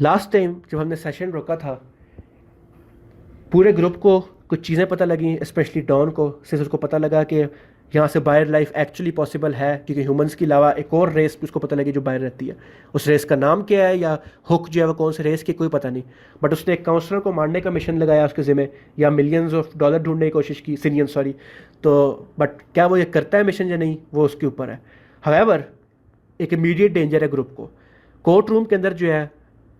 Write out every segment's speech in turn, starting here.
Last time जब हमने session रोका था, पूरे ग्रुप को कुछ चीज़ें पता लगी, स्पेशली डॉन को, सिर्फ उसको पता लगा कि यहाँ से बाहर लाइफ एक्चुअली पॉसिबल है, क्योंकि ह्यूमंस के अलावा एक और रेस भी उसको पता लगी जो बाहर रहती है। उस रेस का नाम क्या है या हुक जो है वो कौन से रेस की, कोई पता नहीं। बट उसने एक काउंसलर को मारने का मिशन लगाया उसके ज़िम्मे, या मिलियंस ऑफ डॉलर ढूंढने की कोशिश की, सिलियन सॉरी। तो बट क्या वो ये करता है मिशन या नहीं, वो उसके ऊपर है। हावेवर एक इमीडिएट डेंजर है ग्रुप को। कोर्ट रूम के अंदर जो है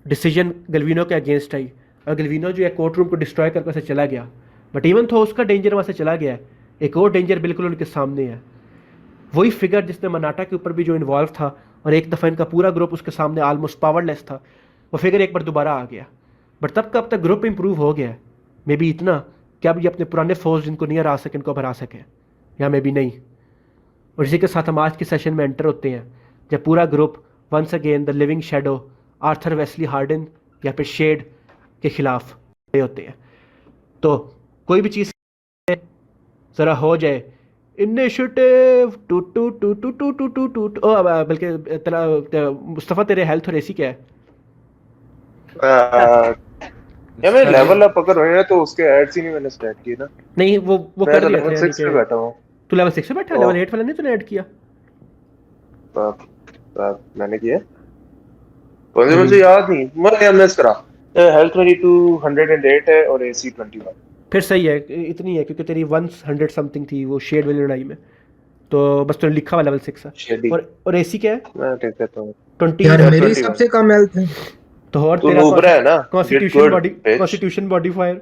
डिसीजन गल्विनो के अगेंस्ट आई, और गल्विनो जो है कोर्ट रूम को डिस्ट्रॉय करके से चला गया। बट इवन तो उसका डेंजर वहाँ से चला गया है, एक और डेंजर बिल्कुल उनके सामने है। वही फिगर जिसने मनाटा के ऊपर भी जो इन्वॉल्व था, और एक दफ़ा इनका पूरा ग्रुप उसके सामने ऑलमोस्ट पावरलेस था, वो फिगर एक बार दोबारा आ गया। बट तब का अब तक ग्रुप इंप्रूव हो गया है, मे बी इतना कि अब ये अपने पुराने फोर्स जिनको नहीं हरा सके इनको अब हरा सके, या मे बी नहीं। और इसी के साथ हम आज के सेशन में एंटर होते हैं, जब पूरा group once again the living shadow, Arthur Wesley Harden या फिर शेड के खिलाफ खड़े होते हैं। तो कोई भी चीज़ ज़रा हो जाए, initiative two two two two two two two two two. ओ बल्कि मुस्तफ़ा तेरे हेल्थ और एसी क्या है? या मैं लेवल अप अगर होए तो उसके एड्स ही नहीं मैंने स्टार्ट किए ना। नहीं वो मैं कर तो दिया था लेवल यानी 6 पे बैठा हूँ। तू लेवल 6 पे बैठा है, लेवल 8 वाला नहीं तूने ऐड किया? मैंने किया मुझे याद नहीं, मैं मिस करा। हेल्थ मेरी 208 है और एसी 21। फिर सही है, इतनी है क्योंकि तेरी 100 समथिंग थी वो शेड वाली लड़ाई में, तो बस तूने लिखा हुआ लेवल 6 है। शेडी और एसी क्या है? मैं ठीक कहता हूँ 20। यार मेरी 21। सबसे कम हेल्थ है। तो और तू तेरा नूबरा है ना, गेट गुड बिच। कॉन्स्टिट्यूशन मॉडिफायर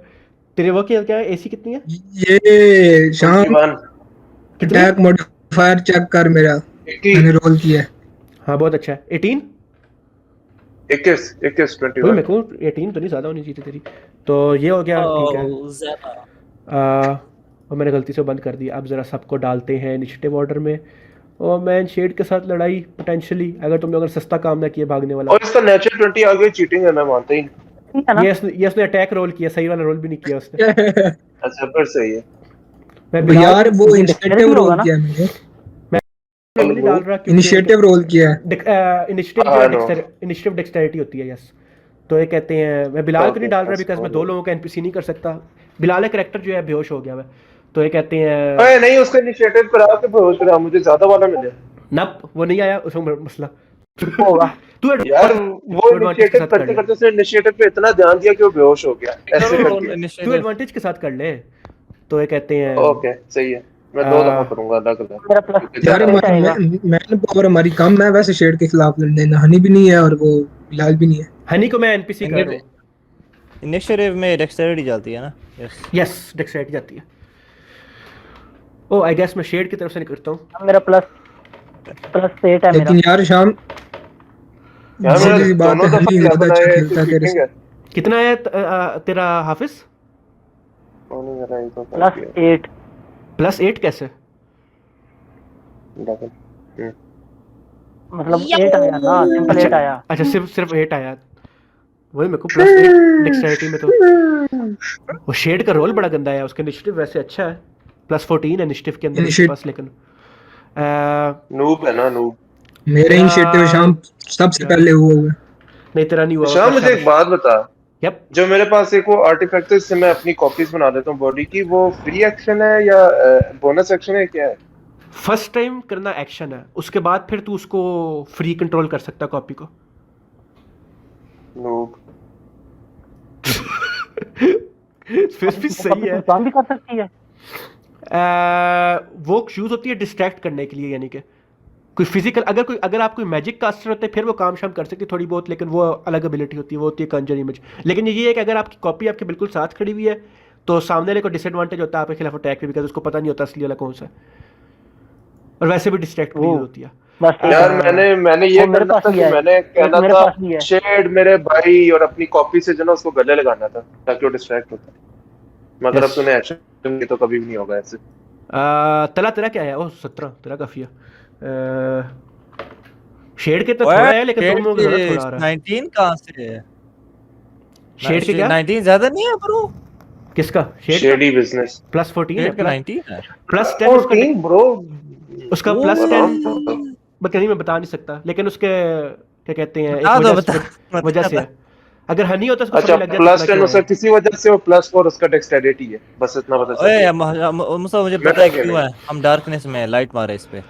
तेरे वो क्या है? एसी कितनी है? ये शाम 21 कितनी? अटैक मॉडिफायर चेक कर मेरा, 80 मैंने रोल किया है। हाँ बहुत अच्छा है। 18 21 21 वही 21। मेरे को 18 तो नहीं, ज़्यादा होनी चाहिए तेरी। तो ये हो गया, ठीक है। और मैंने गलती से बंद कर दिया। अब ज़रा सबको डालते हैं इनिशिएटिव ऑर्डर में। और मैन शेड के साथ लड़ाई पोटेंशियली, अगर तुम लोग अगर सस्ता काम ना किए भागने वाला। और इसका नेचर 20 आ गई, चीटिंग है मैं मानता ही नहीं। ये उसने अटैक रोल किया, सही वाला रोल भी नहीं किया उसने। अच्छा फिर सही है। मैं बिलाल यार वो इनिशिएटिव रोल किया है मैंने, में नहीं डाल रहा क्योंकि इनिशिएटिव रोल किया है। इनिशिएटिव जो है इनिशिएटिव डेक्सटेरिटी होती है, यस। तो ये कहते हैं मैं बिलाल को नहीं डाल रहा बिकॉज मैं 2 लोगों का एनपीसी नहीं कर सकता। बिलाल का कैरेक्टर जो है बेहोश हो गया है, तो ये कहते हैं अरे नहीं, उसका इनिशिएटिव करा के बेहोश करा, मुझे ज्यादा वाला मिले। नप वो नहीं आया उसमें मसला होगा। तू यार वो इनिशिएटिव करते करते उसने इनिशिएटिव पे इतना ध्यान दिया कि वो बेहोश हो गया ऐसे करके। तू एडवांटेज के साथ कर ले। तो ये कहते हैं ओके सही है, मैं 2 दफा करूंगा अलग मेरा प्लस अलग। यार मैंने पावर हमारी कम है वैसे शेड के खिलाफ लड़ने ना, हनी भी नहीं है और वो बिलाल भी नहीं है। हनी को मैं एनपीसी कर रहा हूं। इनिशिएटिव में डेक्सटेरिटी जाती है ना? यस डेक्सटेरिटी जाती है। ओ आई गेस मैं शेड की तरफ से नहीं करता हूं। मेरा प्लस 8 है मेरा। लेकिन यार शाम यार मेरा सीधी सी बात दोनों है, दफा हनी ज्यादा लेवल अच्छा आए खेलता है तो तेरे चीटिंग से। है। कितना है तेरा हाफिज? प्लस 8। प्लस 8 कैसे? मतलब 8 आया ना, सिंपल 8 आया। अच्छा सिर्फ 8 आया। वही मेरे को प्लस 8 डेक्सटेरिटी में। तो वो शेड का रोल बड़ा गंदा है, उसका इनिशिएटिव वैसे अच्छा है, प्लस 14 है इनिशिएटिव के अंदर इसके पास, लेकिन नूब है ना, नूब। मेरे इनिशिएटिव शाम सबसे पहले हुआ है। नहीं तेरा नहीं हुआ। शाम मुझे एक बात बता, यप जो मेरे पास एक वो आर्टिफैक्ट है, इससे मैं अपनी कॉपीज बना देता हूँ बॉडी की, वो फ्री एक्शन है या बोनस एक्शन है, क्या है? फर्स्ट टाइम करना एक्शन है, उसके बाद फिर तू उसको फ्री कंट्रोल कर सकता कॉपी को। नूब फिर भी सही है। काम भी कर सकती है। वो यूज होती है डिस्ट्रैक्ट करने के लिए, यानी कि कोई फिजिकल अगर आप कोई मैजिक कास्टर होते फिर वो काम शाम कर सकती थोड़ी बहुत, लेकिन वो अलग एबिलिटी होती है, वो होती है कंजर इमेज। लेकिन ये है कि अगर आपकी कॉपी आपके बिल्कुल साथ खड़ी हुई है तो सामने वाले को डिसएडवांटेज होता है आपके खिलाफ अटैक में, बिकॉज उसको पता नहीं होता असली वाला कौन सा है। और वैसे भी डिस्ट्रैक्ट भी यूज होती है। यार मैंने ये करना था कि मैंने कहना था शेड मेरे भाई और अपनी कॉपी से जो ना उसको गले लगाना था ताकि वो डिस्ट्रैक्ट होता, मगर अब तूने एक्शन तो कभी भी नहीं होगा ऐसे। तला तेरा क्या है? ओह 17 तेरा काफी है। शेड के तो थोड़ा है, लेकिन तुम लोग ज्यादा थोड़ा आ रहा है। 19 कहां से है? शेड के क्या 19 ज्यादा नहीं है ब्रो? किसका? शेडी बिजनेस प्लस 14 है, शेड का 19 है, प्लस 10 14 ब्रो। उसका प्लस 10 मैं बता नहीं सकता, लेकिन उसके क्या कहते हैं एक वजह से है। अगर हनी होता उसको अच्छा समझ लग जाता प्लस इतना 10 क्यों उसका है। किसी वजह से वो +4 उसका डेक्सटेरिटी है, बस इतना पता ओए चल मुसा मुझे मैं पता है क्या क्यों नहीं। है, हम डार्कनेस में लाइट मारे इस पे।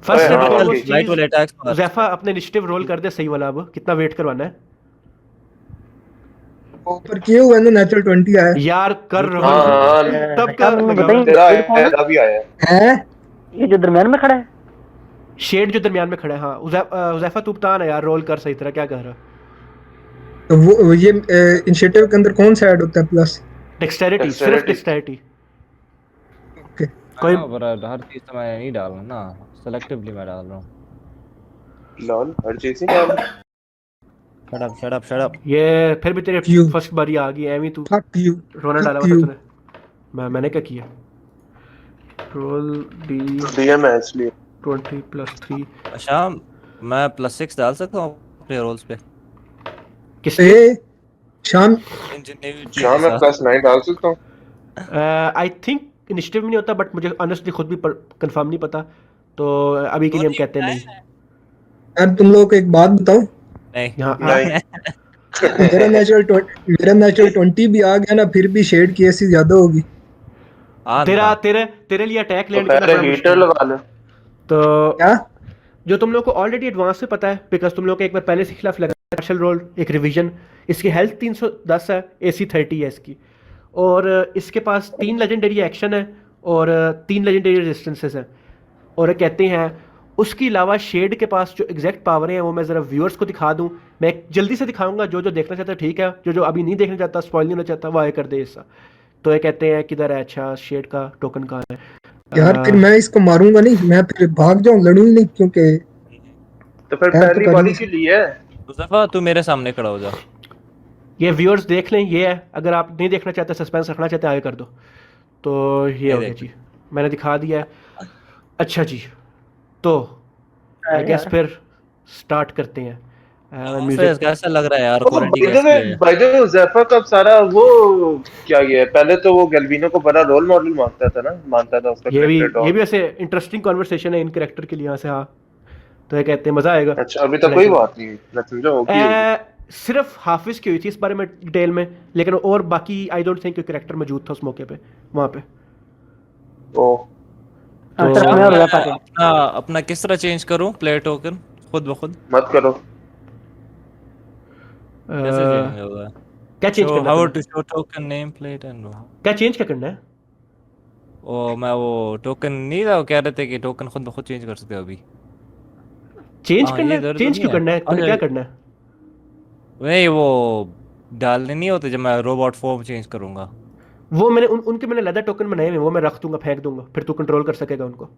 फर्स्ट ओए एंड हाँ चल फॉरमोस्ट वाकई। लाइट चीज, वाले अटैक्स मार इस ज़ैफ़ा पे। अपने इनिशिएटिव रोल कर दे सही वाला, अब कितना वेट करवाना है ऊपर किए हुए ना, नेचुरल 20 आया यार, कर झूठ रोल हाँ बोल रहे हो। हाँ तब शाम कर में लगाओ। बताइए तेरा शेड कौन है? अभी आया है। है। ये जो दरमियान में खड़ा है। शेड जो दरमियान में खड़ा है, हाँ उज़ैफा तू बता ना यार, रोल कर सही तरह, क्या कह रहा। तो वो ये इनिशिएटिव के अंदर कौन सा ऐड होता है प्लस? डेक्सटेरिटी, सिर्फ डेक्सटेरिटी। डेक्सटेरिटी। ओके। आई कोई नो पर हर चीज तो मैं नहीं डाल रहा ना, सेलेक्टिवली मैं डाल रहा हूँ। लॉल हर चीज ही डाल। Shut up shut up. ये फिर भी तेरे यू, फर्स्ट बारी आ गई एमी, तू फक यू, रोना डाला फक हुआ था यू। तूने। मैंने क्या किया? रोल डी डीएम है इसलिए। 20+3 अच्छा मैं +6 डाल सकता हूँ अपने रोल्स पे किस पे? ए शाम, इंजीनियरिटी के शाम में साथ। +9 डाल सकता हूँ। आई थिंक इनिशिएटिव में नहीं होता, बट मुझे ऑनेस्टली खुद भी कंफर्म नहीं पता, तो अभी के तो लिए हम नहीं कहते हैं नहीं। है? यार तुम लोगों को एक बात बताओ, नहीं। यहाँ नहीं। मेरा नेचुरल 20 भी आ गया ना, फिर भी शेड की ऐसी ज्यादा होगी। तेरा आंधा। तेरे तेरे लिए अटैक तो लैंड करना पहले बड़ा मुश्किल हीटर है। लगा ले। तो क्या? जो तुम लोग को ऑलरेडी एडवांस से पता है, बिकॉज तुम लोग को एक बार पहले से खिलाफ लगा मार्शल रोल, एक रिवीजन। इसकी हेल्थ 310 है, AC 30 है इसकी, और इसके पास 3 लेजेंडरी एक्शन है और 3 लेजेंडरी रेजिस्टेंसेस हैं। और कहते हैं उसके अलावा शेड के पास जो एग्जैक्ट पावर हैं वो मैं ज़रा व्यूअर्स को दिखा दूं। मैं जल्दी से दिखाऊंगा, जो जो देखना चाहता है ठीक है, जो जो अभी नहीं देखना चाहता, स्पॉइल नहीं होना चाहता, वो आए कर दे इसका। तो ये कहते हैं किधर है, अच्छा शेड का टोकन कहाँ है? यार फिर मैं इसको मारूंगा नहीं, मैं फिर भाग जाऊं, लड़ूं ही नहीं, क्योंकि तो फिर खैर तो पहली कर ही बारी नहीं के सकता। लिए है। मुस्तफा तू मेरे सामने खड़ा हो जा। ये व्यूअर्स देख लें, ये है। अगर आप नहीं देखना चाहते, सस्पेंस रखना चाहते हैं, आगे कर दो। तो ये ये हो गया देख। जी, मैंने दिखा दिया है। अच्छा जी, तो आई गेस यार फिर स्टार्ट करते हैं। Face music. कैसा लग रहा है यार, ओ क्वालिटी कैसी है? बाय द वे ज़ैफ़ा का सारा वो क्या ये है, पहले तो वो गैल्विनो को बड़ा रोल मॉडल मानता था उसका ये भी कैरेक्टर ये डॉग। भी ऐसे इंटरेस्टिंग कॉन्वर्सेशन है इन कैरेक्टर के लिए यहाँ से, हाँ। तो ये कहते हैं मज़ा आएगा। अच्छा अभी तक चलें कोई चलें। बात नहीं, मैं समझा होगी होगी। सिर्फ हाफिज की हुई थी इस बारे में डिटेल में, लेकिन और बाकी आई डोंट थिंक कोई कैरेक्टर मौजूद था उस मौके पे, वहाँ पे। ओ तो सिर्फ मैं मैं और ज़ैफ़ा थे। अपना अपना किस तरह चेंज करूं प्लेयर टोकन खुद ब खुद? मत करो। कैसे अ, चेंज होगा? क्या चेंज शो करना हाउ है टू तुम्हें? Show token name plate and क्या चेंज क्या करना है? मैं वो टोकन नहीं था, वो कह रहे थे कि टोकन खुद ब खुद चेंज कर सकते हो अभी। चेंज हाँ करना ये है? इधर तो चेंज नहीं क्यों है। करना है? तुम्हें अच्छा क्या करना है? नहीं वो डालने नहीं होते जब मैं रोबोट फॉर्म चेंज करूंगा। वो मैंने उनके मैंने लेदर टोकन बनाए हुए हैं, वो मैं रख दूंगा, फेंक दूंगा, फिर तू कंट्रोल कर सकेगा उनको।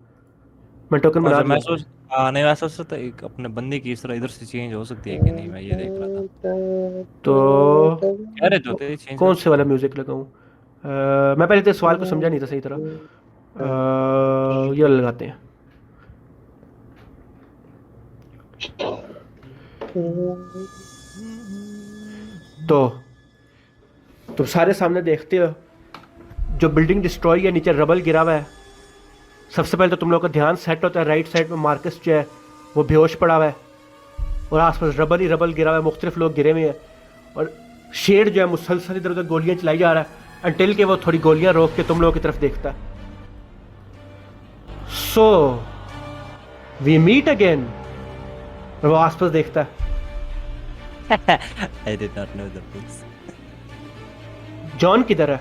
मैं टोकन बना अच्छा दिया मैं अपने। सोच हाँ नहीं मैं सोच रहा था एक अपने बंदे की इस तरह इधर से चेंज हो सकती है कि नहीं, मैं ये देख रहा था। तो कह रहे तो थे चेंज कौन कर से वाला सकते हैं। म्यूजिक लगाऊं? मैं पहले तो सवाल को समझा नहीं था सही तरह। ये लगाते हैं। तो तुम सारे सामने देखते हो जो बिल्डिंग डिस्ट्रॉय है, नीचे रबल गिरा हुआ है। सबसे पहले तो तुम लोग का ध्यान सेट होता है, राइट साइड में मार्कस जो है वो बेहोश पड़ा हुआ है और आसपास रबल ही रबल गिरा हुआ है, मुख्तलिफ लोग गिरे हुए हैं। और शेड जो है मुसलसल इधर उधर गोलियां चलाई जा रहा है, अनटिल के वो थोड़ी गोलियां रोक के तुम लोगों की तरफ देखता है। So we meet again. और वो आसपास देखता है, I did not know the rules. John किधर है?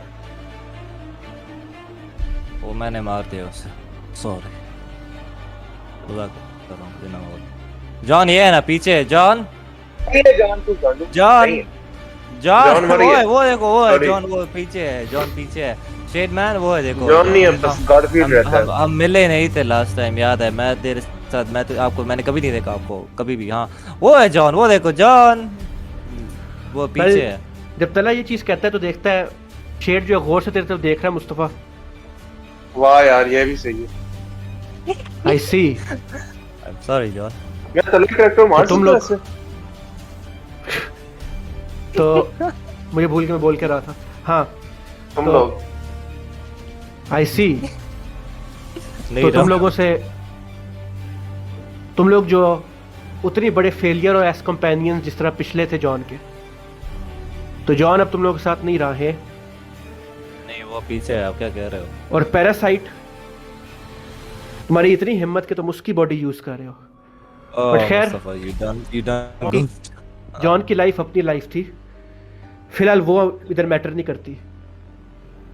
वो मैंने मार दिया उसे, सॉरी। खुदा कर रहा हूँ बिना वो। जॉन ये है ना पीछे, जॉन ये जान तू गांडू जॉन नहीं है। जॉन जॉन मर वो गया। है, वो देखो वो है Sorry। जॉन, वो पीछे है, जॉन पीछे है। शेड मैन वो है देखो। जॉन नहीं है, बस गारफील्ड रहता है। हम मिले नहीं थे लास्ट टाइम, याद है? मैं तेरे साथ, मैं तो आपको मैंने कभी नहीं देखा आपको कभी भी। हाँ वो है जॉन, वो देखो जॉन वो पीछे है। जब तला ये चीज कहता है तो देखता है शेड जो है गौर से तेरे तरफ देख रहा है। मुस्तफा, वाह यार ये भी सही है। I see. Sorry John. मैं तले कैरेक्टर मार तो तुम सकता लोग- ऐसे? तो मुझे भूल के मैं बोल के रहा था। हाँ, तुम तो- लोग आई सी। नहीं तो तुम John। लोगों से, तुम लोग जो उतनी बड़े फेलियर और एस कंपेनियन जिस तरह पिछले थे जॉन के, तो जॉन अब तुम लोगों के साथ नहीं रहा है। नहीं वो पीछे है, आप क्या कह रहे हो? और पैरासाइट, तुम्हारी इतनी हिम्मत कि तुम उसकी बॉडी यूज कर रहे हो। But खैर, you done जॉन की लाइफ अपनी लाइफ थी, फिलहाल वो इधर मैटर नहीं करती।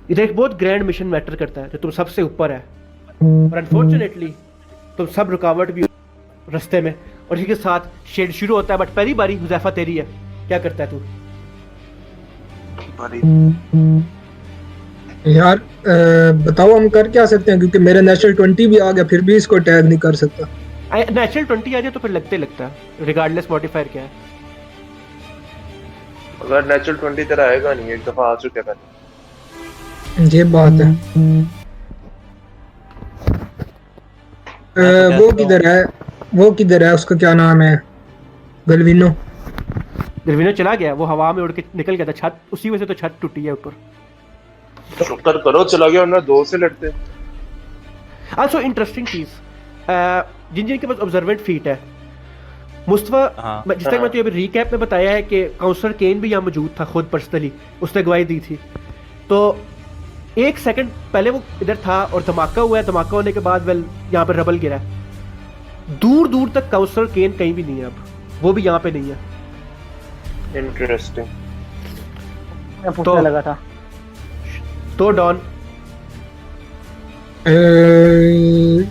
इधर एक बहुत ग्रैंड मिशन मैटर करता है जो तुम सबसे ऊपर है, और अनफॉर्चुनेटली तुम सब रुकावट भी रास्ते में, और इसी के साथ शेड शुरू होता है। बट पहली बारी हुज़ैफा तेरी है, क्या करता है तू? यार बताओ हम कर क्या सकते हैं, क्योंकि मेरा नेशनल 20 भी आ गया, फिर भी इसको टैग नहीं कर सकता। नेचुरल 20 आ जाए तो फिर लगता है रिगार्डलेस मॉडिफायर क्या है। अगर नेचुरल 20 तेरा आएगा नहीं, एक दफा आ चुके हैं पहले। ये बात है। वो किधर है, उसका क्या नाम है? गलविनो चला गया, वो हवा में उड़ के निकल गया था छत, उसी वजह से तो छत टूटी है ऊपर। शुक्र करो चला गया, वरना दो से लड़ते। आल्सो इंटरेस्टिंग चीज, जिन के पास ऑब्जर्वेंट फीट है, मुस्तफा जिस तक मैं तुझे अभी रीकैप में बताया है कि काउंसलर केन भी यहाँ मौजूद था, खुद पर्सनली उसने गवाही दी थी। तो एक सेकंड पहले वो इधर था और धमाका हुआ है, धमाका होने के बाद वेल यहाँ पर रबल गिरा है। दूर दूर तक काउंसलर केन कहीं भी नहीं है, अब वो भी यहाँ पे नहीं है। इंटरेस्टिंग। मैं पूछने लगा था। तो डॉन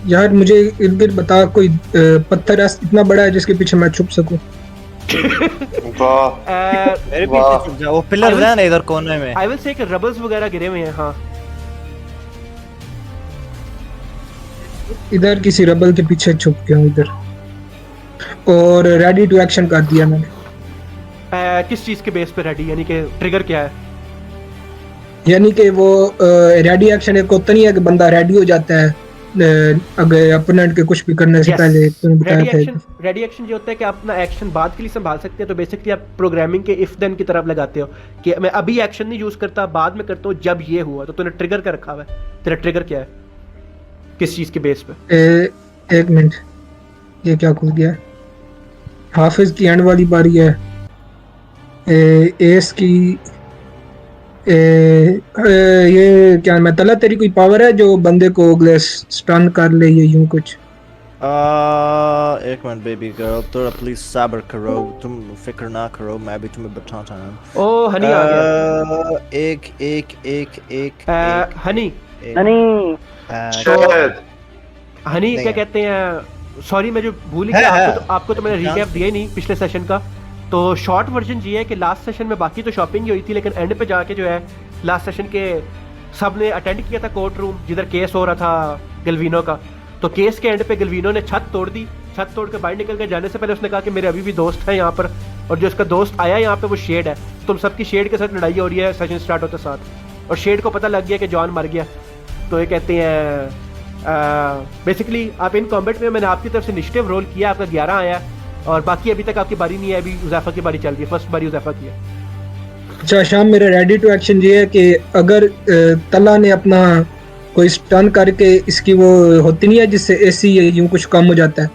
यार मुझे इर्द गिर्द बता, कोई पत्थर ऐसा इतना बड़ा है जिसके पीछे मैं छुप सकूं? वाह मेरे पीछे छुप जा, वो पिलर है ना इधर कोने में। आई विल से कि रबल्स वगैरह गिरे हुए हैं। हाँ, इधर किसी रबल के पीछे छुप गया हूं इधर, और रेडी टू एक्शन कर दिया मैंने। किस चीज के बेस पे रेडी, यानी कि ट्रिगर क्या है? यानी कि वो रेडी एक्शन एक होता नहीं है कि बंदा रेडी हो जाता है अगर अपोनेंट के कुछ भी करने से पहले। तुमने बताया था रेडी एक्शन ये होता है कि आप अपना एक्शन बाद के लिए संभाल सकते हैं। तो बेसिकली आप प्रोग्रामिंग के इफ देन की तरफ लगाते हो कि मैं अभी एक्शन नहीं यूज करता, बाद में करता हूँ जब ये हुआ। तो तूने ट्रिगर का रखा हुआ है, तेरा ट्रिगर क्या है, किस चीज के बेस पे? एक मिनट, ये क्या खुल गया? हाफिज की एंड वाली बारी है, एस की ये क्या मैं तला, तेरी कोई पावर है जो बंदे को स्टन कर ले, ये यूं कुछ? एक मिनट बेबी गर्ल, थोड़ा प्लीज सब्र करो, तुम फिक्र ना करो, मैं भी तुम्हें बताता हूं। ओ हनी आ गया। हनी हनी क्या कहते हैं, सॉरी मैं जो भूल ही गया, आपको तो मैंने रिकैप दिया ही नहीं पिछले सेशन का। तो शॉर्ट वर्जन ये है कि लास्ट सेशन में बाकी तो शॉपिंग ही हुई थी, लेकिन एंड पे जाके जो है लास्ट सेशन के सब ने अटेंड किया था कोर्ट रूम जिधर केस हो रहा था गलविनो का। तो केस के एंड पे गलविनो ने छत तोड़ दी, छत तोड़ के बाहर निकल के जाने से पहले उसने कहा कि मेरे अभी भी दोस्त हैं यहाँ पर, और जो उसका दोस्त आया यहाँ पे वो शेड है। तुम सबकी शेड के साथ लड़ाई हो रही है सेशन स्टार्ट होते साथ, और शेड को पता लग गया कि जॉन मर गया। तो ये कहते हैं बेसिकली आप इन कॉम्बैट में, मैंने आपकी तरफ से इनिशिएटिव रोल किया, आपका 11 आया, और बाकी अभी तक आपकी बारी नहीं है, अभी हुज़ैफा की बारी चल रही है, फर्स्ट बारी हुज़ैफा की है। अच्छा शाम, मेरा रेडी टू एक्शन ये है कि अगर तला ने अपना कोई स्टन करके, इसकी वो होती नहीं है जिससे एसी यूं कुछ कम हो जाता है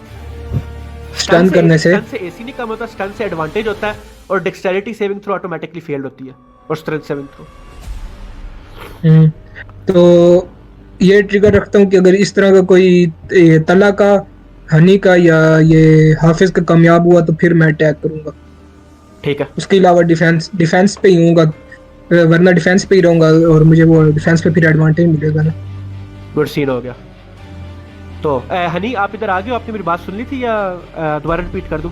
स्टन करने से एसी नहीं कम होता, स्टन से एडवांटेज होता है, और dexterity saving throw automatically failed होती है, और स्ट्रेंथ सेविंग थ्रो। तो ये ट्रिगर रखता हूँ कि अगर इस तरह का कोई तला का, हनी का या ये हाफिज का कामयाब हुआ तो फिर मैं अटैक करूंगा। ठीक है, उसके अलावा डिफेंस पे ही होऊंगा, वरना डिफेंस पे ही रहूंगा, और मुझे वो डिफेंस पे फिर एडवांटेज मिलेगा ना। गुड सीन हो गया। तो हनी आप इधर आ गए हो, आपने मेरी बात सुन ली थी या दोबारा रिपीट कर दूं?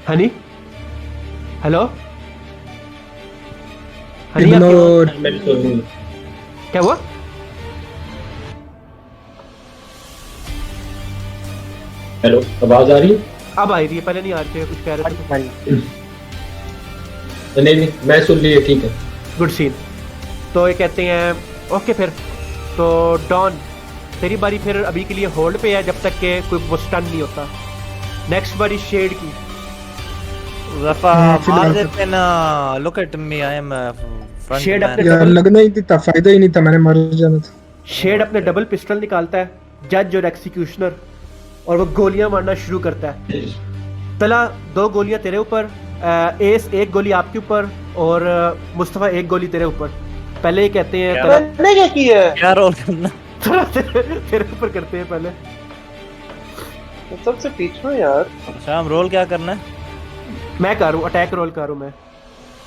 हनी, हेलो हनी, क्या हुआ? हेलो, आवाज आ रही है? अब आ रही है, पहले नहीं आ रही थी, कुछ कह रहे थे। नहीं मैं सुन ली है, ठीक है। Good scene. तो ये कहते हैं ओके फिर तो डॉन तेरी बारी फिर अभी के लिए होल्ड पे है जब तक के कोई वो स्टन नहीं होता। नेक्स्ट बारी शेड की। रफा मार देते ना, look at me, I am Shade अपने यार लगना ही था, फायदा ही नहीं था, मैंने मर जाना था। शेड अपने डबल पिस्टल निकालता है, जज और एक्सिक्यूशनर, और वो गोलियां मारना शुरू करता है। तला 2 गोलियां तेरे ऊपर, एस एक गोली आपके ऊपर और मुस्तफा एक गोली तेरे ऊपर। पहले ये कहते हैं क्या? मैंने क्या किया है? क्या रोल करना? तेरे ऊपर करते हैं पहले। तो सबसे पीछे हूँ यार। शाम रोल क्या करना है? मैं कर रहा हूँ, अटैक रोल कर रहा हूँ मैं।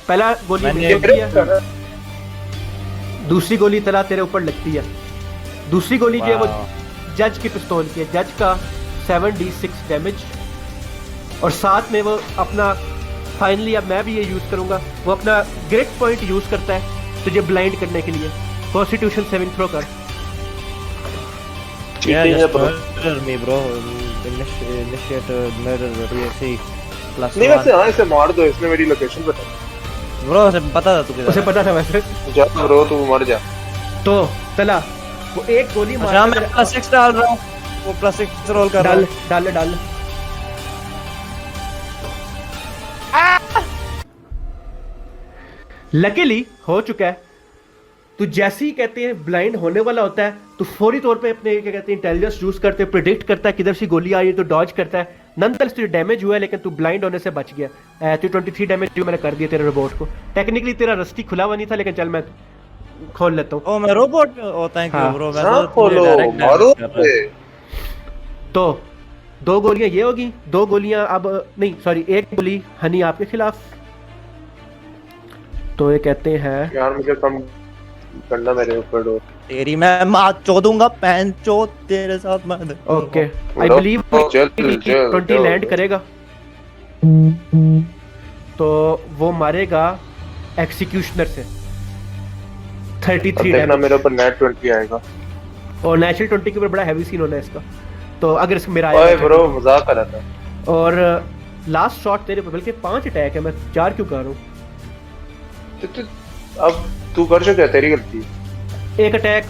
पहला गोली मैंने मेरे ऊपर किया, दूसरी गोली तला तेरे ऊपर लगती है। दूसरी गोली जो है वो जज की पिस्तौल की है। जज का 7d6 डैमेज और साथ में वो अपना फाइनली अब मैं भी ये यूज करूंगा, वो अपना ग्रेट पॉइंट यूज करता है तुझे ब्लाइंड करने के लिए। कॉन्स्टिट्यूशन सेविंग थ्रो कर। Yeah, चीटिंग है just bro। murder me, bro. Initiate murder, BSC plus नहीं 1. वैसे हाँ इसे मार दो, इसने मेरी लोकेशन बता। Bro, उसे पता था तू किधर उसे है। पता था वैसे। जा ब्रो तू मर जा। तो तला वो एक गोली अच्छा मार मैं +6 डाल रहा हूँ, वो +6 रोल कर रहा डाल हूँ। डाल डाल। लकीली हो चुका है। तू जैसे ही कहते हैं ब्लाइंड होने वाला होता है तो फौरी तौर पे अपने क्या कहते हैं इंटेलिजेंस यूज करते हैं, प्रिडिक्ट करता है किधर से गोली आ रही है तो डॉज करता है। नंतर तुझे डैमेज हुआ है लेकिन तू ब्लाइंड होने से बच गया। तो 23 डैमेज जो मैंने कर दिया तेरे रोबोट को। टेक्निकली तेरा रस्टी खुला हुआ नहीं था लेकिन चल मैं खोल लेता हूँ। ओ मैं रोबोट ओ थैंक यू हाँ। ब्रो। मैं हाँ तो खोलो डायरेक्ट मारो कर रहा है। तो 2 गोलियां ये होगी, 2 गोलियां अब नहीं सॉरी 1 गोली हनी आपके खिलाफ। तो ये कहते हैं यार मुझे कम करना मेरे ऊपर डोर। तेरी मैं माँ चोदूंगा पैन चोद तेरे साथ मैं। ओके आई बिलीव चल 20 लैंड करेगा तो वो मारेगा एक्सिक्यूशनर से 33 देखना डैमेज। मेरे ऊपर नेट 20 आएगा। और नेचुरल 20 के ऊपर बड़ा हैवी सीन होना है इसका। तो अगर इसमें मेरा ओए आएगा ब्रो मजाक कर रहा था। और लास्ट शॉट तेरे पे बल्कि 5 अटैक है, मैं 4 क्यों कर रहा हूँ? तो अब तू कर चुका है, तेरी गलती है। एक अटैक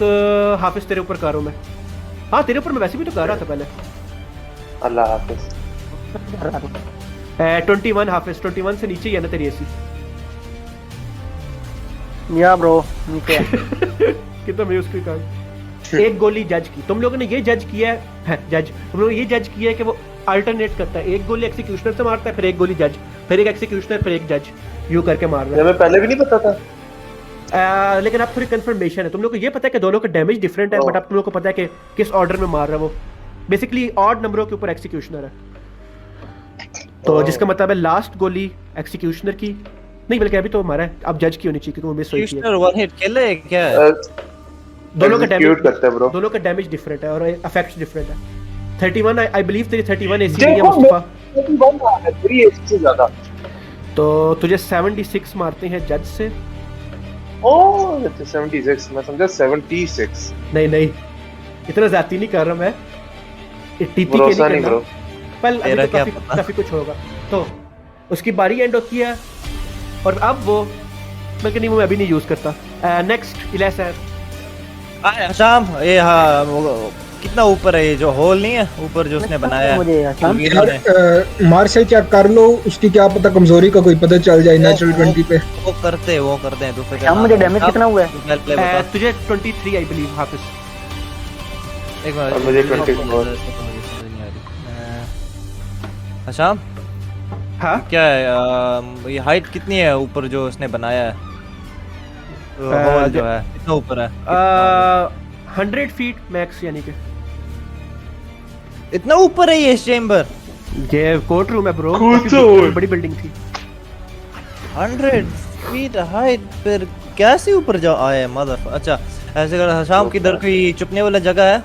हाफिज तेरे ऊपर कर रहा हूँ मैं। हाँ तेरे ऊपर मैं वैसे भी तो कर रहा था पहले। अल्लाह हाफिज। 21 हाफिज, 21 से नीचे ही है ना तेरी एसी? या ब्रो नीचे है। कितना मैं उसकी काम। एक गोली जज की। तुम लोगों ने ये जज किया है जज तुम लोगों ने ये जज किया है कि वो अल्टरनेट करता है, एक गोली एक्सिक्यूशनर से मारता है, फिर एक गोली जज, फिर एक एक्सिक्यूशनर, फिर एक जज, यू करके मार रहा ये मैं पहले भी नहीं पता था। है। लेकिन अब थोड़ी कंफर्मेशन है। तुम लोग को ये पता है कि दोनों का डैमेज डिफरेंट है, बट अब तुम लोग को पता है कि किस ऑर्डर में मार रहा है वो। बेसिकली ऑड नंबरों के ऊपर एक्सिक्यूशनर है। तो जिसका मतलब है लास्ट गोली एक्सिक्यूशनर की नहीं, बल्कि अभी तो हमारा है, अब जज की होनी चाहिए क्योंकि वो मिस हुई थी। एक्सिक्यूशनर वन हिट किल है क्या है? दोनों का Execute करता है bro। दोनों का डैमेज डिफरेंट है और इफेक्ट्स डिफरेंट है। 31 आई बिलीव तेरी 31 एसी है मुस्तफा। 31 है, तेरी एसी से ज्यादा। तो तुझे 76 मारते हैं जज से। ओह ये तो 76, मैं समझा 76। नहीं नहीं इतना ज्यादा नहीं कर रहा मैं, टीपी के भरोसा नहीं नहीं करना। ब्रो। पर अभी तेरा तो क्या काफी पता? काफी कुछ होगा। तो उसकी बारी एंड होती है और अब वो बल्कि नहीं वो मैं अभी नहीं यूज करता। नेक्स्ट इलेस है। शाम ये हाँ वो कितना ऊपर है ये जो होल नहीं है ऊपर जो उसने बनाया है मुझे शाम वीडियो ने। मार्शल चेक कर लो, उसकी क्या पता कमजोरी का कोई पता चल जाए नेचुरल 20 पे। वो करते हैं तो फिर शाम मुझे डैमेज कितना हुआ है? पहले बता। तुझे 23 आई बिलीव हाफिज। एक मिनट और मुझे 24। शाम हाँ क्या है ये हाइट कितनी है ऊपर जो उसने बनाया है? होल जो है कितना ऊपर है? 100 फीट मैक्स यानी कि इतना ऊपर है ये चेंबर? ये कोर्ट रूम है ब्रो, कौन काफी सा hall? बड़ी बिल्डिंग थी। 100 फीट हाइट पर कैसे ऊपर जा आया मदर। अच्छा ऐसे कर शाम किधर कोई चुपने वाला जगह है?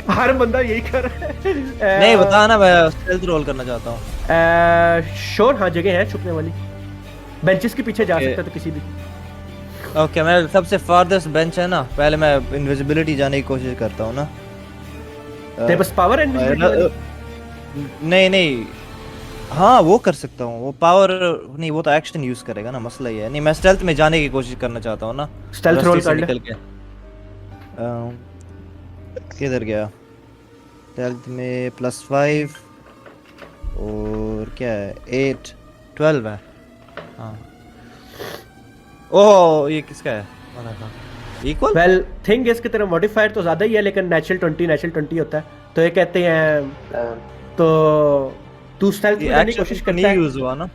हर बंदा यही कर रहा है। नहीं बता ना, मैं स्टेल्थ रोल करना चाहता हूँ। श्योर हाँ जगह है छुपने वाली, बेंचेस के पीछे जा Okay. सकता है तो किसी भी। ओके मैं सबसे फारदेस्ट बेंच है ना, पहले मैं इनविजिबिलिटी जाने की कोशिश करता हूँ ना। तेरे पास पावर है नहीं नहीं हाँ वो कर सकता हूँ, वो पावर नहीं, वो तो एक्शन यूज करेगा ना, मसला ये है। नहीं मैं स्टेल्थ में जाने की कोशिश करना चाहता हूँ ना। स्टेल्थ रोल रस्ते से कर ले। निकल के किधर गया? स्टेल्थ में +5 और क्या है 8 12 है। हाँ ओह ये किसका है? इक्वल वेल थिंग इसकी तरह मॉडिफायर तो ज्यादा ही है लेकिन नेचुरल 20 होता है। तो ये कहते हैं तो तू स्टेल्थ में जाने की कोशिश करता नहीं है। यूज हुआ ना।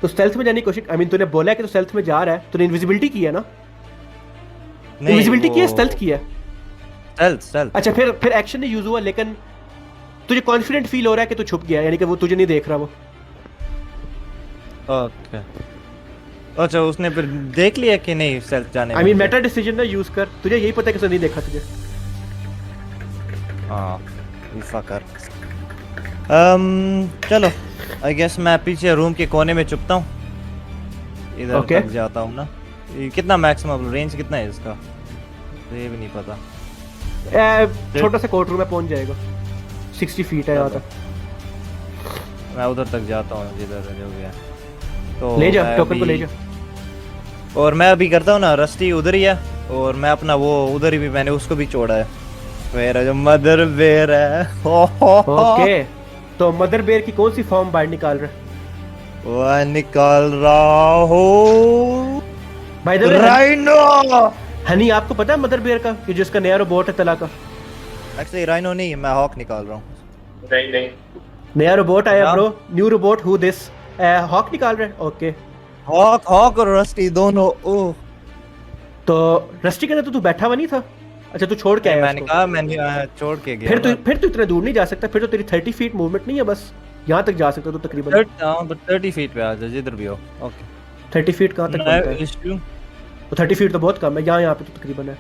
तो स्टेल्थ में जाने की कोशिश, आई मीन तूने बोला है कि तू स्टेल्थ में जा रहा है, तूने इनविजिबिलिटी की है ना? इनविजिबिलिटी की है, स्टेल्थ की है? स्टेल्थ। अच्छा, फिर एक्शन नहीं यूज हुआ, लेकिन तुझे कॉन्फिडेंट फील हो रहा है कि तू छुप गया, यानी कि वो तुझे नहीं देख रहा वो। ओके, अच्छा उसने फिर देख लिया कि नहीं स्टेल्थ जाने आई मीन मेटा डिसीजन ना यूज कर, तुझे यही पता है कि उसने नहीं देखा तुझे। हाँ फकर। चलो आई गेस मैं पीछे रूम के कोने में छुपता हूँ, इधर Okay. तक जाता हूँ ना। ये कितना मैक्सिमम रेंज कितना है इसका, तो ये भी नहीं पता। छोटा सा कोर्ट रूम में पहुंच जाएगा, 60 फीट है यहाँ तक। मैं उधर तक जाता हूँ जिधर जो भी है, तो ले जा मैं टोकन को, अभी- ले जा। और मैं अभी करता हूँ ना, रस्टी उधर ही है और मैं अपना वो उधर ही भी मैंने उसको भी छोड़ा है, मेरा जो मदर बेर है। ओके, तो मदर बेयर की कौन सी फॉर्म बाहर निकाल रहा है? वो निकाल रहा हूँ by the way rhino. Honey, आपको पता है मदर बेयर का कि जिसका नया रोबोट है तला का? एक्चुअली राइनो नहीं, मैं हॉक निकाल रहा हूँ। नहीं नहीं नया रोबोट आया हाँ। Bro, new robot, who this? Hawk निकाल रहा है, ओके। हॉक और रस्टी दोनों। ओह तो रस्टी के अंदर तो तू बैठा हुआ नहीं था? अच्छा, तू छोड़ के आया मैंने उसको। कहा मैंने छोड़ के गया। फिर तू इतना दूर नहीं जा सकता, फिर तो तेरी 30 फीट मूवमेंट नहीं है, बस यहाँ तक जा सकता तू तकरीबन। 30 फीट पे आ जा जिधर भी हो। ओके 30 फीट कहाँ तक बनता है? इशू तो 30 फीट तो बहुत कम है, यहाँ पे तो तकरीबन है।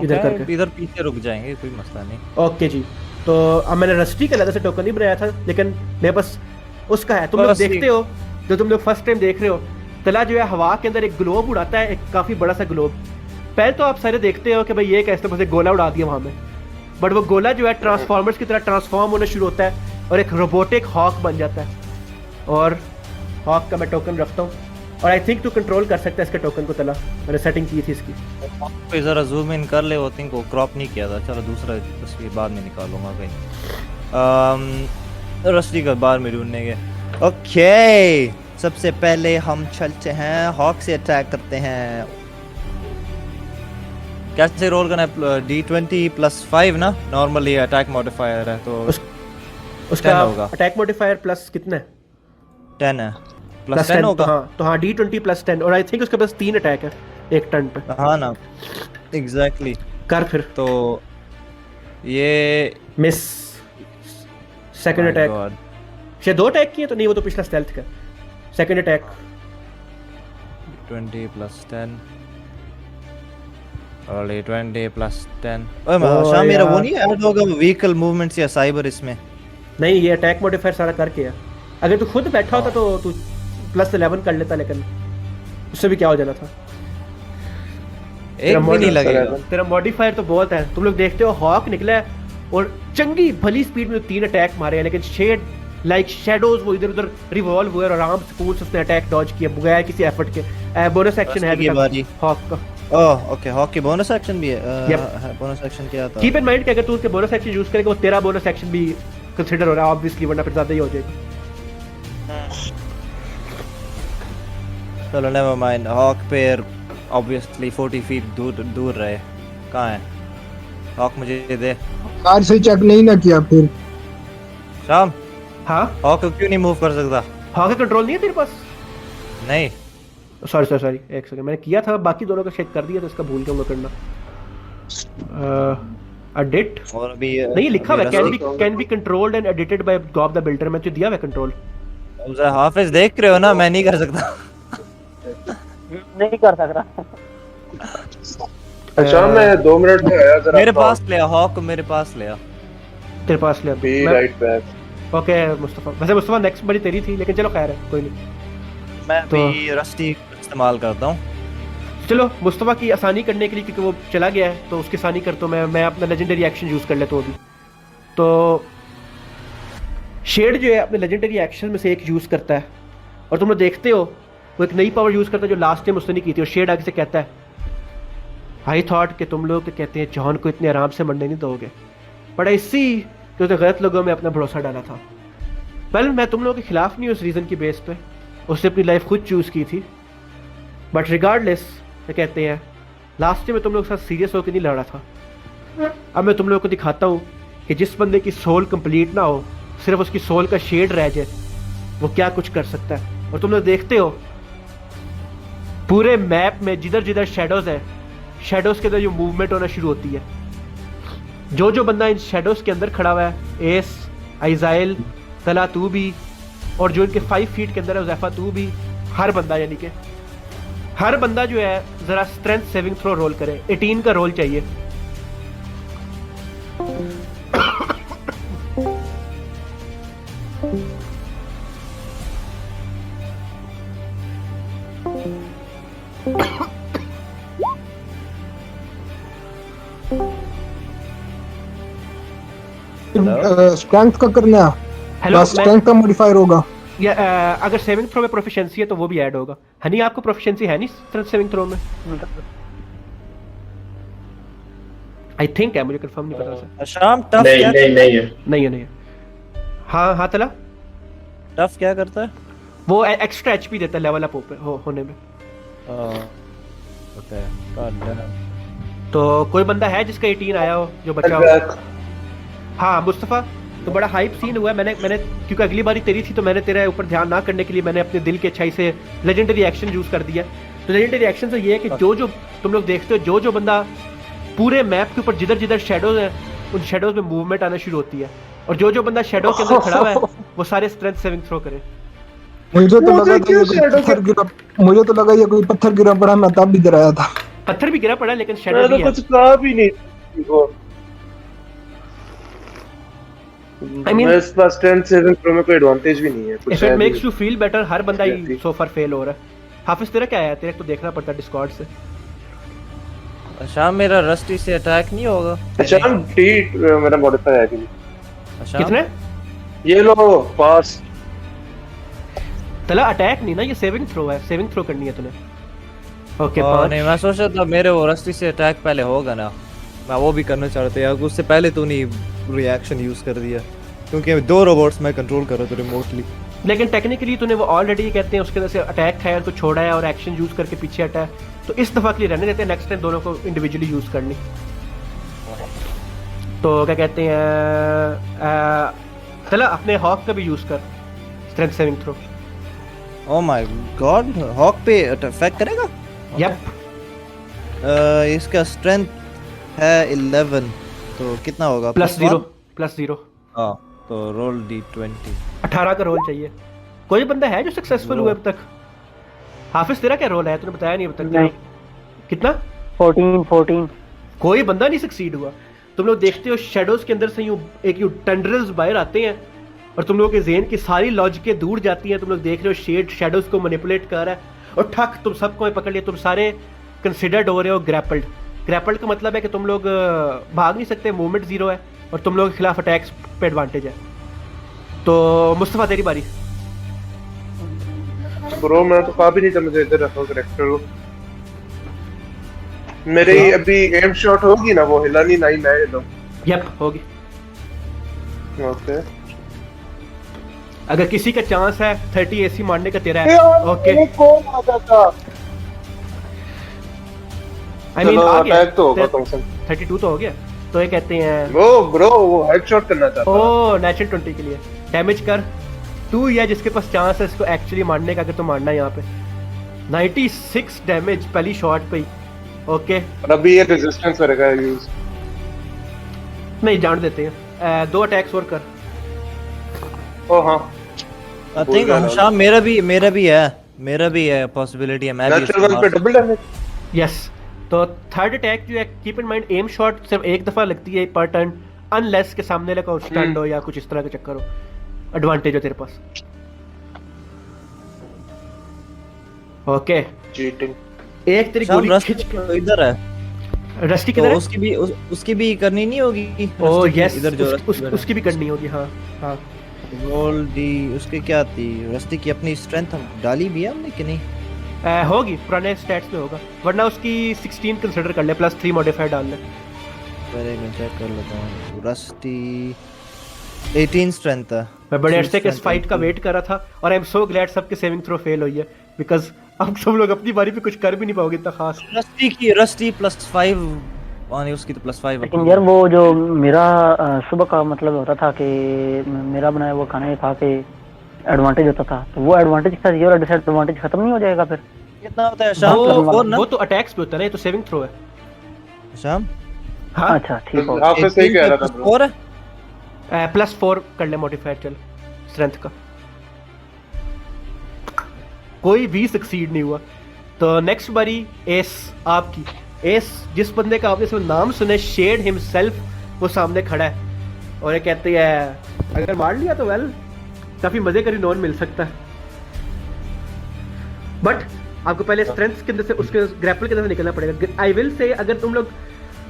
इधर करके। इधर पीछे रुक जाएंगे, कोई मसला नहीं। ओके जी, तो अब मैंने रस्टी के अलग से टोकन नहीं बनाया था, लेकिन मेरे पास उसका है। तुम लोग रस्टी। देखते हो, जो तुम लोग फर्स्ट टाइम देख रहे हो, तला जो है हवा के अंदर एक ग्लोब उड़ाता है, एक काफी बड़ा सा ग्लोब। पहले तो आप सारे देखते हो कि भाई ये कैसे बस एक गोला उड़ा दिया वहां में, बट वो गोला जो है ट्रांसफॉर्मर्स की तरह ट्रांसफॉर्म होना शुरू होता है और एक रोबोटिक हॉक बन जाता है। और हॉक का मैं टोकन रखता हूँ, और आई थिंक तू कंट्रोल कर सकता है इसके टोकन को। तला मैंने सेटिंग की थी इसकी। कोई जरा जूम इन कर ले, वो थिंक को क्रॉप नहीं किया था। चलो दूसरा तस्वीर बाद में निकालूंगा कहीं। रस्टी का बार में ढूंढने के। ओके, सबसे पहले हम चलते हैं हॉक से अटैक करते हैं। कैसे रोल करना है? D20 +5 ना, नॉर्मली अटैक मॉडिफायर है तो उसका 10 होगा। अटैक मॉडिफायर प्लस कितना है? 10 है, प्लस +10 होगा। तो हाँ D20 +10, और आई थिंक उसके पास 3 अटैक है एक टर्न पे। हाँ ना, एग्जैक्टली। कर फिर। तो ये miss. Second My attack God. शायद 2 अटैक किए तो नहीं, वो तो पिछला स्टेल्थ का। सेकंड अटैक 20 +10 और ये 20 +10। ओए ओ शाम, मेरा वो यार। नहीं ऐड होगा व्हीकल मूवमेंट्स या साइबर इसमें? नहीं, ये अटैक मॉडिफायर सारा करके है। अगर तू खुद बैठा होता तो तू +11 कर लेता, लेकिन उससे भी क्या हो जाना था। एक भी नहीं लगेगा। तेरा मॉडिफायर तो बहुत है। तुम लोग देखते हो हॉक निकला है और चंगी भली स्पीड में 3 अटैक मारे हैं, लेकिन शेड लाइक शैडोज वो इधर उधर रिवॉल्व हुए और आराम से कूल से उसने अटैक डॉज किया बगैर किसी एफर्ट के। बोनस एक्शन है रस्टी की बारी। हॉक का। ओह ओके, हॉक की बोनस एक्शन भी है। Yep. बोनस एक्शन क्या था? कीप इन माइंड कि अगर तू उसके बोनस एक्शन यूज करेगा वो तेरा बोनस एक्शन भी कंसीडर हो रहा है ऑब्वियसली, वरना फिर ज्यादा ही हो जाएगा। चलो नेवर माइंड। हॉक पे ऑब्वियसली 40 फीट दूर रहे। कहाँ है हॉक? मुझे दे कार से चेक नहीं ना किया फिर। शाम। हाँ, हॉक को क्यों नहीं मूव कर सकता? हॉक का कंट्रोल नहीं है तेरे पास? नहीं, सॉरी एक सेकंड, मैंने किया था, बाकी दोनों का चेक कर दिया तो इसका भूल गया मैं करना। एडिट और अभी नहीं लिखा हुआ, अभी can be controlled and edited by gob the builder. मैं तो दिया हुआ कंट्रोल। रस्टी हाफिज देख रहे हो ना, मैं नहीं कर सकता। नहीं कर सकता। अच्छा, मैं 2 मिनट में आया जरा। मेरे पास ले आ हॉक, मेरे पास ले आ। तेरे पास ले be right back. Okay Mustafa, वैसे मुस्तफा नेक्स्ट बड़ी तेरी थी, लेकिन चलो खैर है, कोई नहीं। मैं तो- भी रस्टी इस्तेमाल करता हूँ। चलो मुस्तफा की आसानी करने के लिए, क्योंकि वो चला गया है तो उसकी आसानी करता हूँ मैं अपना लेजेंडरी एक्शन यूज कर लेता हूँ अभी। तो शेड जो है अपने लेजेंडरी एक्शन में से एक यूज करता है, और तुम लोग देखते हो वो एक नई पावर यूज करता है जो लास्ट टाइम उसने नहीं की थी। और शेड आगे से कहता है, आई थॉट कि तुम लोग कहते हैं जॉन को इतने आराम से मरने नहीं दोगे, बट आई सी कि उसने गलत लोगों में अपना भरोसा डाला था। वेल, मैं तुम लोगों के खिलाफ नहीं उस रीज़न की बेस पे, उसने अपनी लाइफ खुद चूज़ की थी। बट रिगार्डलेस कहते हैं लास्ट टाइम मैं तुम लोगों के साथ सीरियस होकर नहीं लड़ा था। अब मैं तुम लोगों को दिखाता हूँ कि जिस बंदे की सोल कंप्लीट ना हो, सिर्फ उसकी सोल का शेड रह जाए, वो क्या कुछ कर सकता है। और तुम लोग देखते हो पूरे मैप में जिधर जिधर शेडोज है, शेडोज के अंदर जो मूवमेंट होना शुरू होती है, जो जो बंदा इन शेडोज के अंदर खड़ा हुआ है, एस, आइजाइल, तला तू भी, और जो इनके 5 फीट के अंदर है उज़ैफा तू भी, हर बंदा, यानी कि हर बंदा जो है जरा स्ट्रेंथ सेविंग थ्रो रोल करे। 18 का रोल चाहिए। स्ट्रेंथ का करना है। हेलो, स्ट्रेंथ का मॉडिफायर होगा या अगर सेविंग थ्रो में प्रोफिशिएंसी है तो वो भी ऐड होगा। हनी, आपको प्रोफिशिएंसी है नहीं स्ट्रेंथ सेविंग थ्रो में? आई थिंक है, मुझे कंफर्म नहीं पता सर। शाम टफ नहीं क्या नहीं नहीं है। नहीं है, नहीं है। हाँ हाँ तला, टफ क्या करता है? वो एक्स्ट्रा एचपी देता है लेवल अप होने में। Okay, god damn. तो कोई बंदा है जिसका 18 आया हो जो बचा हो? हाँ मुस्तफ़ा, तो बड़ा हाइप सीन हुआ है। मैंने क्योंकि अगली बारी तेरी थी तो मैंने तेरे ऊपर ध्यान ना करने के लिए मैंने अपने दिल की अच्छाई से लेजेंडरी एक्शन यूज कर दिया। तो लेजेंडरी एक्शन से ये है कि जो जो तुम लोग देखते हो, जो जो बंदा पूरे मैप के ऊपर जिधर जिधर शेडोज है, उन शेडोज में मूवमेंट आना शुरू होती है, और जो जो बंदा शेडो के अंदर खड़ा हुआ है वो सारे स्ट्रेंथ सेविंग थ्रो करे। मुझे तो लगा ये कोई पत्थर गिरा पड़ा, मैं तब भी डराया था। पत्थर भी गिरा पड़ा लेकिन शेडो मैंने भी तो है। कुछ कहा भी नहीं। I mean, मेरे पास स्ट्रेंथ सेविंग थ्रो में कोई एडवांटेज भी नहीं है। If it makes you feel better, हर बंदा ही सो फार फेल हो रहा है। हाफिज तेरा क्या है? तेरे को देखना पड़ता है डिस्कॉर्ड से। शाम मेरा रस्टी से अटैक नहीं होगा? अच्छा, हम टी मेरा मॉडिफायर है कि अच्छा, कितने? ये लो पास। तला अटैक नहीं ना, ये सेविंग थ्रो है, सेविंग थ्रो करनी है तूने। ओके, नहीं मैं सोच रहा था मेरे वो रस्टी से अटैक पहले होगा ना, मैं वो भी करना चाहता यार। उससे पहले तूने रिएक्शन यूज कर दिया क्योंकि 2 रोबोट्स मैं कंट्रोल कर रहा था रिमोटली। लेकिन टेक्निकली तूने वो ऑलरेडी कहते हैं उसके अंदर से अटैक खाया तो छोड़ा है और एक्शन यूज करके पीछे हटा है, तो इस दफा के लिए रहने देते हैं, नेक्स्ट टाइम दोनों को इंडिविजुअली यूज करनी। तो क्या कहते हैं, चला अपने हॉक का भी यूज कर strength saving throw. Oh my god, hawk पे अटैक करेगा? यप। इसका स्ट्रेंथ है 11, तो कितना होगा? +0। हाँ, तो रोल D20। 18 का रोल चाहिए। कोई बंदा है जो सक्सेसफुल हुआ अब तक? हाफिज तेरा क्या रोल है? तूने बताया नहीं अब तक। नहीं। कितना? 14। कोई बंदा नहीं सक्सीड हुआ। तुम लोग देखते हो शेडोज के अंदर से यूं टेंड्रिल्स बाहर आते हैं और तुम लोगों के ज़हन की सारी लॉजिकें दूर जाती हैं। तुम लोग देख रहे हो शेडोज को मैनिपुलेट कर रहा है और ठक तुम सबको पकड़ लिया। तुम सारे कंसिडर्ड हो रहे हो ग्रैपल्ड। ग्रैपल्ड का मतलब है कि तुम लोग भाग नहीं सकते, मूवमेंट 0 है और तुम लोगों के खिलाफ अटैक्स पे एडवांटेज है। तो मुस्तफ़ा तेरी बारी। ब्रो मैं तो कहा भी नहीं था मुझे इधर रखो करेक्टर को। मेरी अभी एम शॉट होगी ना, वो हिला नहीं, नहीं मैं हिलाऊं। यप, होगी। ओके, अगर किसी का चांस है 30 एसी मारने का तेरा है। ओके, कौन आ जाता? आई मीन आ गया, अटैक तो होगा कम से कम। 32 तो हो गया। तो ये कहते हैं वो ब्रो वो हेडशॉट करना चाहता है। ओ नेचुरल 20 के लिए डैमेज कर तू, या जिसके पास चांस है इसको एक्चुअली मारने का, अगर तो मारना है यहाँ पे 96 डैमेज पहली शॉट पे ही। ओके, और अभी ये रेजिस्टेंस करेगा यूज। नहीं जान देते हैं। 2 अटैक्स और कर। ओ हाँ, आई थिंक शाम मेरा भी है पॉसिबिलिटी है मैं भी नेचुरल वन पे डबल डैमेज। यस, तो थर्ड अटैक जो है keep in mind aim shot सिर्फ एक दफा लगती है पर टर्न, अनलेस के सामने लगा स्टंड हो या कुछ इस तरह का चक्कर हो, एडवांटेज हो तेरे पास। Okay, cheating. एक तेरी शाम गोली रस्टी खिंच तो इधर है, रस्टी तो किधर है? उसकी भी करनी नहीं होगी? ओ रस्टी की, यस, इधर जो रस्टी उसकी भी करनी होगी। हाँ हाँ, रोल डी उसके क्या थी? रस्टी की अपनी स्ट्रेंथ हम डाली भी है हमने कि नहीं? होगी, पुराने स्टैट्स में होगा, वरना उसकी 16 कंसीडर कर ले, +3 मॉडिफायर डाल ले। पहले मैं चेक कर लेता हूँ। रस्टी 18 स्ट्रेंथ है। मैं बड़े अरसे के इस फाइट का वेट कर रहा था और आई एम सो ग्लैड सबके सेविंग थ्रो फेल हुई है, बिकॉज अब सब लोग अपनी बारी पे कुछ कर भी नहीं पाओगे इतना खास। रस्टी +5 और उसकी तो +5। लेकिन यार वो जो मेरा सुबह का मतलब होता था कि मेरा बनाया वो खाना खा के एडवांटेज होता था, तो वो एडवांटेज के साथ ये वाला डिसएडवांटेज खत्म नहीं हो जाएगा फिर? कितना होता है शाम? फोर ना? वो तो अटैक्स पे होता है ना, ये तो सेविंग थ्रो है। शाम हाँ अच्छा ठीक हो। आपसे सही कह रहा था ब्रो। और +4 कर ले मॉडिफायर चल स्ट्रेंथ का। कोई भी सक्सीड नहीं हुआ। तो नेक्स्ट बारी एस आपकी। एस जिस बंदे का आपने सिर्फ नाम सुने, शेड हिमसेल्फ, वो सामने खड़ा है और ये कहते हैं अगर मार लिया तो वेल काफी मजे का रिनॉन मिल सकता है, बट आपको पहले स्ट्रेंथ के अंदर से उसके ग्रैपल के अंदर से निकलना पड़ेगा। आई विल से अगर तुम लोग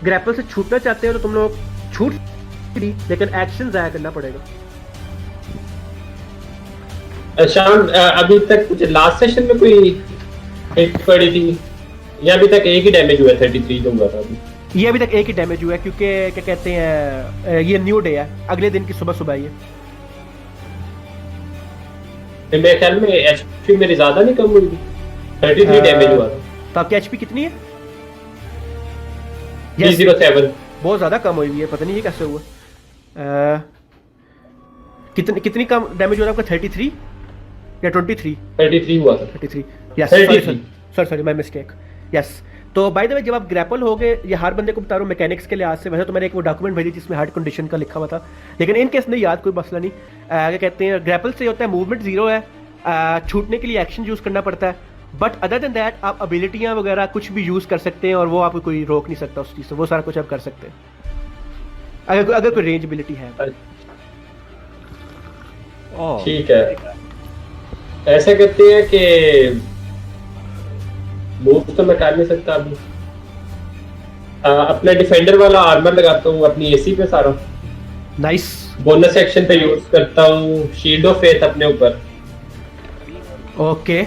ग्रैपल से छूटना चाहते हो तो तुम लोग छूट, लेकिन एक्शन जाया करना पड़ेगा। शाम अभी तक कुछ लास्ट सेशन में कोई हिट पड़ी थी या अभी तक एक ही डैमेज हुआ है? 33 जो हुआ था अभी। ये अभी तक एक ही डैमेज हुआ है क्योंकि क्या कहते हैं ये न्यू डे है, अगले दिन की सुबह सुबह ये। तो मेरे ख्याल में एचपी मेरी ज्यादा नहीं कम हुई थी, 33 डैमेज हुआ था। तो आपकी एचपी कितनी है? 307। बहुत ज्यादा कम हुई है, पता नहीं ये कैसे हुआ। कितनी कम डैमेज हुआ था आपका? 33 या 23? 33 हुआ था। 33 yes. 33 sorry my mistake. Yes. तो बाय द वे जब आप ग्रैपल हो गए, ये हर बंदे को बता रहा हूँ मैकेनिक्स के लिहाज से। वैसे तो मैंने एक वो डॉक्यूमेंट भेजी जिसमें हार्ड कंडीशन का लिखा हुआ था, लेकिन इन केस नहीं याद, कोई मसला नहीं। क्या कहते हैं ग्रैपल से होता है मूवमेंट 0 है, छूटने के लिए एक्शन यूज़ करना पड़ता है, बट अदर देन दैट आप एबिलिटियाँ वगैरह कुछ भी यूज़ कर सकते हैं और वो आपको कोई रोक नहीं सकता उस चीज़ से। वो सारा कुछ आप कर सकते हैं अगर कोई रेंज एबिलिटी है। ठीक है, ऐसा करते हैं कि मूव तो मैं कर नहीं सकता अभी। अपना डिफेंडर वाला आर्मर लगाता हूँ अपनी एसी पे सारा। नाइस। बोनस एक्शन पे यूज करता हूँ शील्ड ऑफ फेथ अपने ऊपर। ओके,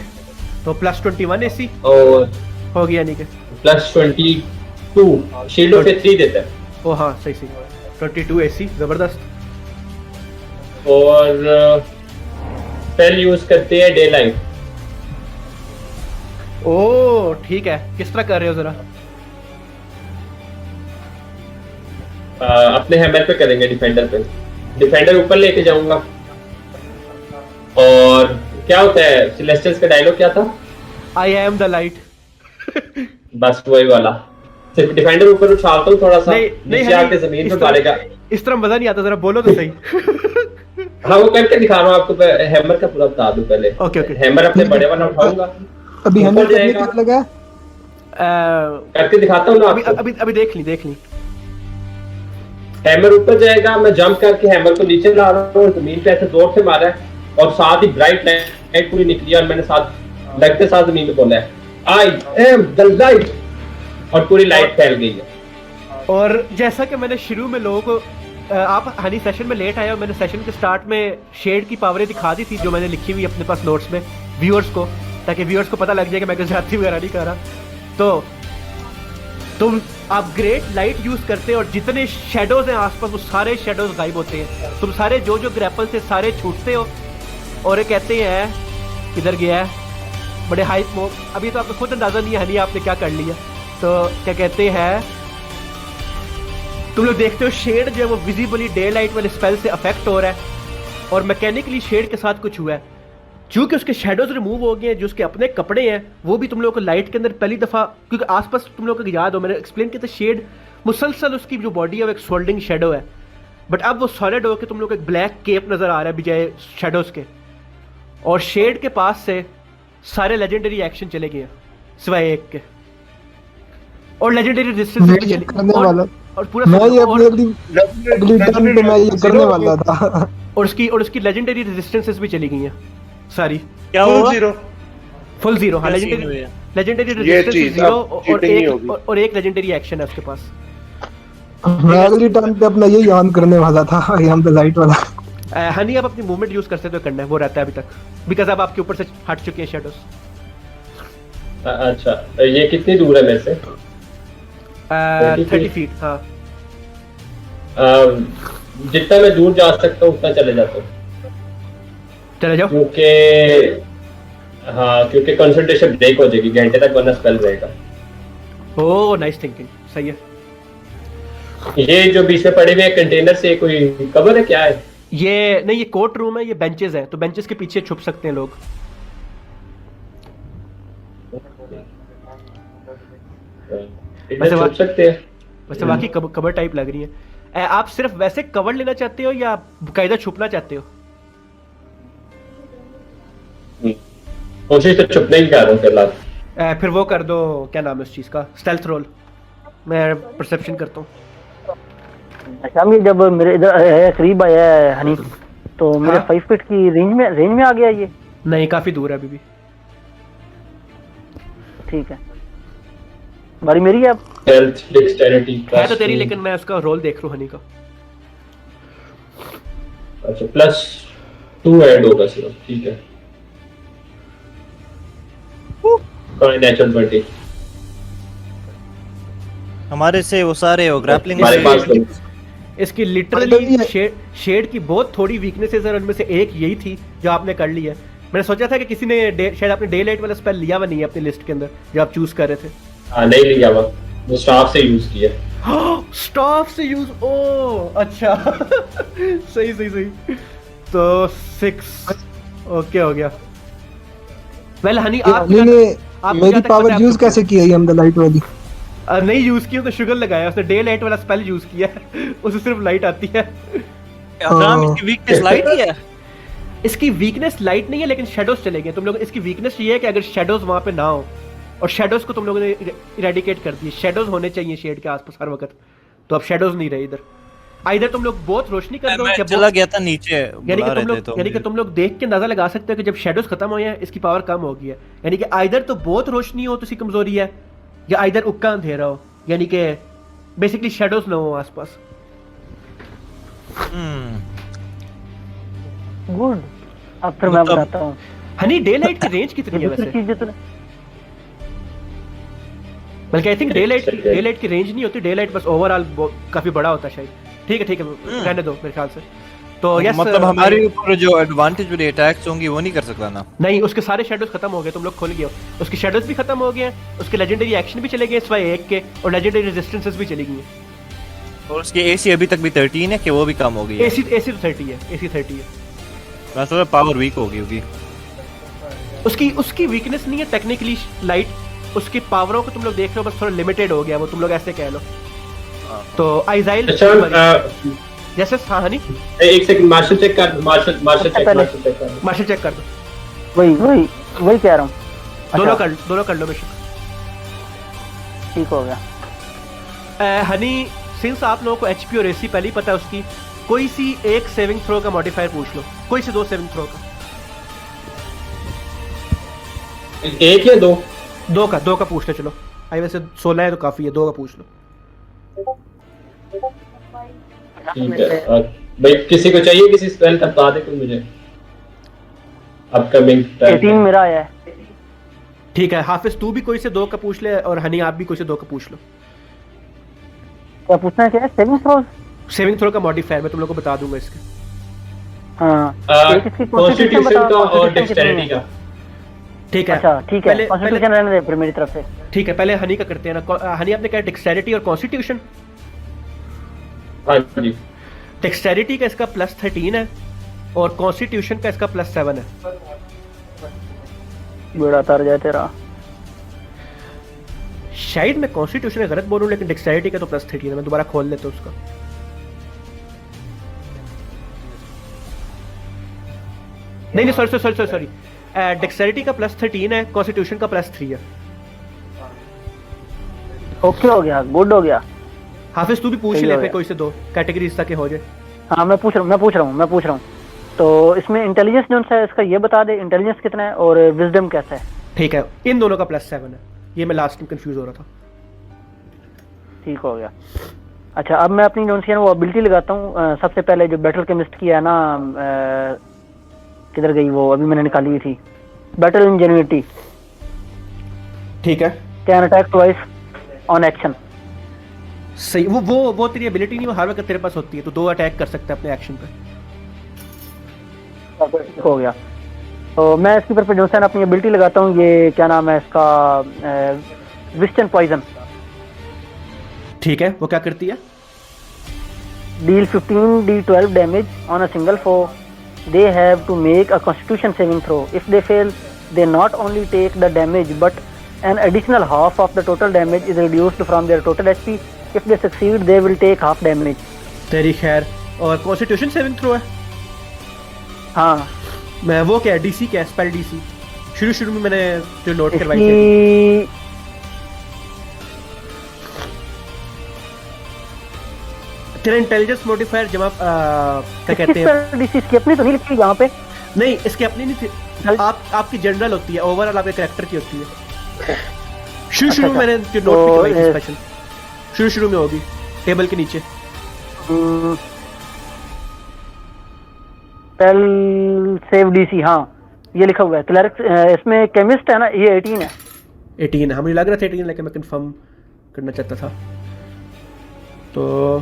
तो +21 एसी और हो गया नहीं के +22 शील्ड ऑफ फेथ 3 देता है। ओ हाँ सही 22 एसी, जबरदस्त। और स्पेल यूज करते हैं डे लाइट। ओ ठीक है, किस तरह कर रहे हो जरा? अपने हैमर पे करेंगे, डिफेंडर पे। डिफेंडर ऊपर लेके जाऊंगा। और क्या होता है सेलेस्टियल्स का डायलॉग क्या था? I am the light. बस वही वाला। सिर्फ डिफेंडर ऊपर उछालता हूँ थोड़ा सा, नीचे आके जमीन पे मारेगा। इस तरह मजा नहीं आता, जरा बोलो तो सही। हाँ वो करके दिखा रहा हूँ आपको। हैमर का पूरा बता दूं पहले। Okay okay. हैमर अपने बड़े वाला उठाऊंगा। अभी हैमर करने क्या लगा? करके दिखाता हूँ ना अभी आपको। अभी देख ली। हैमर ऊपर जाएगा, मैं जंप करके हैमर को नीचे ला रहा हूँ, जमीन पे ऐसे जोर से मारा है और साथ ही ब्राइट लाइट पूरी निकली और मैंने साथ लगते साथ जमीन पे बोला है आई एम द लाइट और पूरी लाइट फैल गई है। और जैसा कि मैंने शुरू में लोगों को आप हनी सेशन में लेट आए और मैंने सेशन के स्टार्ट में शेड की पावरें दिखा दी थी जो मैंने लिखी हुई अपने पास नोट्स में व्यूअर्स को, ताकि व्यूअर्स को पता लग जाए कि मैं कोई ज्यादती वगैरह नहीं कर रहा। तो तुम आप ग्रेट लाइट यूज करते हो और जितने शेडोज हैं आसपास वो सारे शेडोज गायब होते हैं। तुम सारे जो ग्रैपल से सारे छूटते हो और ये कहते हैं किधर गया है, बड़े हाइप मोड। अभी तो आपको खुद अंदाजा नहीं है हनी आपने क्या कर लिया। तो क्या कहते हैं तुम लोग देखते हो शेड जो है वो विजिबली डे लाइट वाले स्पेल से अफेक्ट हो रहा है और मैकेनिकली शेड के साथ कुछ हुआ है। चूंकि उसके शेडोज रिमूव हो गए हैं, जो उसके अपने कपड़े हैं वो भी तुम लोगों को लाइट के अंदर पहली दफ़ा, क्योंकि आसपास तुम लोगों को याद हो मैंने एक्सप्लेन किया था शेड मुसलसल उसकी जो बॉडी है वो एक सोल्डिंग शेडो है, बट अब वो सॉलिड हो के तुम लोग को एक ब्लैक केप नज़र आ रहा है बजाय शेडोज के। और शेड के पास से सारे लेजेंडरी एक्शन चले गए सिवाय एक के, और लेजेंडरी रेजिस्टेंस भी चली और पूरा मैं ये अगली टर्न पे मैं ये करने वाला था। और उसकी लेजेंडरी रेजिस्टेंसेस भी चली गई हैं सारी। क्या हुआ? Full zero. हाँ लेजेंडरी रेजिस्टेंस 0 और एक लेजेंडरी एक्शन है उसके पास। मैं अगली टर्न पे अपना यही ऑन करने वाला था, हम द लाइट वाला। हनी आप अपनी मूवमेंट यूज कर सकते हो, करना है वो रहता है अभी तक, बिकॉज अब आपके ऊपर से हट चुके हैं शेडोज। अच्छा ये कितनी दूर है मेरे से? 30 फीट। हाँ जितना मैं दूर जा सकता हूँ उतना चले जाता हूँ, चले जाओ। क्योंकि कंसंट्रेशन ब्रेक हो जाएगी घंटे तक, वरना स्पेल रहेगा। ओह नाइस थिंकिंग, सही है। ये जो बीच में पड़े हुए कंटेनर से कोई कवर है क्या है? ये नहीं, ये कोर्ट रूम है, ये बेंचेस हैं, तो बेंचेस के पीछे छुप सकते हैं लोग। इधर छुप सकते हैं। वैसे बाकी कवर टाइप लग रही है। आप सिर्फ वैसे कवर लेना चाहते हो या कायदा छुपना चाहते हो? कोशिश तो छुपने की कर रहा हूँ फिलहाल। फिर वो कर दो, क्या नाम है उस चीज का, स्टेल्थ रोल। मैं परसेप्शन करता हूँ। अच्छा, ये जब मेरे इधर करीब आया है हनीफ, तो मेरे 5 फीट की रेंज में आ गया ये? नहीं, काफी दूर है अभी भी। ठीक है, बारी मेरी है अब। हेल्थ डेक्सटेरिटी है तो तेरी, लेकिन मैं उसका रोल देख रहा हूँ हनी का। अच्छा, +2 ऐड होगा सिर्फ, ठीक है। कोई नेचुरल 20 हमारे से वो सारे हो ग्रैपलिंग हमारे पास तो इसकी लिटरली शेड की बहुत थोड़ी वीकनेसेस है, उनमें से एक यही थी जो आपने कर ली है। मैंने सोचा था कि किसी ने शायद आपने डे लाइट वाला स्पेल लिया हुआ नहीं है अपनी लिस्ट के अंदर जो आप चूज कर रहे थे। हाँ, नहीं लिया वो स्टाफ से यूज किया। स्टाफ से यूज, ओ अच्छा सही सही सही। तो 6 ओके हो गया। वेल हनी, आप मेरी पावर यूज कैसे की है हम द लाइट वाली? नहीं यूज की, उसने शुगर लगाया, उसने डे लाइट वाला स्पेल यूज किया उसे सिर्फ लाइट आती है। अब्राम इसकी वीकनेस लाइट ही है। इसकी वीकनेस लाइट नहीं है, लेकिन शेडोज चले गए तुम लोग। इसकी वीकनेस ये है कि अगर शेडोज वहां पे ना हो, और शेडोज को तुम लोगों ने इरेडिकेट कर दिए। शेडोज होने चाहिए शेड के आसपास हर वक्त, तो अब शेडोज नहीं रहे इधर। इधर तुम लोग बहुत रोशनी कर दो, मैं चला गया था नीचे, यानी कि तुम लोग देख के अंदाजा लगा सकते हो कि जब शेडोज खत्म हो हैं इसकी पावर कम हो गई है। यानी कि इधर तो बहुत रोशनी हो तो इसकी कमजोरी है, या इधर उक्का अंधेरा हो, यानी कि बेसिकली शेडोज ना हो आसपास। गुड, अब फिर मैं बताता हूँ। हनी, डे लाइट की रेंज कितनी है वैसे? बल्कि आई थिंक डे लाइट की रेंज नहीं होती, डे लाइट बस ओवरऑल काफी बड़ा होता है शायद। ठीक है रहने दो मेरे ख्याल से। तो यस, मतलब हमारे ऊपर जो एडवांटेज वाली अटैक्स होंगी वो नहीं कर सकता ना? नहीं, उसके सारे शेडोज खत्म हो गए, तुम लोग खुल गए हो। उसके शेडोज भी खत्म हो गए हैं, उसके लेजेंडरी एक्शन भी चले गए सिवाय एक के, और लेजेंडरी रेजिस्टेंसेस भी चली गई हैं। और उसकी एसी अभी तक भी 13 है कि वो भी कम हो गई है? एसी तो 30 है, एसी 30 है। मैं सोचा पावर वीक हो गई होगी। उसकी वीकनेस नहीं है टेक्निकली लाइट, उसकी पावरों को तुम लोग देख रहे हो बस थोड़ा लिमिटेड हो गया वो, तुम लोग ऐसे कह लो। तो आइजाइल जैसे, हाँ हनी एक सेकंड, मार्शल चेक कर, मार्शल चेक कर दो। वही कह रहा हूँ। दोनों कर लो बेशक। ठीक हो गया। हनी, सिंस आप लोगों को एचपी और एसी पहले ही पता है उसकी, कोई सी एक सेविंग थ्रो का मॉडिफायर पूछ लो, कोई से 2 सेविंग थ्रो का। एक या दो? 2 का पूछ लो चलो। आई वैसे 16 है तो काफी है, 2 का पूछ लो। ठीक है भाई, किसी को चाहिए किसी स्पेल का बता दे कोई मुझे अपकमिंग। 18 मेरा आया है। ठीक है हाफिज, तू भी कोई से 2 का पूछ ले, और हनी आप भी कोई से 2 का पूछ लो। क्या पूछना है? क्या सेविंग थ्रो का मॉडिफायर मैं तुम लोगों को बता दूंगा इसके। कॉन्स्टिट्यूशन का और डेक्सटेरिटी का। ठीक है, अच्छा ठीक है, कॉन्स्टिट्यूशन रहने दे फिर मेरी तरफ से। ठीक है, पहले हनी का करते हैं ना। हनी आपने कहा डेक्सटेरिटी और कॉन्स्टिट्यूशन। हाँ जी। डेक्सटेरिटी का इसका +13 है, और कॉन्स्टिट्यूशन का इसका +7 है। बेड़ा तार जाए तेरा। शायद मैं कॉन्स्टिट्यूशन में गलत बोलूं, लेकिन डेक्सटेरिटी का तो +13 है। मैं दोबारा खोल लेता हूं उसका। नहीं सॉरी, डेक्सटेरिटी का +13 है, कॉन्स्टिट्यूशन का +3 है। ओके हो गया, गुड हो गया। हाफिज तू भी पूछ ले फिर कोई से 2 कैटेगरीज तक हो जाए। हाँ मैं पूछ रहा हूँ। तो इसमें इंटेलिजेंस जो है इसका ये बता दे, इंटेलिजेंस कितना है और विजडम कैसा है? ठीक है, इन दोनों का +7 है। ये मैं लास्ट में कंफ्यूज हो रहा था। ठीक हो गया। अच्छा, अब मैं अपनी जो है वो एबिलिटी लगाता हूँ। सबसे पहले जो बैटल केमिस्ट की है ना, किधर गई वो? अभी मैंने निकाली थी, बैटल इंजेन्युइटी। ठीक है, can attack twice on action. सही, वो तेरी एबिलिटी नहीं, वो हर वक्त तेरे पास होती है, तो 2 अटैक कर सकते हैं अपने एक्शन पे। ठीक हो गया। तो मैं इसके ऊपर जो है अपनी एबिलिटी लगाता हूँ, ये क्या नाम है इसका, विस्टन पॉइजन। ठीक है, वो क्या करती है? deal 15d12 damage on a single foe. They have to make a Constitution saving throw. If they fail, they not only take the damage, but an additional half of the total damage is reduced from their total HP. If they succeed, they will take half damage. तेरी खैर। और constitution saving throw है। हाँ, मैं वो क्या DC क्या spell DC शुरू में मैंने जो नोट करवाई थी। इसकी तेरा इंटेलिजेंस मॉडिफायर जब आप क्या कहते हैं, डीसी इसकी अपनी तो नहीं लिखी यहाँ पे। नहीं इसकी अपनी नहीं थी, आपकी जनरल होती है, ओवरऑल आपके कैरेक्टर की होती है। शुरू में मैंने जो नोट करवाई थी स्पेशल, शुरू में होगी टेबल के नीचे। टेल सेव डीसी, हाँ ये लिखा हुआ है। क्लर्क इसमें केमिस्ट है ना, ये 18 है। 18 हमें लग रहा था 18, लेकिन मैं कंफर्म करना चाहता था। तो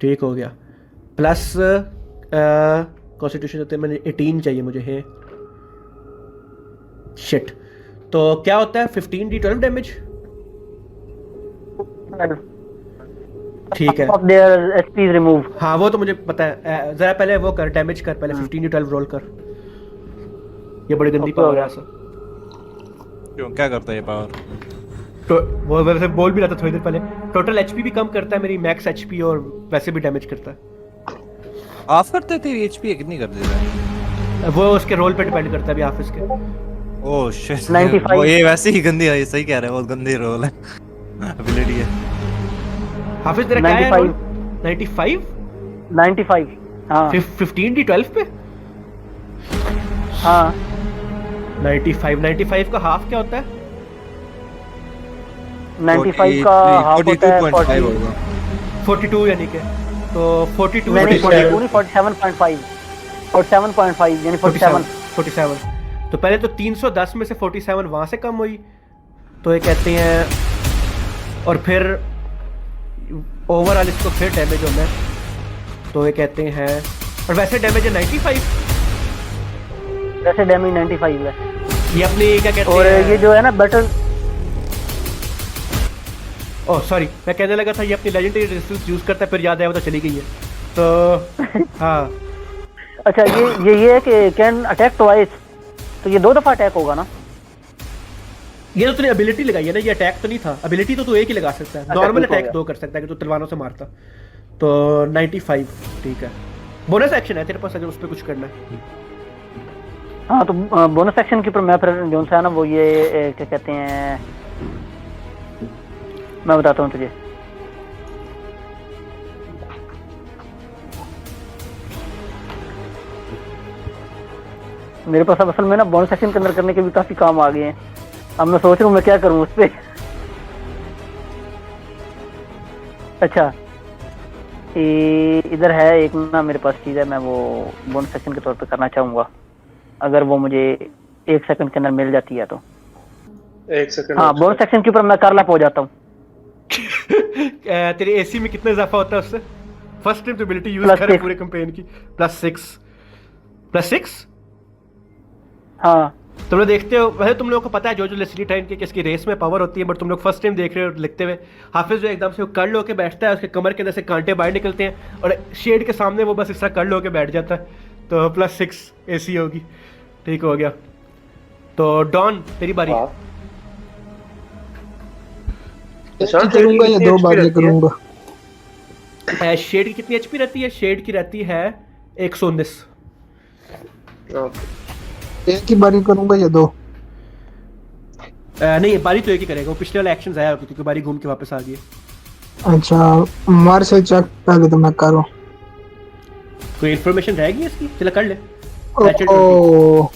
ठीक हो गया। प्लस कॉन्स्टिट्यूशन होते हैं, मैंने 18 चाहिए मुझे है। शिट, तो क्या होता है 15d12 डैमेज? ठीक है, ऑफ देयर एचपी रिमूव। हाँ वो तो मुझे पता है। जरा पहले वो कर, डैमेज कर पहले। 15d12 रोल कर। ये बड़ी गंदी पावर है ऐसा। क्यों, क्या करता है ये पावर? तो वो वैसे बोल भी रहा था थोड़ी देर पहले, टोटल एचपी भी कम करता है मेरी, मैक्स एचपी, और वैसे भी डैमेज करता है। ऑफ करते तेरी एचपी कितनी कर देता है? वो उसके रोल पे डिपेंड करता है भी ऑफिस के। Oh shit, 95। वो ये वैसे ही गंदी है, सही कह रहे हो, बहुत गंदी रोल है, एबिलिटी है। हाफिज तेरा क्या है? 95 95 हाँ 15d12 पे। हाँ 95 का हाफ क्या होता है? 95 का हाफ होता है 42.5 होगा। 42 यानी कि, तो 42 नहीं 42 नहीं 47.5 47.5 यानी 47। तो पहले तो 310 में से 47 वहां से कम हुई, तो ये कहते हैं, और फिर ओवरऑल इसको फिर डैमेज होना है, तो ये कहते हैं, और वैसे डैमेज है 95। वैसे डैमेज 95 है। ये अपनी क्या कहते और हैं, ये जो है ना बैटल, ओह सॉरी मैं कहने लगा था ये अपनी लेजेंडरी रेजिस्टेंस यूज करता है, फिर याद आया वो तो चली गई है। तो हाँ अच्छा ये है कि कैन अटैक ट्वाइस, तो ये 2 दफा अटैक होगा ना? ये तो तूने एबिलिटी लगाई है ना, ये अटैक तो नहीं था। एबिलिटी तो तू एक ही लगा सकता है, नॉर्मल ठीक हो अटैक गया। 2 कर सकता है कि तू तलवारों से मारता। तो 95 ठीक है। बोनस एक्शन है तेरे पास अगर उस पर कुछ करना है। हाँ तो बोनस एक्शन के ऊपर मैं फिर जो सा है ना वो ये क्या कहते हैं, मैं बताता हूँ तुझे। मेरे पास अब असल में ना बोनस एक्शन के अंदर करने के भी काफी काम आ गए हैं। अब मैं सोच रहा हूँ मैं क्या करूँ उस पे। अच्छा इधर है एक ना मेरे पास चीज़ है, मैं वो बोनस सेक्शन के तौर पे करना चाहूँगा, अगर वो मुझे 1 सेकंड के अंदर मिल जाती है तो। 1 सेकंड। हाँ बोनस सेक्शन के ऊपर मैं कारलाप हो जाता हूँ। तेरे एसी में कितना इजाफा होता है उससे? फर्स्ट टाइम तो एबिलिटी यूज Plus कर 6 पूरे कैंपेन की। +6 हाँ तुम लोग देखते हो, वैसे तुम लोगों को पता है जो लेस्ली टाइम की किसकी रेस में पावर होती है, बट तुम लोग फर्स्ट टाइम देख रहे हो लिखते हुए। हाफिज जो एकदम से वो कड़ लो के बैठता है, उसके कमर के अंदर से कांटे बाहर निकलते हैं, और शेड के सामने वो बस इस तरह कड़ लो के बैठ जाता है। तो +6 एसी होगी। ठीक हो गया। तो डॉन तेरी बारी। करूंगा या 2 बार करूंगा? शेड की कितनी एचपी रहती है? शेड की रहती है 119। एक ही बारी करूंगा या 2? नहीं बारी तो एक ही करेगा, वो पिछले वाला एक्शन आया क्योंकि बारी घूम के वापस आ गई। अच्छा मार्शल चेक पहले तो मैं करूं। कोई इन्फॉर्मेशन रहेगी इसकी? चलो कर ले। ओ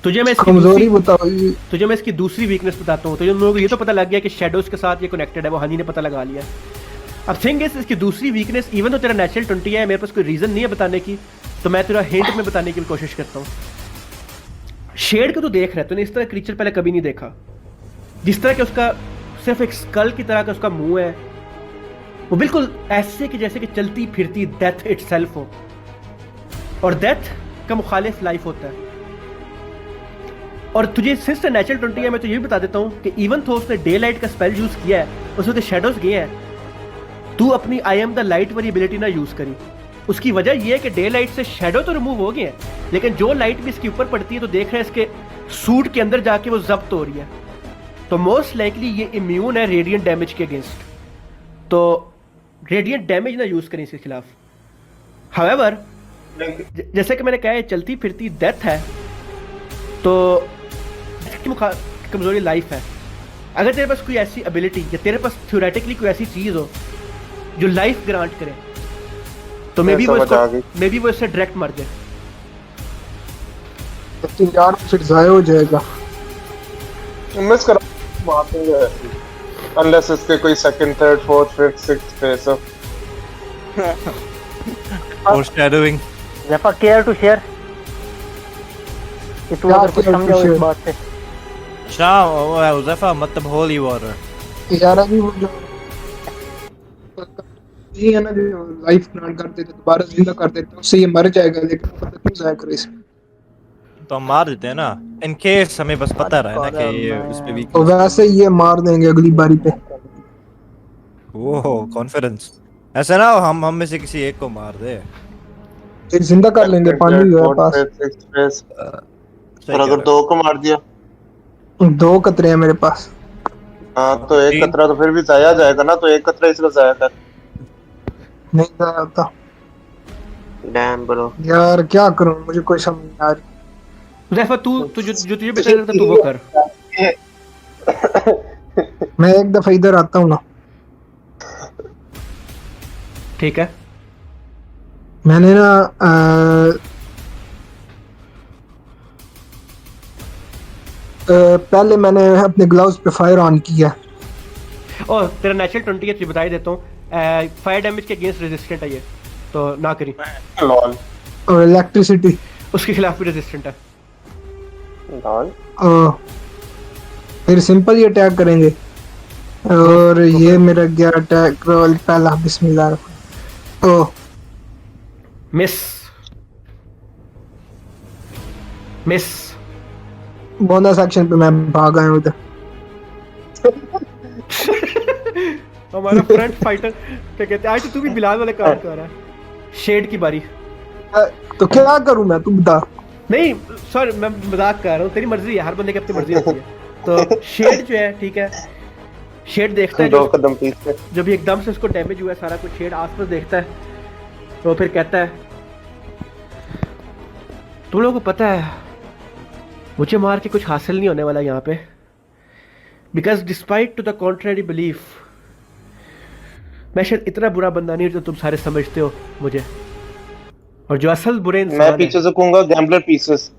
तुझे मैं कमजोरी बताओ। तुझे मैं इसकी दूसरी वीकनेस बताता हूँ। तुझे लोगों को ये तो पता लग गया कि शैडोज के साथ ये कनेक्टेड है, वो हनी ने पता लगा लिया। अब थिंग इज इसकी दूसरी वीकनेस, इवन तो तेरा नेचुरल 20 है, मेरे पास कोई रीजन नहीं है बताने की, तो मैं तेरा हिंट में बताने की कोशिश करता हूँ। शेड को तो देख रहा है, तूने इस तरह क्रीचर पहले कभी नहीं देखा, जिस तरह के उसका सिर्फ एक स्कल की तरह का उसका मुंह है, वो बिल्कुल ऐसे कि जैसे कि चलती फिरती डेथ इटसेल्फ हो, और डेथ का मुखालिफ लाइफ होता है। और तुझे सिंस नेचुरल 20 है, मैं तो ये भी बता देता हूँ कि इवन तो उसने डे लाइट का स्पेल यूज किया है, उसमें तो शेडोज गए हैं, तू अपनी आई एम द लाइट वाली एबिलिटी ना यूज करी। उसकी वजह ये है कि डे लाइट से शेडो तो रिमूव हो गए हैं, लेकिन जो लाइट भी इसके ऊपर पड़ती है तो देख रहे हैं इसके सूट के अंदर जाके वो जब्त हो रही है, तो मोस्ट लाइकली ये इम्यून है रेडिएंट डैमेज के अगेंस्ट, तो रेडिएंट डैमेज ना यूज करें इसके खिलाफ। हाउएवर जैसे कि मैंने कहा है चलती फिरती डेथ है, तो इसकी कमजोरी लाइफ है। अगर तेरे पास कोई ऐसी एबिलिटी या तेरे पास थ्योरेटिकली कोई ऐसी चीज हो जो लाइफ ग्रांट करे, तो मे बी वो इससे डायरेक्ट मर जाए। तो यार फिर जाया हो जाएगा। मिस कर अनलेस इसके कोई second, third, fourth, fifth, sixth face हो। फोरशैडोइंग। ज़फ़ा केयर टू शेयर कि तू अगर कुछ समझो इस बात से। शाह ज़फ़ा मतलब होली वाटर यार अभी वो जो ये है ना जो लाइफ ग्रांट कर देते दोबारा जिंदा कर देते उससे ये मर जाएगा, लेकिन पता क्यों जाया करे इसमें, तो हम मार देते हैं ना, इन केस हमें बस पता रहे ना कि ये इस पे वीक। तो वैसे ये मार देंगे अगली बारी पे। ओह कॉन्फिडेंस, ऐसा ना हम में से किसी एक को मार दे, एक जिंदा कर लेंगे, पानी भी है पास। और अगर दो को मार दिया, 2 कतरे हैं मेरे पास। हाँ तो एक कतरा तो फिर भी जाया जाएगा ना, तो एक कतरा इसको जाया कर। नहीं जाया होता। डैम ब्रो यार क्या करूं, मुझे कोई समझ नहीं आ रही। ज़फ़ा तू जो तुझे बेहतर लगता है तू वो कर। मैं एक दफा इधर आता हूँ ना, ठीक है। मैंने ना पहले मैंने अपने ग्लव्स पे फायर ऑन किया। और तेरा नेचुरल 20 है, तुझे बता ही देता हूँ, फायर डैमेज के अगेंस्ट रेजिस्टेंट है ये, तो ना करी। लॉल। और इलेक्ट्रिसिटी उसके खिलाफ भी रेजिस्टेंट है। लॉल। फिर सिंपल ही अटैक करेंगे। और ये मेरा गया अटैक रोल पहला, बिस्मिल्लाह। ओह मिस बोनस एक्शन पे मैं भाग आया हूं उधर। हमारा फ्रंट फाइटर क्या कहते हैं, आज तो तू भी बिलाल वाले काम कर रहा है। शेड की बारी। तो क्या करूं मैं, तू बता। नहीं सॉरी, मैं मजाक कर रहा हूँ, तेरी मर्जी है, हर बंदे की अपनी मर्जी होती है। तो शेड जो है, ठीक है, शेड देखता है 2 कदम पीछे, जब ये एकदम से उसको डैमेज हुआ है सारा कुछ, शेड आसपास देखता है, तो फिर कहता है तुम लोगों को पता है मुझे मार के कुछ हासिल नहीं होने वाला यहाँ पे, because despite to the contrary belief मैं शायद इतना बुरा बंदा नहीं जो तुम सारे समझते हो मुझे, और जो असल बुरे इंसान मैं पीछे से कहूंगा गैम्बलर पीसेस।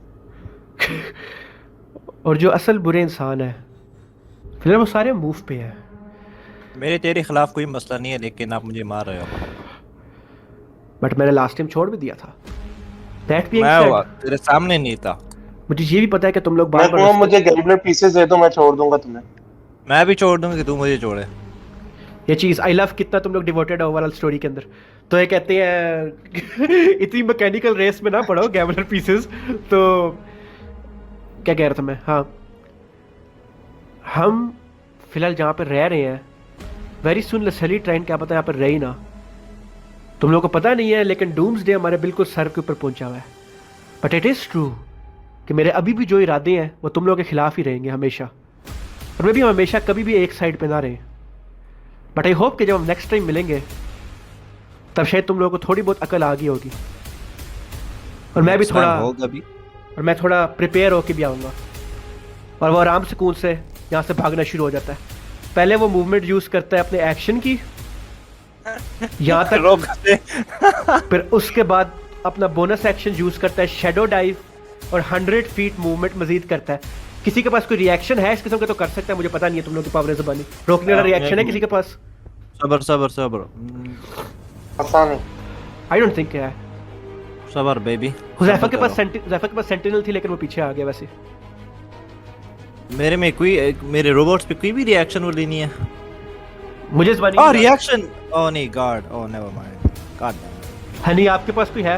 और जो असल बुरे इंसान है फिलहाल वो सारे मूव पे हैं। मेरे तेरे खिलाफ कोई मसला नहीं है, लेकिन आप मुझे मार रहे हो। बट मैंने लास्ट टाइम छोड़ भी दिया था। दैट बीइंग मैं सेड, तेरे सामने नहीं था। मुझे ये भी पता है कि तुम लोग मैं बार-बार कहूंगा मुझे गैम्बलर पीसेस दे दो, मैं छोड़ दूंगा तुम्हें। मैं भी छोड़ दूंगा कि तू मुझे छोड़े। ये चीज आई लव कितना तुम लोग डिवोटेड है ओवरऑल स्टोरी के अंदर। तो ये कहते हैं इतनी मैकेनिकल रेस में ना पड़ो गैम्बलर पीसेस। तो क्या कह रहा था मैं, हाँ, हम फिलहाल जहाँ पर रह रहे हैं वेरी सुन लसली ट्रेन, क्या पता यहाँ पर रही ना, तुम लोगों को पता नहीं है, लेकिन डूम्स डे हमारे बिल्कुल सर के ऊपर पहुंचा हुआ है। बट इट इज़ ट्रू कि मेरे अभी भी जो इरादे हैं वो तुम लोगों के खिलाफ ही रहेंगे हमेशा, और वे भी हम हमेशा कभी भी एक साइड पे ना रहें। बट आई होप कि जब हम नेक्स्ट टाइम मिलेंगे तब शायद तुम लोगों को थोड़ी बहुत अकल आ गई होगी, और मैं भी थोड़ा होगा भी, और मैं थोड़ा प्रिपेयर होके भी आऊँगा। और वो आराम सुकून से यहाँ से भागना शुरू हो जाता है। पहले वो मूवमेंट यूज़ करता है अपने एक्शन की यहाँ तक, फिर उसके बाद अपना बोनस एक्शन यूज़ करता है शैडो डाइव, और 100 फीट मूवमेंट मजीद करता है। किसी के पास कोई रिएक्शन है इस किस्म का तो कर सकता है, मुझे पता नहीं है तुम लोग की पावर ज़बानी रोकने वाला रिएक्शन है किसी के पास? सबर सबर सबर आसान है। आई डोंट थिंक है। सबर बेबी। ज़ैफ़ा के पास सेंटिनल थी, लेकिन वो पीछे आ गया। वैसे मेरे में कोई, मेरे रोबोट्स पे कोई भी रिएक्शन वाली नहीं है। मुझे ज़बानी ओह रिएक्शन, ओह नहीं गार्ड, ओह नेवर माइंड, गॉड। हनी आपके पास कोई है?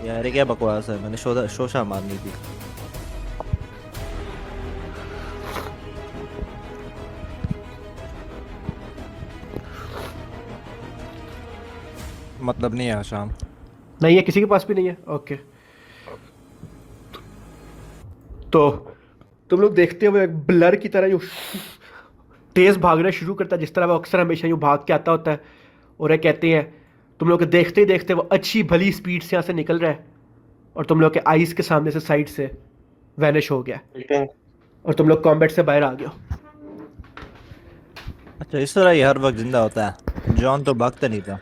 यार ये क्या बकवास है, मैंने शोशा मारनी थी। मतलब नहीं है शाम। नहीं है, किसी के पास भी नहीं है। ओके, तो तुम लोग देखते हुए एक ब्लर की तरह यूँ तेज़ भागना शुरू करता है, जिस तरह वो अक्सर हमेशा यूँ भाग के आता होता है। और ये कहते हैं तुम लोग देखते ही देखते वो अच्छी भली स्पीड से यहाँ से निकल रहा है और तुम लोग के आइस के सामने से साइड से वैनिश हो गया और तुम लोग कॉम्बैट से बाहर आ गए हो। अच्छा इस तरह ही हर वक्त जिंदा होता है। जॉन तो भागता नहीं था,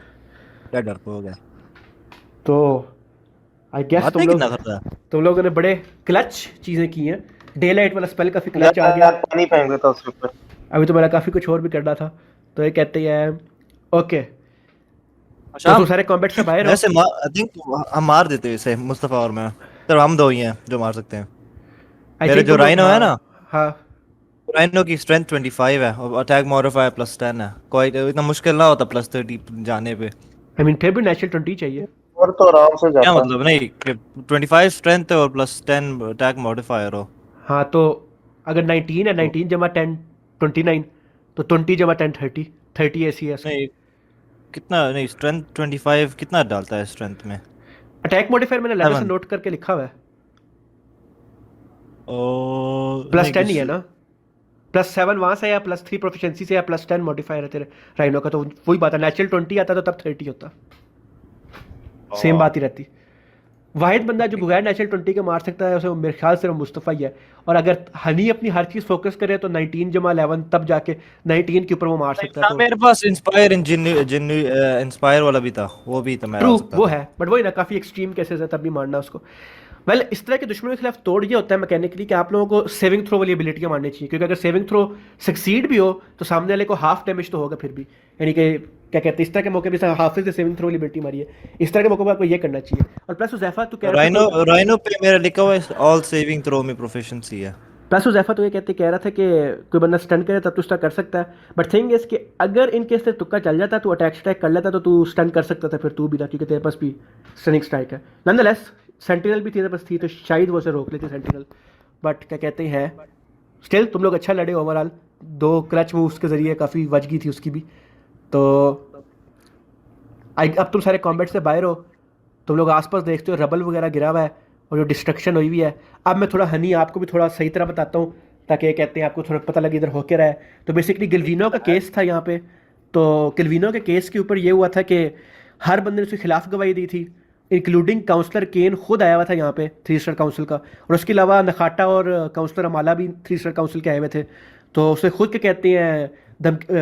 क्या डरपोक है। तो आई गेस बातें कितना करता है। तुम लोगों ने बड़े क्लच चीज़ें की हैं। डे लाइट वाला स्पेल काफ़ी क्लच आ गया। पानी फेंक देता उसके ऊपर। अभी तो मेरा काफ़ी कुछ और भी करना था। तो ये कहते हैं ओके, तो शाम तुम सारे कॉम्बैट से बाहर हो। वैसे आई थिंक हम मार देते हैं इसे, मुस्तफा और मैं। तो हम दो ही हैं जो मार सकते हैं। I मेरे think जो तुम लोग- राइनो है ना, हाँ, राइनो की स्ट्रेंथ 25 है और अटैक मॉडिफायर +10 है। कोई इतना मुश्किल ना होता +30 जाने पे। आई मीन फिर भी नेचुरल 20 चाहिए। और तो आराम से क्या जाता। मतलब, नहीं कि 25 स्ट्रेंथ है और +10 अटैक मॉडिफायर हो। हाँ, तो अगर 19 है, 19 जमा 10 29, तो 20 जमा 10 30 30 ऐसी है। नहीं कितना, नहीं स्ट्रेंथ 25 कितना डालता है स्ट्रेंथ में। अटैक मॉडिफायर मैंने लेटर से 7 नोट करके लिखा हुआ है। ओ +10 ही है ना, +7 वहाँ से या +3 प्रोफिशिएंसी से या +10 मॉडिफायर है तेरे राइनो का। तो वही बात है, नेचुरल 20 आता तो तब 30 होता। सेम बात ही रहती। वाहिद बंदा जो बगैर नेचुरल 20 के मार सकता है उसे मेरे ख्याल से वो मुस्तफ़ा ही है। और अगर हनी अपनी हर चीज़ फोकस करे तो 19 जमा 11 तब जाके 19 के ऊपर वो मार सकता है। तो मेरे पास इंस्पायर वाला भी था, वो भी तो मैं ट्रू डाल सकता वो था। है, बट वही ना, काफ़ी एक्सट्रीम केसेस है तब भी मारना उसको। वेल इस तरह के दुश्मनों के खिलाफ तोड़ ये होता है मैकेनिकली कि आप लोगों को सेविंग थ्रो वाली एबिलिटियाँ मारनी चाहिए, क्योंकि अगर सेविंग थ्रो सक्सीड भी हो तो सामने वाले को हाफ डैमेज तो होगा फिर भी। यानी कि क्या कहते हैं, इस तरह के मौके पे हाफिज ने सेविंग थ्रो वाली एबिलिटी मारी है, इस तरह के मौके पर आपको ये करना चाहिए। और प्लस उज़ैफा तो कह रहा था राइनो पे मेरा लिखा हुआ है ऑल सेविंग थ्रो में प्रोफिशिएंसी है। प्लस उज़ैफा तो ये कह रहा था कि कोई बंदा स्टन करे तब तो उसका कर सकता है। बट थिंग इज कि अगर इन केस से तुक्का चल जाता तो अटैक स्ट्राइक कर लेता तो तू स्टन कर सकता था, फिर तू भी था क्योंकि तेरे पास भी स्टनिंग स्ट्राइक है। नॉनदलेस सेंटिनल भी तेरे पास थी तो शायद वो उसे रोक लेती सेंटिनल। बट क्या कहते हैं, स्टिल तुम लोग अच्छा लड़े ओवरऑल। 2 क्लच मूव्स के जरिए काफ़ी वजगी थी उसकी भी। तो अब तुम सारे कॉम्बैट से बाहर हो, तुम लोग आसपास देखते हो रबल वगैरह गिरा हुआ है और जो डिस्ट्रक्शन हुई हुई है। अब मैं थोड़ा हनी आपको भी थोड़ा सही तरह बताता हूँ ताकि ये कहते हैं आपको थोड़ा पता लगे इधर हो क्या रहा है। तो बेसिकली गिलविनो का केस था यहाँ पे। तो गिलविनो के केस के ऊपर ये हुआ था कि हर बंदे ने उसके खिलाफ गवाही दी थी, इंक्लूडिंग काउंसलर केन खुद आया हुआ था यहाँ पे 3 स्टार काउंसिल का, और उसके अलावा नखाटा और काउंसलर अमाला भी 3 स्टार काउंसिल के आए हुए थे। तो उसे खुद के कहते हैं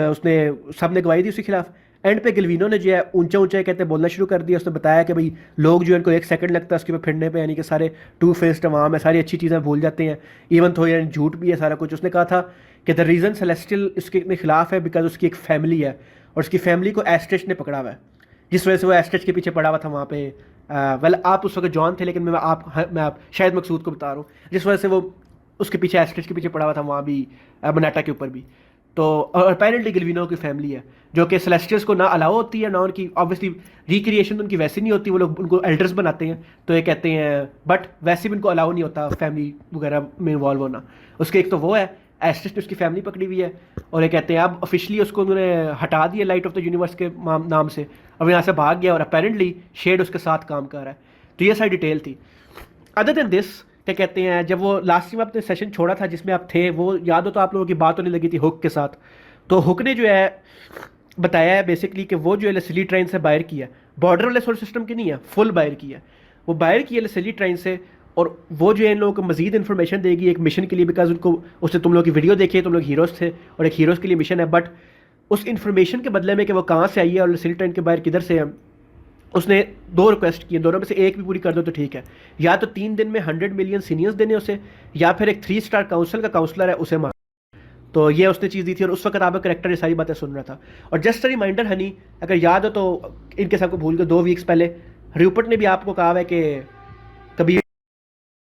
उसने सब ने गवाही दी उसके खिलाफ। एंड पे गिलविनो ने जो है ऊंचा ऊंचा कहते हैं बोलना शुरू कर दिया। उसने बताया कि भाई लोग जो है इनको 1 सेकंड लगता है उसके ऊपर फिरने पे, यानी कि सारे टू फेस्ड अवाम है, सारी अच्छी चीज़ें भूल जाते हैं, इवन थोड़ी यानी झूठ भी है सारा कुछ। उसने कहा था कि द रीज़न सेलेस्टियल इसके इतने खिलाफ है बिकॉज उसकी एक फैमिली है और उसकी फैमिली को एस्ट्रेच ने पकड़ा हुआ है, जिस वजह से वो एस्ट्रेच के पीछे पड़ा हुआ था वहाँ पे। वेल आप उस वक्त जॉन थे, लेकिन मैं आप शायद मकसूद को बता रहा हूँ, जिस वजह से वो उसके पीछे एस्ट्रेच के पीछे पड़ा हुआ था वहाँ भी, मनाटा के ऊपर भी। तो अपेरेंटली गिलविनो की फैमिली है जो कि सेलेस्टियल्स को ना अलाउ होती है ना उनकी ऑब्वियसली रिक्रिएशन तो उनकी वैसे नहीं होती, वो लोग उनको एल्डर्स बनाते हैं। तो ये कहते हैं बट वैसे भी उनको अलाउ नहीं होता फैमिली वगैरह में इन्वॉल्व होना। उसके एक तो वो है एस्ट्रिस ने उसकी फैमिली पकड़ी हुई है, और ये कहते हैं अब ऑफिशियली उसको उन्होंने हटा दिया लाइट ऑफ द यूनिवर्स के नाम से, अब यहाँ से भाग गया और अपेरेंटली शेड उसके साथ काम कर रहा है। तो ये सारी डिटेल थी। अदर देन दिस क्या कहते हैं, जब वो लास्ट टाइम आपने सेशन छोड़ा था जिसमें आप थे, वो याद हो तो आप लोगों की बात होने लगी थी हुक के साथ। तो हुक ने जो है बताया है बेसिकली कि वो जो है लसीली ट्रेन से बाहर किया, बॉर्डर वाले सोलर सिस्टम की नहीं है, फुल बाहर किया, वो बाहर किया लसीली ट्रेन से। और वो जो है इन लोगों को मजीद इन्फॉर्मेशन देगी एक मिशन के लिए, बिकॉज उनको उससे तुम लोग की वीडियो देखी, तुम लोग हीरोज़ थे और एक हीरोज़ के लिए मिशन है। बट उस इन्फॉर्मेशन के बदले में कि वो कहाँ से आई है और लसीली ट्रेन के बाहर किधर से है, उसने 2 रिक्वेस्ट की, दोनों में से एक भी पूरी कर दो तो ठीक है। या तो 3 दिन में 100 मिलियन सीनियर्स देने उसे, या फिर एक 3 स्टार काउंसिल का काउंसलर है उसे मार। तो ये उसने चीज़ दी थी और उस वक्त आपका करेक्टर ये सारी बातें सुन रहा था। और जस्ट रिमाइंडर हनी, अगर याद हो तो इनके सबको भूल गए, 2 वीक्स पहले रूपर्ट ने भी आपको कहा है कि कभी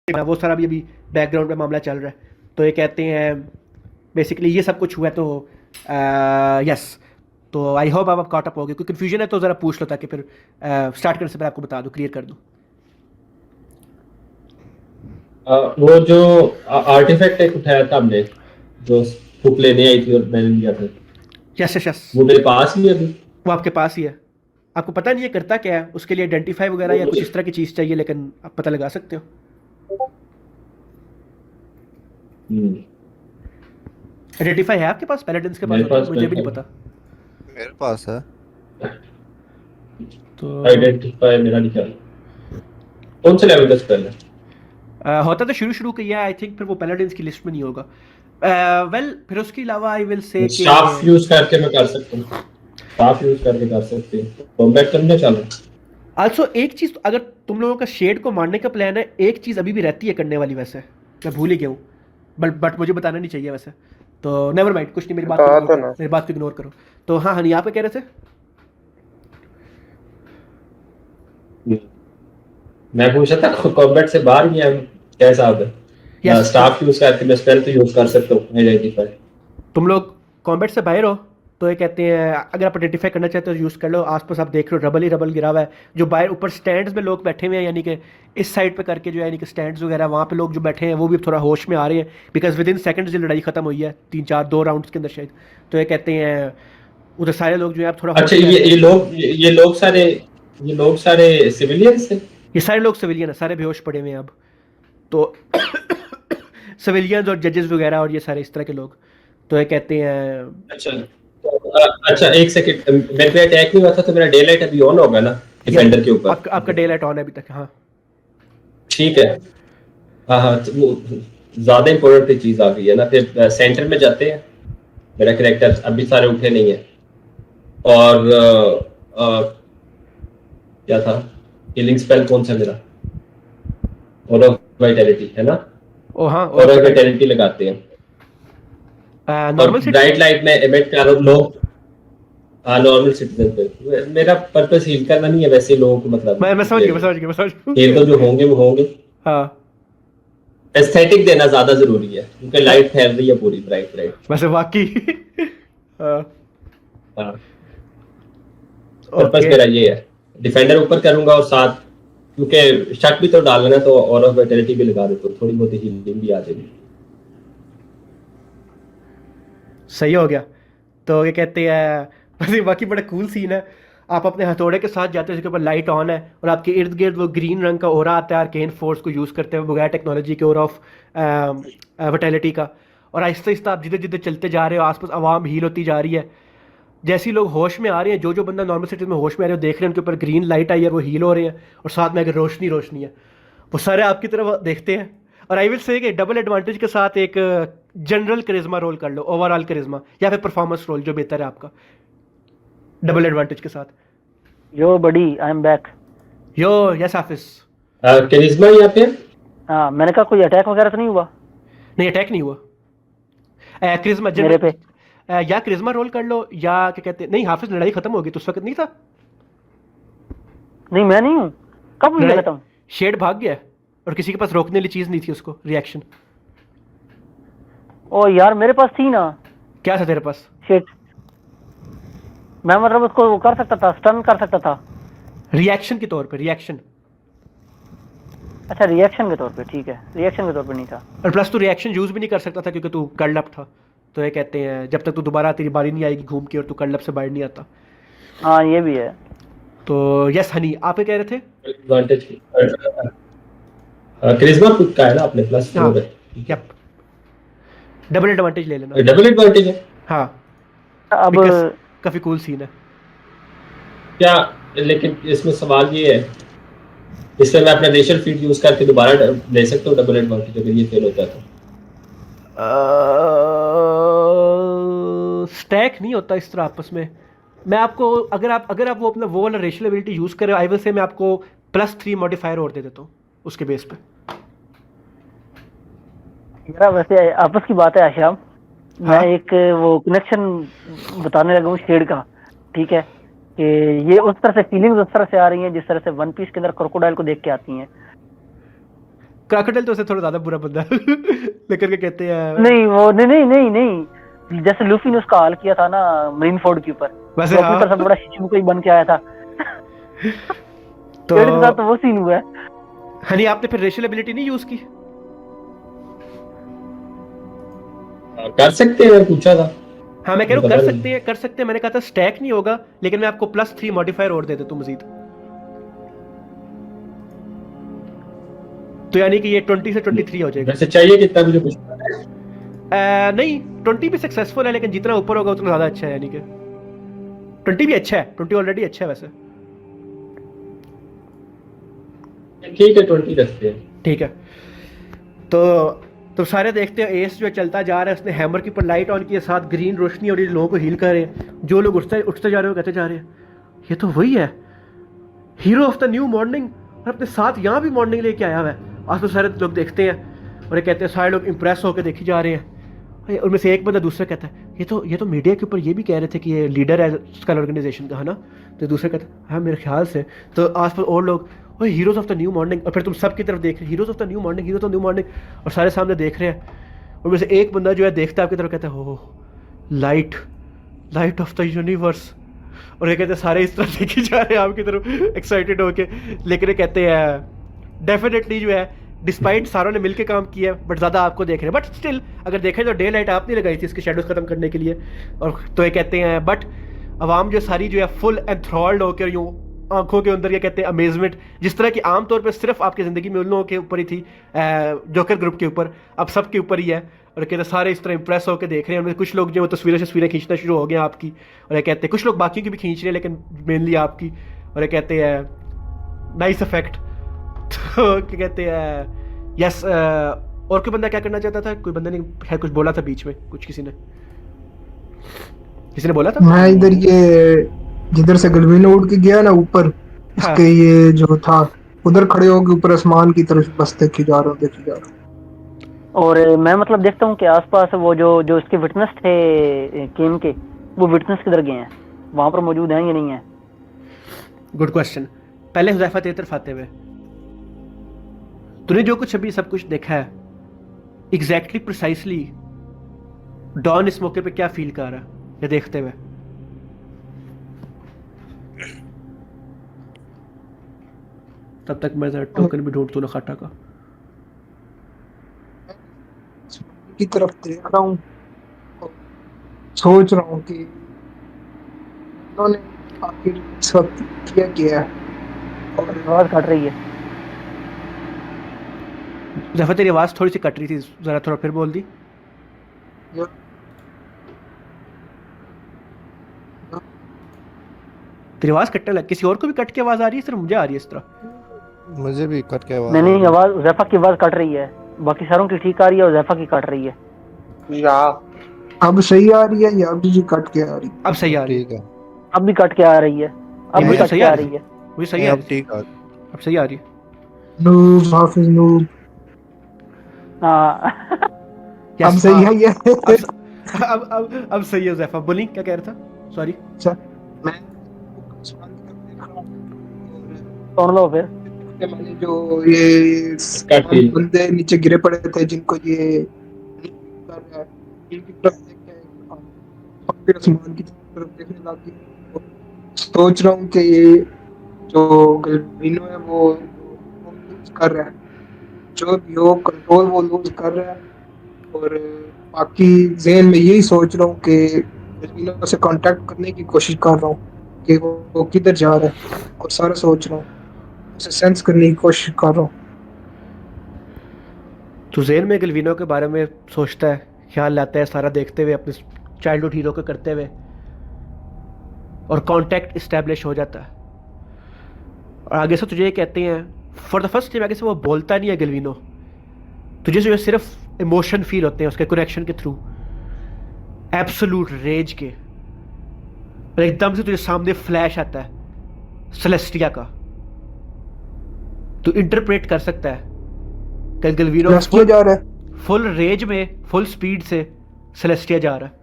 वो सारा भी अभी बैकग्राउंड में मामला चल रहा है। तो ये कहते हैं बेसिकली ये सब कुछ हुआ। तो यस, तो आई होप आप कॉट अप हो गए। कोई कन्फ्यूजन है तो ज़रा पूछ लो ताकि फिर स्टार्ट करने से पहले आपको बता दूँ, क्लियर कर दूँ। वो जो आर्टिफैक्ट एक उठाया था हमने, जो बुक लेने आई थी और मैंने लिया था, यस यस यस, वो मेरे पास ही है अभी। वो आपके पास ही है। आपको पता नहीं है करता क्या है, उसके लिए आइडेंटिफाई वगैरह या कुछ इस तरह की चीज़ चाहिए, लेकिन आप पता लगा सकते हो। आइडेंटिफाई है आपके पास, पैलेडिन्स के पास मेरे होता है, पास मुझे भी नहीं पता। मेरे पास है। तो आइडेंटिफाई मेरा नहीं ख्याल। कौन से लेवल का स्पेल है? होता तो शुरू का ही है आई थिंक, फिर वो पैलेडिन्स की लिस्ट में नहीं होगा। वेल फिर उसके अलावा आई विल से कि स्टाफ यूज करके मैं कर सकता हूँ, स्टाफ यूज करके कर सकते हैं। कॉम्बैट करने चलो। आल्सो एक चीज़, अगर तुम लोगों का शेड को मारने का प्लान है, एक चीज़ अभी भी रहती है करने वाली, वैसे मैं भूल ही गया हूँ, बट मुझे बताना नहीं चाहिए वैसे, तो नेवर माइंड, कुछ नहीं, मेरी बात को कहा ignore था करो, ना। मेरी बात को इग्नोर करो। तो हाँ हनी, आप क्या कह रहे थे? मैं पूछा था कॉम्बैट से बाहर गया क्या हिसाब है? Yes. स्टाफ यूज करके मैं स्पेल तो यूज कर सकता हूँ आइडेंटिफाई। तुम लोग कॉम्बैट से बाहर हो तो ये कहते हैं अगर आप आइडेंटिफाई करना चाहते हो यूज़ कर लो। आसपास आप देख रहे हो रबल ही रबल गिरा हुआ है, जो बाहर ऊपर स्टैंड्स में लोग बैठे हुए हैं, यानी कि इस साइड पे करके जो है, यानी कि स्टैंड्स वगैरह वहाँ पे लोग जो बैठे हैं वो भी थोड़ा होश में आ रहे हैं, बिकॉज विद इन सेकंड्स ये लड़ाई खत्म हुई है, 2 राउंड्स के अंदर शायद। तो ये कहते हैं उधर सारे लोग जो है आप थोड़ा अच्छा, होश में आ रहे हैं। ये लोग सारे सिविलियंस हैं? ये सारे लोग सिविलियन है, सारे बेहोश पड़े हुए हैं अब तो सिविलियंस और जजेस वगैरह और ये सारे इस तरह के लोग। तो ये कहते हैं अच्छा एक सेकंड, मेरे पे अटैक नहीं हुआ था तो मेरा डे लाइट अभी ऑन होगा ना डिफेंडर के ऊपर? आपका डे लाइट ऑन है अभी तक, हाँ ठीक है। हाँ तो वो ज्यादा इंपॉर्टेंट चीज आ गई है ना। फिर सेंटर में जाते हैं, मेरा कैरेक्टर अभी सारे उठे नहीं है, और क्या था हीलिंग स्पेल कौन सा मेरा? और ऑफ वाइटैलिटी है ना? ओ हाँ, और ऑफ वाइटैलिटी लगाते हैं। नॉर्मल ब्राइट लाइट में एमिट कर लोग, नॉर्मल सिटीजन पे। मेरा पर्पस हील करना नहीं है वैसे लोगों को, मतलब मैं समझ गया हील तो जो होंगे वो होंगे। हाँ एस्थेटिक देना ज्यादा जरूरी है क्योंकि लाइट फैल रही है पूरी ब्राइट। वैसे वाकई हाँ पर्पस मेरा ये है। डिफेंडर ऊपर करूंगा और साथ क्योंकि शक भी तो डालना, तो और ऑफ वाइटैलिटी भी लगा देता हूँ, थोड़ी बहुत हीलिंग भी आ जाएगी। सही हो गया। तो ये कहते हैं वैसे बाकी बड़ा कूल सीन है, आप अपने हथौड़े के साथ जाते हो, जिसके ऊपर लाइट ऑन है और आपके इर्द गिर्द वो ग्रीन रंग का ओरा आता है आर्केन फोर्स को यूज़ करते हुए बगैर टेक्नोलॉजी के ओरा ऑफ वाइटैलिटी का, और आहिस्ता आहिस्ता आप जिधर जिधर चलते जा रहे हो आसपास आवाम हील होती जा रही है। जैसे ही लोग होश में आ रहे हैं, जो बंदा नॉर्मल सिटी में होश में आ रहे हो देख रहे हैं उनके ऊपर ग्रीन लाइट आई है, वो हील हो रहे हैं, और साथ में अगर रोशनी है, वो सारे आपकी तरफ देखते हैं। और आई विल से कि डबल एडवांटेज के साथ एक जनरल करिश्मा रोल कर लो, ओवरऑल करिश्मा या फिर परफॉर्मेंस रोल, जो बेहतर है आपका, डबल एडवांटेज के साथ। Yo buddy, I am back. Yo yes Hafiz. Karishma यहाँ पे? हाँ मैंने कहा कोई अटैक वगैरह तो नहीं हुआ? नहीं अटैक नहीं हुआ। करिश्मा मेरे पे या करिश्मा रोल कर लो या क्या कहते हैं, नहीं हाफिज लड़ाई खत्म होगी तो उस वक्त नहीं था। नहीं मैं नहीं हूँ, कब हुई लड़ाई- खत्म? शेड भाग गया और किसी के पास रोकने वाली चीज नहीं थी उसको, रिएक्शन। ओ यार मेरे पास थी ना। क्या था तेरे पास? शिट, मैं मतलब उसको वो कर सकता था, स्टन कर सकता था रिएक्शन के तौर पे, रिएक्शन। अच्छा रिएक्शन के तौर पे, ठीक है, रिएक्शन के तौर पे नहीं था। और प्लस तू रिएक्शन यूज भी नहीं कर सकता था क्योंकि तू कर्ल अप था। तो ये कहते हैं जब तक तू दोबारा तेरी बारी नहीं आएगी घूम के और तू कर्ल अप से बाहर नहीं आता। हाँ ये भी है। तो यस हनी, आप ये कह रहे थे? एडवांटेज करिश्मा खुद का है ना अपने प्लस 4 है। यप, डबल एडवांटेज ले लेना। डबल एडवांटेज है हाँ अब because काफी कूल सीन है। क्या? लेकिन इसमें सवाल ये है, इससे मैं अपना रेशियल फीड यूज करके दोबारा ले सकता हूँ डबल एडवांटेज अगर ये फेल होता है तो? स्टैक नहीं होता इस तरह आपस में। मैं आपको अगर आप वो अपना वो वाला रेशियल एबिलिटी यूज करें, आई विल से मैं आपको +3 मॉडिफायर और दे देता हूँ उसके बेस पे। मेरा वैसे आपस की बात है आशाम, मैं एक वो कनेक्शन बताने लगा हूँ शेड का, ठीक है, कि ये उस तरह से फीलिंग्स उस तरह से आ रही हैं जिस तरह से वन पीस के अंदर क्रोकोडाइल को देख के आती हैं। क्रोकोडाइल तो उसे थोड़ा ज्यादा बुरा बंदा है लेकर के कहते हैं नहीं वो नहीं, जैसे लूफी ने उसका हाल किया था ना मरीन फोर्ड के ऊपर, वैसे तो अपनी तरफ से बड़ा शिजुका ही बन के आया था तो शेड के साथ तो वो सीन हुआ है। हनी आपने फिर रेशियल एबिलिटी नहीं यूज की? कर सकते हैं, पूछा था। हाँ मैं कह रहा हूँ कर सकते हैं। मैंने कहा था स्टैक नहीं होगा, लेकिन मैं आपको +3 मॉडिफायर और दे देता हूँ मजीद। तो यानी कि ये 20 से 23 हो जाएगा। वैसे चाहिए कितना मुझे कुछ नहीं 20 भी सक्सेसफुल है, लेकिन जितना ऊपर होगा उतना ज़्यादा अच्छा है। यानी कि 20 भी अच्छा है, 20 ऑलरेडी अच्छा है वैसे। ठीक है 20 रखते हैं। ठीक है, तो सारे देखते हैं एस जो चलता जा रहा है, उसने हैमर के ऊपर लाइट ऑन किए, साथ ग्रीन रोशनी और ये लोगों को हील कर रहे हैं। जो लोग उठते जा रहे हो कहते जा रहे हैं ये तो वही है hero of the new morning, और अपने साथ यहाँ भी मॉर्निंग लेके आया हुआ है। आज तो सारे लोग देखते हैं और ये कहते हैं, सारे लोग इंप्रेस होकर देखी जा रहे हैं। उनमें से एक बंदा दूसरा कहता है ये तो मीडिया के ऊपर ये भी कह रहे थे कि ये लीडर है स्कल ऑर्गेनाइजेशन का, है ना। तो दूसरा कहता है हाँ मेरे ख्याल से। तो आसपास और लोग ओए heroes of the new morning, और फिर तुम सब की तरफ देख रहे heroes of the new morning, heroes of the new morning, और सारे सामने देख रहे हैं। और में से एक बंदा जो है देखता है आपकी तरफ, कहता है हो लाइट ऑफ द यूनिवर्स। और ये कहते हैं सारे इस तरह देखी जा रहे हैं आपकी तरफ एक्साइटेड होके। लेकिन ये कहते हैं डेफिनेटली जो है डिस्पाइट सारों ने मिलकर काम किया है, बट ज़्यादा आपको देख रहे हैं। बट स्टिल अगर देखें तो डे लाइट आपने लगाई थी इसके शेडोज खत्म करने के लिए। और तो ये कहते हैं बट आवाम जो सारी जो है फुल एंथ्रॉल्ड होकर यूँ आंखों के अंदर, ये कहते हैं अमेजमेंट, जिस तरह की आमतौर पर सिर्फ आपकी ज़िंदगी में उन लोगों के ऊपर ही थी, जोकर ग्रुप के ऊपर, अब सब के ऊपर ही है। और कहते हैं सारे इस तरह इंप्रेस होकर देख रहे हैं। उनमें कुछ लोग जो तस्वीरें खींचना शुरू हो गए आपकी, और ये कहते हैं कुछ लोग बाकी की भी खींच रहे हैं लेकिन मेनली आपकी। और ये कहते हैं नाइस इफेक्ट। तो क्या कहते हैं यस। और कोई बंदा क्या करना चाहता था? कोई बंदा ने है कुछ बोला था बीच में, कुछ किसी ने बोला था। मैं इधर ये जिधर से गलवीनो उड़ के गया ना ऊपर, हाँ। इसके ये जो था उधर खड़े होके ऊपर आसमान की तरफ बस देखी जा रहा हूँ। और मैं मतलब देखता हूँ कि आसपास वो जो इसके विटनेस थे केम के, वो विटनेस किधर गए हैं? वहां पर मौजूद हैं या नहीं है? Good question. पहले हुज़ैफा तेरी तरफ आते हुए, तूने जो कुछ अभी सब कुछ देखा है, एग्जैक्टली प्रिसाइसली डॉन इस मौके पे क्या फील कर रहा है ये देखते हुए? तब तक मैं जरा टोकन भी ढूंढ तूने खाटा का की तरफ देख रहा हूँ, सोच रहा हूँ कि उन्होंने आखिर इस वक्त किया है। और आवाज कट रही है। जफर तेरी आवाज़ थोड़ी सी कट रही थी, ज़रा थोड़ा फिर बोल दी। तेरी आवाज़ कटने लग, किसी और को भी कट के आवाज़ आ रही है, सिर्फ मुझे आ रही है इस तरह? मुझे भी कट के आवाज नहीं आवाज उज़ैफा की आवाज कट रही है, बाकी सारों की ठीक आ रही है, उज़ैफा की कट रही है। या अब सही आ रही है या अभी भी कट के आ रही है? अब सही आ रही है। ठीक है, अब भी कट के आ रही है, अब भी कट के आ रही है। मुझे सही आ अब रही है, ठीक है। अब सही आ रही है। नूब हाफिज नूब, हाँ Yes, अब सही हाँ, है ये। अब सही है। उज़ैफा बोली क्या कह रहा था? सॉरी। अच्छा, मैं आसमान की तरफ देख रहा हूँ सुन लो फिर। और मैंने जो ये बंदे नीचे गिरे पड़े थे जिनको ये कर रहा है, इनकी तरफ देख के फिर आसमान की तरफ देखने लगी। सोच रहा हूँ कि ये जो गलवीनो है वो लूज कर रहा है, जो भी हो कंट्रोल वो लूज कर रहा है। और बाकी ज़हन में यही सोच रहा हूँ कि गलवीनो से कांटेक्ट करने की कोशिश कर रहा हूँ कि वो किधर जा रहा है, और सारा सोच रहा हूँ, उसे सेंस करने की कोशिश कर रहा हूँ। तो ज़हन में गलवीनो के बारे में सोचता है, ख्याल लाता है सारा देखते हुए, अपने चाइल्डहुड हीरो को करते हुए, और कांटेक्ट इस्टेब्लिश हो जाता है। और आगे से तुझे ये कहते हैं फॉर द फर्स्ट टाइम आगे से वो बोलता नहीं है गलवीनो, तुझे जो सिर्फ इमोशन फील होते हैं उसके कनेक्शन के थ्रू, एब्सोल्यूट रेज के। और एकदम से तुझे सामने फ्लैश आता है सेलेस्टिया का। तू इंटरप्रेट कर सकता है कि गलवीनो जा रहा है फुल रेज में, फुल स्पीड से सेलेस्टिया जा रहा है।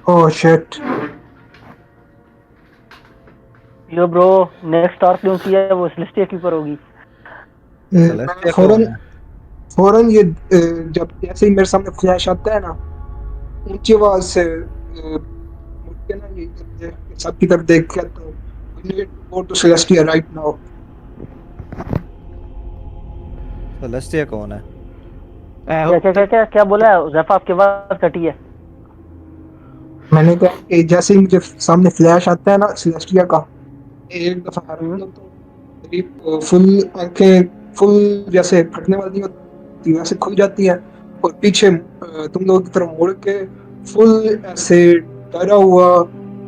ओह शिट, यो ब्रो नेक्स्ट आर्क जो किया है वो सेलेस्टिया के ऊपर होगी। फौरन ये जब जैसे ही मेरे सामने फ्लैश आता है ना, ऊंची आवाज से मुड़ के ना ये सबकी तरफ देख के आता हूँ, we need to go to Celestia right now। Celestia कौन है? क्या क्या क्या क्या क्या बोला है ज़ैफ़ा, आपकी आवाज़ कटी है। मैंने कहा कि जैसे ही मुझे सामने फ्लैश आता है ना सिलेस्टिया का, एक दफा हैरान होता हूँ, मेरी फुल आंखें फुल जैसे फटने वाली होती वैसे खुल जाती है, और पीछे तुम लोगों की तरफ मुड़ के फुल ऐसे डरा हुआ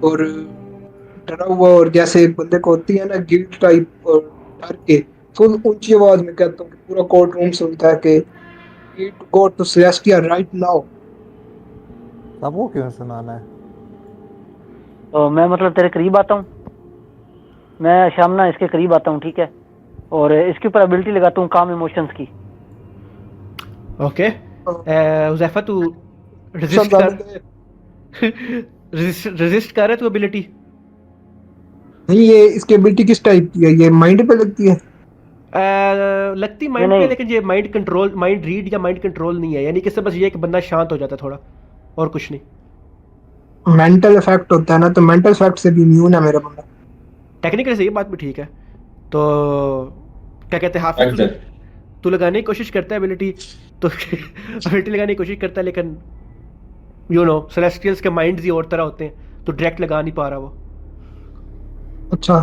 और और जैसे एक बंदे को होती है ना गिल्ट टाइप, और डर के फुल ऊंची आवाज में कहता हूँ कि पूरा कोर्ट रूम सुनता है कि need to go to Celestia right now. सबको क्यों सुनाना है? तो मैं मतलब तेरे करीब आता हूँ, मैं शामना इसके करीब आता हूँ, ठीक है, और इसके ऊपर एबिलिटी लगाता हूँ काम इमोशंस की। ओके हुज़ैफा तू रेजिस्ट सब कर रेजिस्ट कर रहा है तू एबिलिटी? नहीं, ये इसकी एबिलिटी किस टाइप की है, ये माइंड पे लगती है? लगती नहीं माइंड पे, नहीं, लेकिन ये माइंड कंट्रोल, माइंड रीड या माइंड कंट्रोल नहीं है, यानी कि इससे बस ये कि बंदा शांत हो जाता है थोड़ा, और कुछ नहीं। मेंटल इफेक्ट होता है ना, तो मेंटल इफेक्ट से भी इम्यून है मेरा बंदा। टेक्निकली से ये बात भी ठीक है। तो क्या कहते हैं हाफिज, तू Exactly. तू लगाने की कोशिश करता है एबिलिटी, तो एबिलिटी लगाने की कोशिश करता है, लेकिन सेलेस्टियल्स के माइंड्स ही और तरह होते हैं, तो डायरेक्ट लगा नहीं पा रहा वो। अच्छा,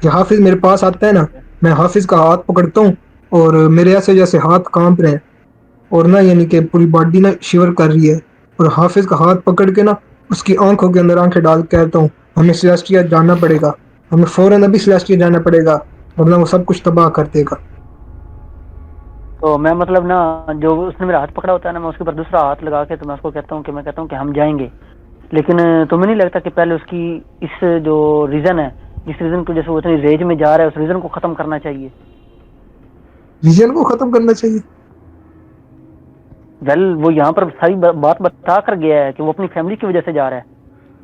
ये हाफिज मेरे पास आता है ना, मैं हाफिज का हाथ पकड़ता हूँ, और मेरे ऐसे जैसे हाथ कांप रहे हैं, और ना यानी कि पूरी बॉडी ना शिवर कर रही है, और हाफिज का हाथ पकड़ के ना उसकी आंखों के अंदर आंखें डाल के कहता हूँ हमें सेलेस्टिया जाना पड़ेगा, हमें फौरन अभी सेलेस्टिया जाना पड़ेगा, वरना वो सब कुछ तबाह कर देगा। तो मैं मतलब ना, जो उसने मेरा हाथ पकड़ा होता है ना, मैं उसके ऊपर दूसरा हाथ लगा के तो मैं उसको कहता हूँ कि, मैं कहता हूँ कि हम जाएंगे, लेकिन तुम्हें नहीं लगता कि पहले उसकी इस जो रीजन है, जिस रीजन की वजह से वो इतनी रेज में जा रहा है, उस रीजन को खत्म करना चाहिए। विजन को खत्म करना चाहिए? वेल वो यहाँ पर सारी बात बता कर गया है कि वो अपनी फैमिली की वजह से जा रहा है,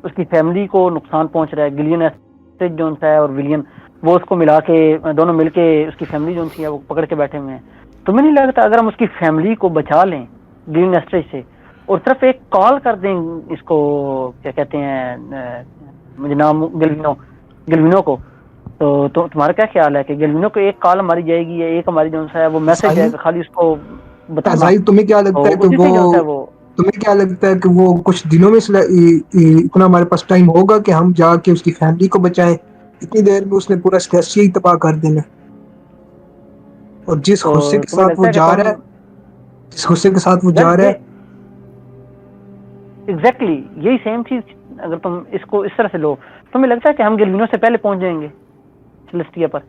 उसकी फैमिली को नुकसान पहुंच रहा है। गिलियन एस्ट्रिड जोन है और विलियन, वो उसको मिला के दोनों मिलके उसकी फैमिली जो है वो पकड़ के बैठे हुए हैं। तुम्हें नहीं लगता अगर हम उसकी फैमिली को बचा लें गिलियन एस्ट्रिड से, और सिर्फ एक कॉल कर दें इसको, क्या कहते हैं, मुझे नाम गिलविनो को, तो तुम्हारा क्या ख्याल है कि गिलविनो को एक कॉल मारी जाएगी या एक हमारी जो है वो मैसेज जाएगा खाली उसको बताना, साहिल, तुम्हें क्या लगता है तो कि उसी वो से जो है वो तुम्हें क्या लगता है कि वो कुछ दिनों में इतना हमारे पास टाइम होगा कि हम जाके उसकी फैमिली को बचाएं? इतनी देर में उसने पूरा स्टेशिया ही तबाह कर देना, और जिस गुस्से तो के तुम्हें साथ लगता वो है कि जा तुम, रहा है, जिस गुस्से के साथ वो वेल जा रहा ये है। एग्जैक्टली यही सेम चीज, अगर तुम इसको इस तरह से लो, तुम्हें लगता है कि हम गिलविनो से पहले पहुंच जाएंगे सेलेस्टिया पर?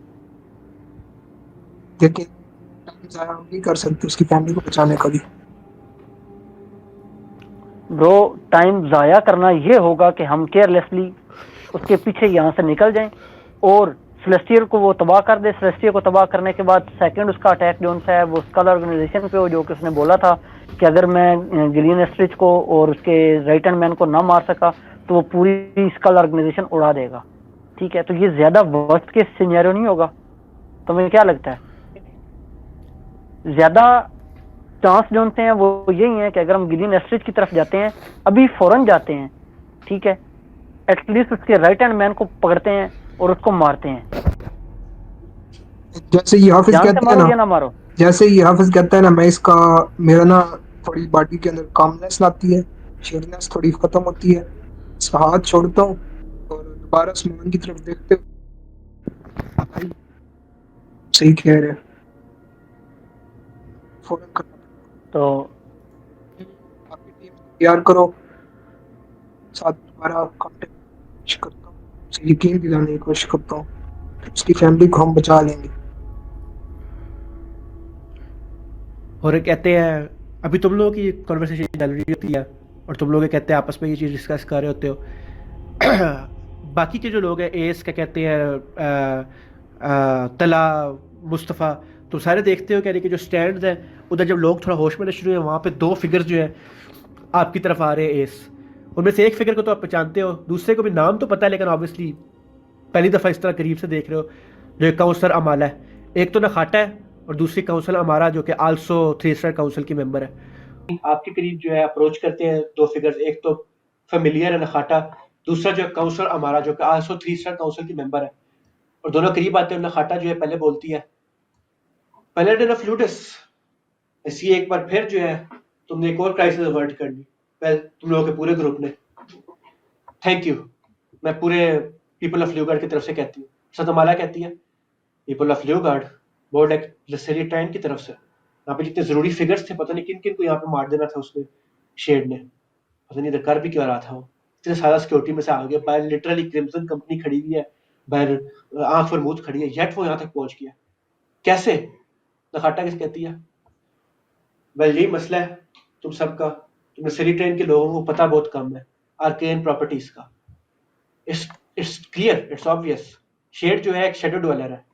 लेकिन टाइम जाया हम नहीं कर सकते उसकी फैमिली को बचाने का भी। ब्रो, टाइम जाया करना ये होगा कि हम केयरलेसली उसके पीछे यहाँ से निकल जाएं और सेलेस्टियल को वो तबाह कर दे। सेलेस्टियल को तबाह करने के बाद सेकंड उसका अटैक जो है वो स्कल ऑर्गेनाइजेशन पे हो, जो कि उसने बोला था कि अगर मैं गिलियन एस्ट्रिच को और उसके राइट हैंड मैन को ना मार सका तो वो पूरी स्कल ऑर्गेनाइजेशन उड़ा देगा। ठीक है, तो ये ज्यादा वर्स्ट केस सिनेरियो नहीं होगा? तुम्हें क्या लगता है? ज्यादा चांस जो हैं वो यही है कि अगर हम गिलियन एस्ट्रिच की तरफ जाते हैं, अभी फौरन जाते हैं, ठीक है, एटलीस्ट उसके राइट हैंड मैन को पकड़ते हैं और उसको मारते हैं। जैसे ये हाफिज जान से कहता है मारो ना, या ना मारो। जैसे ये हाफिज कहता है ना, मैं इसका मेरा ना थोड़ी बॉडी के अंदर कामनेस लाती है, शेरनेस थोड़ी खत्म होती है, इसका हाथ छोड़ता हूँ और दोबारा आसमान की तरफ देखते हुए, भाई सही कह रहे हैं, फौरन करना तो पड़ेगा। आपकी टीम तैयार करो, साथ दोबारा कांटेक्ट करता हूँ, उसे यकीन दिलाने की कोशिश करता हूँ कि उसकी फैमिली को हम बचा लेंगे। और ये कहते हैं अभी तुम लोगों की कॉन्वर्सेशन चल रही होती है और तुम लोग ये कहते हैं आपस में ये चीज़ डिस्कस कर रहे होते हो। बाकी के जो लोग हैं, एस क्या कहते हैं, तला, मुस्तफ़ा, तो सारे देखते हो कि जो स्टैंड्स हैं उधर जब लोग थोड़ा होश में आना शुरू हुए, वहाँ पे दो फिगर्स जो है आपकी तरफ आ रहे हैं एस। उनमें से एक फिगर को तो आप पहचानते हो, दूसरे को भी नाम तो पता है, लेकिन ऑब्वियसली पहली दफ़ा इस तरह करीब से देख रहे हो, जो एक काउंसलर अमाला है, एक तो नखाटा है और दूसरी काउंसिल अमारा जो कि आल्सो 3 स्टार काउंसिल की मेंबर है। आपके करीब जो है अप्रोच करते हैं दो फिगर्स, एक तो फेमिलियर है नखाटा, दूसरा जो है काउंसिलर अमारा जो कि आल्सो 3 स्टार काउंसिल की मेंबर है, और दोनों करीब आते हैं। नखाटा जो है पहले बोलती है, पैलेडिन ऑफ लूडस, ऐसी एक बार फिर जो है तुमने एक और क्राइसिस अवर्ट कर ली, वेल तुम लोगों के पूरे ग्रुप ने, थैंक यू। मैं पूरे पीपल ऑफ ल्यूगार्ड की तरफ से कहती हूँ। सतमाला कहती है people of Lugard board like लसेरी टाइम की तरफ से यहाँ पे जितने जरूरी फिगर्स थे, पता नहीं किन किन को यहाँ पे मार देना था उसने, शेड ने, पता नहीं इधर कर भी क्यों रहा था वो, इतने सारा सिक्योरिटी में से आ गया, बाहर लिटरली क्रिम्सन कंपनी खड़ी हुई है, बाहर आंख पर मुंह खड़ी है, येट वो यहाँ तक पहुंच गया कैसे? नखाटा किस कहती है वेल यही मसला है तुम सबका, तुम लसेरी ट्रेन के लोगों को पता बहुत कम है आर्केन प्रॉपर्टीज का। It's clear, it's obvious, Shade जो है एक शेडो डवेलर है,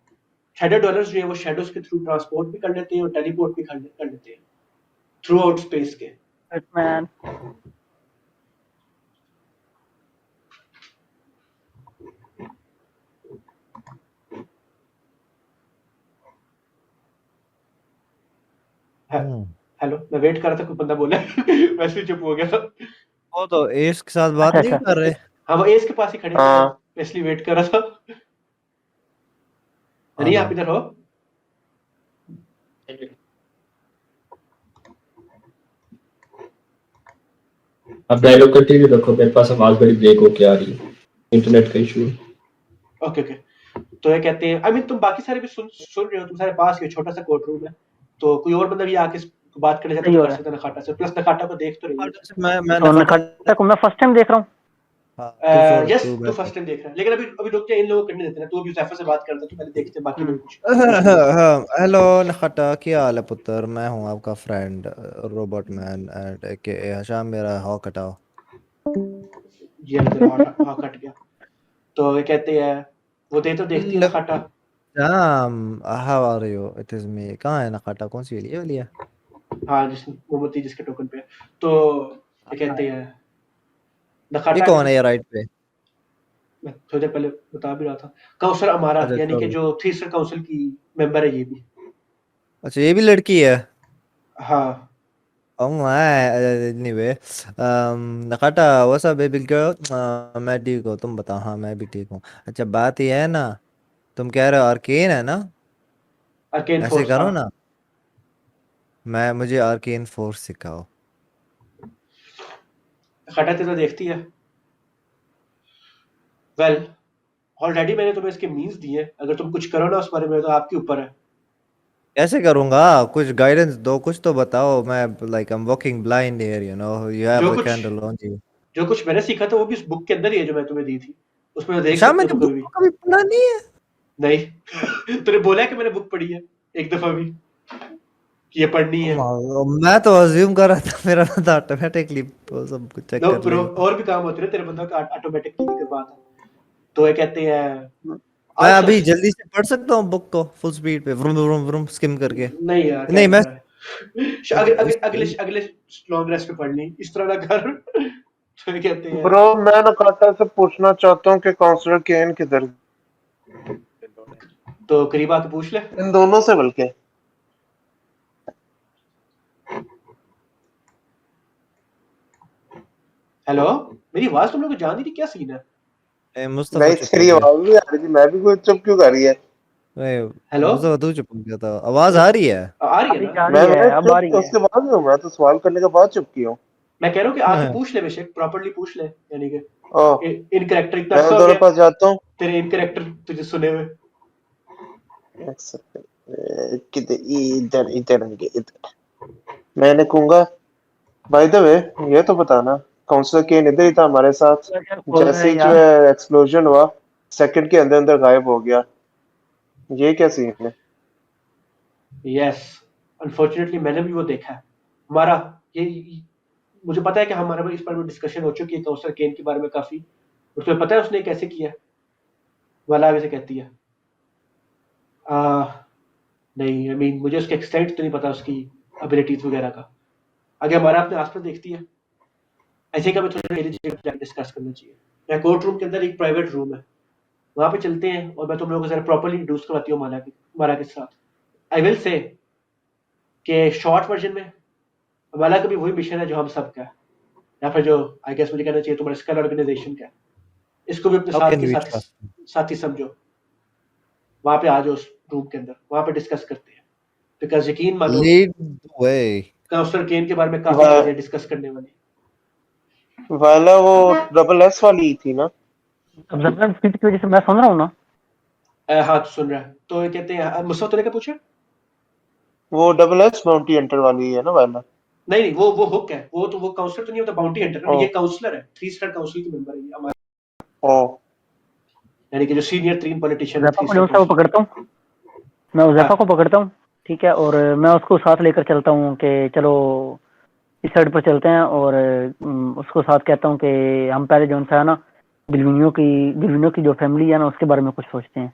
शेडो डवेलर्स जो है वो शेडोज के थ्रू ट्रांसपोर्ट भी कर लेते हैं और टेलीपोर्ट भी कर लेते हैं थ्रू आउट स्पेस के। मैन हेलो, मैं वेट कर रहा था कोई बंदा बोले वैसे ही चुप हो गया था। वो तो एस के साथ बात नहीं कर रहे। हाँ वो एस के पास ही खड़े थे, इसलिए वेट कर रहा था। नहीं आप इधर हो? अब डायलॉग कंटिन्यू रखो, मेरे पास आवाज बड़ी ब्रेक होके आ रही है, इंटरनेट का इशू। ओके ओके, तो ये कहते हैं आई मीन तुम बाकी सारे भी सुन रहे हो, तुम सारे पास के छोटा सा कोर्ट रूम है, तो कोई और बंदा भी आके बात करने जाता है कर सकता है नखाटा से, प्लस नखाटा को देख तो रही है। मैं नखाटा को मैं फर्स्ट टाइम देख रहा हूँ। यस तू फर्स्ट टाइम देख रहा है, लेकिन अभी रुक जा, इन लोगों को करने देते हैं, तू अभी ज़ैफर से बात करता, तू पहले देखते हैं बाकी लोग कुछ। हेलो नखटा, क्या हाल है पुत्र? मैं हूँ आपका फ्रेंड रोबोट मैन एंड के हशाम, मेरा हॉक हटाओ। ये हाँ कट गया। तो ये कहते हैं वो दे तो देखती है Nakata. How are you, it is me. कहाँ है नखटा? कौन सी वाली है? हाँ जिस मोमबत्ती जिसके टोकन पे, तो ये कहते हैं ये नखाटा कौन है ये राइट पे? मैं थोड़ी देर पहले बता भी रहा था, काउंसलर अमारा, अच्छा, यानी कि चलो। जो 3 स्टार काउंसिल की मेंबर है ये भी। अच्छा ये भी लड़की है? हाँ Oh my, anyway, Nakata what's up baby girl? मैं ठीक हूँ, तुम बताओ। हाँ मैं भी ठीक हूँ। अच्छा बात ये है ना, तुम कह रहे हो आर्केन है ना? आर्केन ऐसे फोर्स। करो हाँ ना, मुझे आर्केन फोर्स सिखाओ। नखाटा ते तो देखती है वेल ऑलरेडी मैंने तुम्हें इसके मींस दिए, अगर तुम कुछ करो ना उस बारे में तो आपके ऊपर है। कैसे करूँगा? कुछ गाइडेंस दो, कुछ तो बताओ। मैं like I am walking blind here, you know, you जो हैव द कुछ कैंडल ऑन यू। जो कुछ मैंने सीखा था वो भी इस बुक के अंदर ही है जो मैं तुम्हें दी थी, उसमें देख अच्छा सकते हो मैंने तुम बुक कभी भी। कभी पढ़ा नहीं है। नहीं तूने बोला है कि मैंने बुक पढ़ी है एक दफा भी कि ये पढ़नी है? मैं तो अज्यूम कर रहा था, मेरा तो ऑटोमेटिकली सब कुछ चेक नो कर ब्रो, लेगा। और भी काम होते हैं तेरे बंदा का ऑटोमेटिकली करवाता। तो ये कहते हैं मैं आज अभी जल्दी से पढ़ सकता हूँ बुक को फुल स्पीड पे, व्रुम व्रुम व्रुम स्किम करके? नहीं यार क्या नहीं मैं कर रहा है, अगले लॉन्ग रेस्ट पे पढ़ ली, इस तरह ना कर। तो ये कहते हैं ब्रो मैं नकाटा से पूछना चाहता हूँ कि काउंसलर केन किधर? तो करीब आके पूछ ले इन दोनों से, बल्कि हेलो, मेरी आवाज तुम लोग को जान नहीं रही, क्या सीन है? मुस्तफा नहीं चुप हो तेरी गया। आवाज भी आ रही थी, मैं भी कोई चुप क्यों कर रही है? हेलो मुस्तफा तू चुप हो गया था। आवाज आ रही है? आ रही है अभी ना? जा रही है, अब आ रही चुप है। उसके बाद हूँ, मैं तो सवाल करने के बाद चुप किया हूँ। मैं कह रहा हूँ कि आके हाँ। पूछ ले बेशक, प्रॉपर्ली पूछ ले, यानी कि ओह इन कैरेक्टर इतना मैं अच्छा हो दोनों गया पास जाता हूँ। तेरे इन कैरेक्टर तुझे सुने हुए। एक सेकंड, किधर? इधर इधर होंगे, इधर। मैंने कहूंगा बाय द वे ये तो बताना, काउंसलर केन इधर ही था हमारे साथ, बोल रहे जैसे हैं ही जो यार। है एक्सप्लोजन हुआ सेकंड के अंदर अंदर गायब हो गया, ये क्या सीन है? यस अनफॉर्चुनेटली मैंने भी वो देखा है। हमारा ये मुझे पता है कि हमारे इस बारे में डिस्कशन हो चुकी है काउंसलर केन के बारे में काफी, और तुम्हें पता है उसने कैसे किया? वाला आगे से कहती है नहीं आई मीन मुझे उसके एक्सटेंट तो नहीं पता उसकी एबिलिटीज वगैरह का, आगे हमारा अपने आसपास देखती है ऐसे का भी थोड़ा डिस्कस करना चाहिए। मैं कोर्ट रूम के अंदर एक प्राइवेट रूम है, वहां पे चलते हैं और मैं तुम लोगों को जरा प्रॉपर्ली इंट्रोड्यूस करवाती हूँ माला के साथ। आई विल से कि शॉर्ट वर्जन में माला का भी वही मिशन है जो हम सब का है, या फिर जो आई गेस मुझे कहना चाहिए तुम्हारे स्कल ऑर्गेनाइजेशन का है, इसको भी अपने How साथ can के we साथ trust? साथी समझो। वहां पे आ जाओ उस रूम के अंदर, वहां पे डिस्कस करते हैं। बिकॉज यकीन मानो लीड द वे। काउंसलर केन के बारे में काफी चीजें डिस्कस करने वाली। वाला वो डबल एस वाली थी ना? ऑब्जर्वर फीड की वजह से मैं सुन रहा हूँ ना। हाँ तो सुन रहा है, तो ये कहते हैं मुझसे तूने क्या पूछा? वो डबल एस बाउंटी हंटर वाली है ना वाला? नहीं नहीं, वो हुक है, वो तो वो काउंसलर तो नहीं होता, बाउंटी हंटर है। ओ ये काउंसलर है, 3 स्टार काउंसिल की मेंबर है ये हमारा, ओ यानी कि जो सीनियर 3 पॉलिटिशियन है उज़ैफा 3 को स्टार जो है वो काउंसिल। पकड़ता हूँ, मैं उज़ैफा हाँ को पकड़ता हूँ, ठीक है, और मैं उसको साथ लेकर चलता हूँ कि चलो इस साइड पर चलते हैं, और उसको साथ कहता हूँ कि हम पहले जो है ना गिलविनो की जो फैमिली है ना उसके बारे में कुछ सोचते हैं।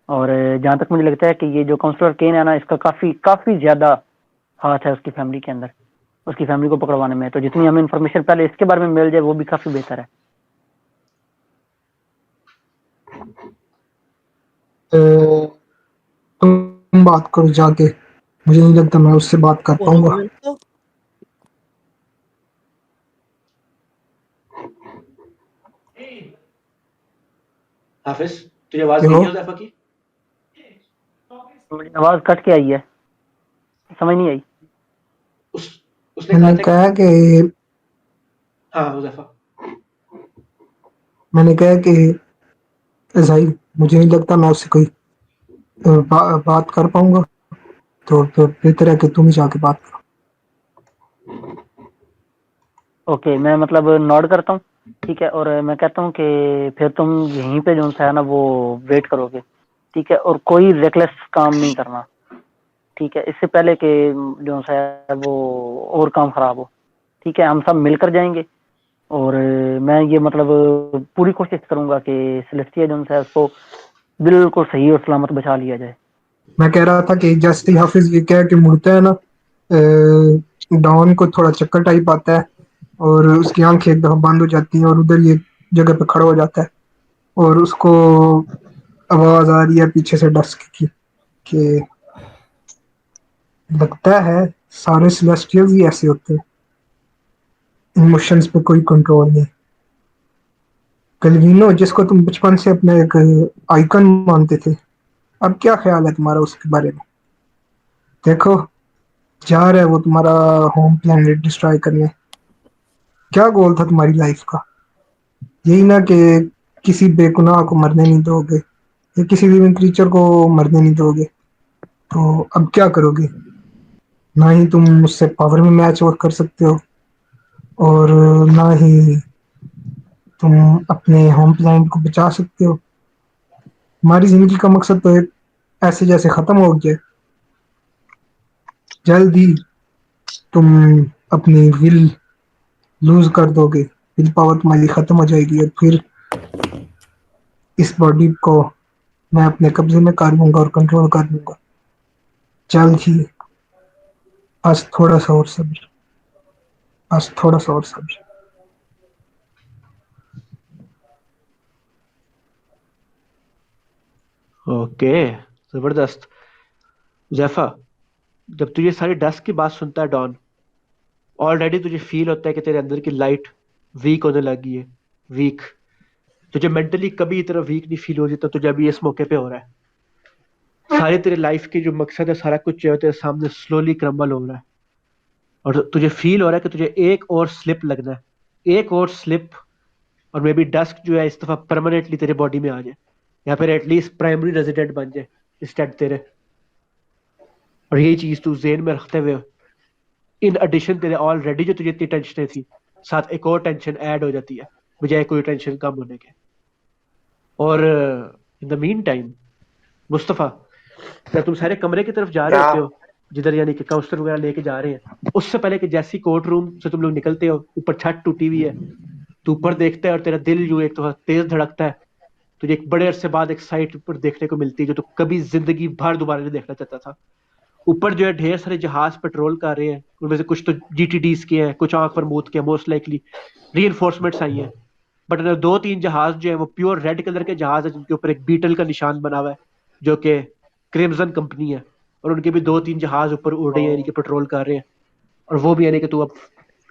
और जहाँ तक मुझे लगता है कि ये जो काउंसलर केन है ना, इसका काफी काफी ज्यादा हाथ है उसकी फैमिली के अंदर, उसकी फैमिली को पकड़वाने में। तो जितनी हमें इन्फॉर्मेशन पहले इसके बारे में मिल जाए वो भी काफी बेहतर है। तो तुम बात करो जाके, मुझे नहीं लगता मैं उससे बात कर Un पाऊंगा। momento. हाफिज, तुझे आवाज क्यों? गई है उज़ैफा की? मुझे आवाज कट के आई है, समझ नहीं आई। उस उसने कहा मैंने था कहा कि हाँ उज़ैफा, मैंने कहा कि जाहिर मुझे नहीं लगता मैं उससे कोई बात कर पाऊंगा, तो फिर बेहतर है कि तुम ही जाके बात करो। ओके, मैं मतलब नॉड करता हूँ, ठीक है, और मैं कहता हूँ कि फिर तुम यहीं पे जो है ना वो वेट करोगे, ठीक है, और कोई रेकलेस काम नहीं करना, ठीक है, इससे पहले कि जो है वो और काम खराब हो, ठीक है। हम सब मिलकर जाएंगे, और मैं ये मतलब पूरी कोशिश करूंगा कि सेलेस्टिया जो है उसको बिल्कुल सही और सलामत बचा लिया जाए। मैं कह रहा था कि जैसे ही हाफिज ये कह के मुड़ता है ना, डॉन को थोड़ा चक्कर टाइप आता है और उसकी आंखें एक दफा बंद हो जाती हैं और उधर ये जगह पे खड़ा हो जाता है, और उसको आवाज आ रही है पीछे से डस्क की कि लगता है सारे सेलेस्टियल्स ही ऐसे होते हैं, इमोशंस पे कोई कंट्रोल नहीं। कलवीनो जिसको तुम बचपन से अपने एक आइकन मानते थे, अब क्या ख्याल है तुम्हारा उसके बारे में? देखो, जा रहा है वो तुम्हारा होम प्लेनेट डिस्ट्रॉय करने। क्या गोल था तुम्हारी लाइफ का? यही ना कि किसी बेगुनाह को मरने नहीं दोगे या किसी लिविंग क्रीचर को मरने नहीं दोगे, तो अब क्या करोगे? ना ही तुम उससे पावर में मैच और कर सकते हो, और ना ही तुम अपने होम प्लेनेट को बचा सकते हो। हमारी जिंदगी का मकसद तो एक ऐसे जैसे खत्म हो गया। जल्द ही तुम अपनी विल लूज कर दोगे, विल पावर तुम्हारी खत्म हो जाएगी, और फिर इस बॉडी को मैं अपने कब्जे में कर लूंगा और कंट्रोल कर लूंगा। जल्द ही, बस थोड़ा सा और सब्र, बस थोड़ा सा और सब्र। ओके, जबरदस्त। जैफा, जब तू ये सारी डस्ट की बात सुनता है डॉन, ऑलरेडी तुझे फील होता है कि तेरे अंदर की लाइट वीक होने लगी है। वीक, तुझे मेंटली कभी इतना वीक नहीं फील हो जितना तुझे अभी इस मौके पे हो रहा है। सारे तेरे लाइफ के जो मकसद है, सारा कुछ जो है तेरे सामने स्लोली क्रम्बल हो रहा है, और तुझे फील हो रहा है कि तुझे एक और स्लिप लगना है, एक और स्लिप, और मे बी डस्क जो है इस दफा परमानेंटली तेरे बॉडी में आ जाए, या फिर एटलीस्ट प्राइमरी रेजिडेंट बन जाए इंस्टेड तेरे। और यही चीज तू जेन में रखते हुए, इन एडिशन तेरे ऑलरेडी जो तुझे इतनी टेंशन थी, साथ एक और टेंशन ऐड हो जाती है बजाय कोई टेंशन कम होने के। और in the mean time Mustafa, जब तुम सारे कमरे की तरफ जा रहे क्या? होते हो, जिधर यानी कि काउंसलर वगैरह लेके जा रहे हैं, उससे पहले कि जैसी कोर्ट रूम से तुम लोग निकलते हो, ऊपर छत टूटी हुई है, तू ऊपर देखता है और तेरा दिल यूं एक तो तेज धड़कता है। तुझे एक बड़े अरसे बाद एक साइट पर देखने को मिलती है जो तू कभी जिंदगी भर दोबारा नहीं देखना चाहता था। ऊपर जो है ढेर सारे जहाज पेट्रोल कर रहे हैं, उनमें से कुछ तो जीटीडीज के हैं, कुछ आंख फरमूद के, मोस्ट लाइकली रीइंफोर्समेंट्स आई हैं। बट अगर 2-3 जहाज जो है वो प्योर रेड कलर के जहाज है, जिनके ऊपर एक बीटल का निशान बना हुआ है, जो कि क्रिम्सन कंपनी है, और उनके भी 2-3 जहाज ऊपर उड़ रहे हैं, यानी कि पेट्रोल कर रहे हैं। और वो भी यानी कि तू अब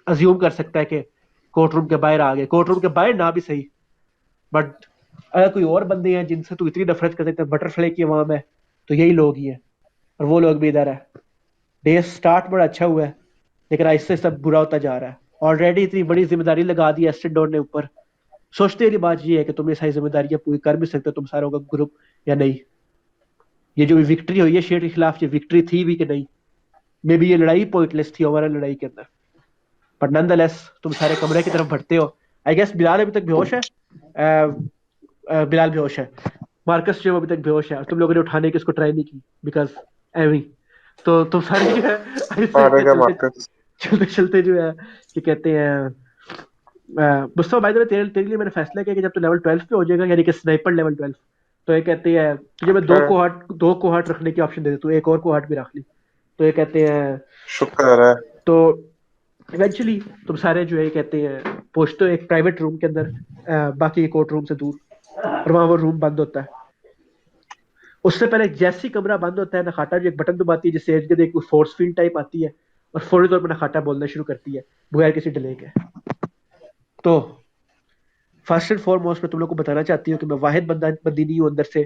अज्यूम कर सकता है कि कोर्ट रूम के बाहर आ गए, कोर्ट रूम के बाहर ना भी सही, बट अगर कोई और बंदे हैं जिनसे तू इतनी नफरत कर सकता है, बटरफ्लाई की आवाम है, तो यही लोग ही हैं। और वो लोग भी इधर है। डे स्टार्ट बड़ा अच्छा हुआ है, लेकिन आहिस्ते सब बुरा होता जा रहा है। ऑलरेडी इतनी बड़ी जिम्मेदारी लगा दी एस्टेड डॉन ने ऊपर। सोचते वाली बात ये है कि तुम ये सारी जिम्मेदारियां पूरी कर भी सकते हो तुम सारों का ग्रुप या नहीं। ये जो विक्ट्री हुई है शेड के खिलाफ, ये विक्ट्री थी भी कि नहीं, मे बी ये लड़ाई पॉइंटलेस थी ओवरऑल लड़ाई के अंदर, बट नॉनदलेस तुम सारे कमरे की तरफ बढ़ते हो। आई गेस बिलाल अभी तक बेहोश है, बिलाल बेहोश है, मार्कस जो अभी तक बेहोश है, और तुम लोगों ने उठाने की उसको ट्राई नहीं की बिकॉज एवी। तो तुम सारे जो है मारेगा चलते मार्कस। चलते चलते जो है कि कहते हैं मुस्तफा भाई तेरे लिए मैंने फैसला किया कि जब तू लेवल 12 पे हो जाएगा, यानी कि स्नाइपर लेवल 12, तो ये कहते हैं तुझे मैं दो कोहार्ट रखने की ऑप्शन दे देता हूँ, एक और कोहार्ट भी रख ली। तो ये कहते हैं शुक्र है। तो इवेंचुअली तुम सारे जो है कहते हैं पहुंचते हो एक प्राइवेट रूम के अंदर, बाकी कोर्ट रूम से दूर, और वहां वो रूम बंद होता है। उससे पहले जैसे ही कमरा बंद होता है, नखाटा जो एक बटन दबाती है जिससे एज एक फोर्स फील्ड टाइप आती है, और फौरी तौर पर नखाटा बोलना शुरू करती है बगैर किसी डिले के। तो फर्स्ट एंड फॉरमोस्ट मैं तुम लोग को बताना चाहती हूँ कि मैं वाहिद बंदी नहीं हूँ अंदर से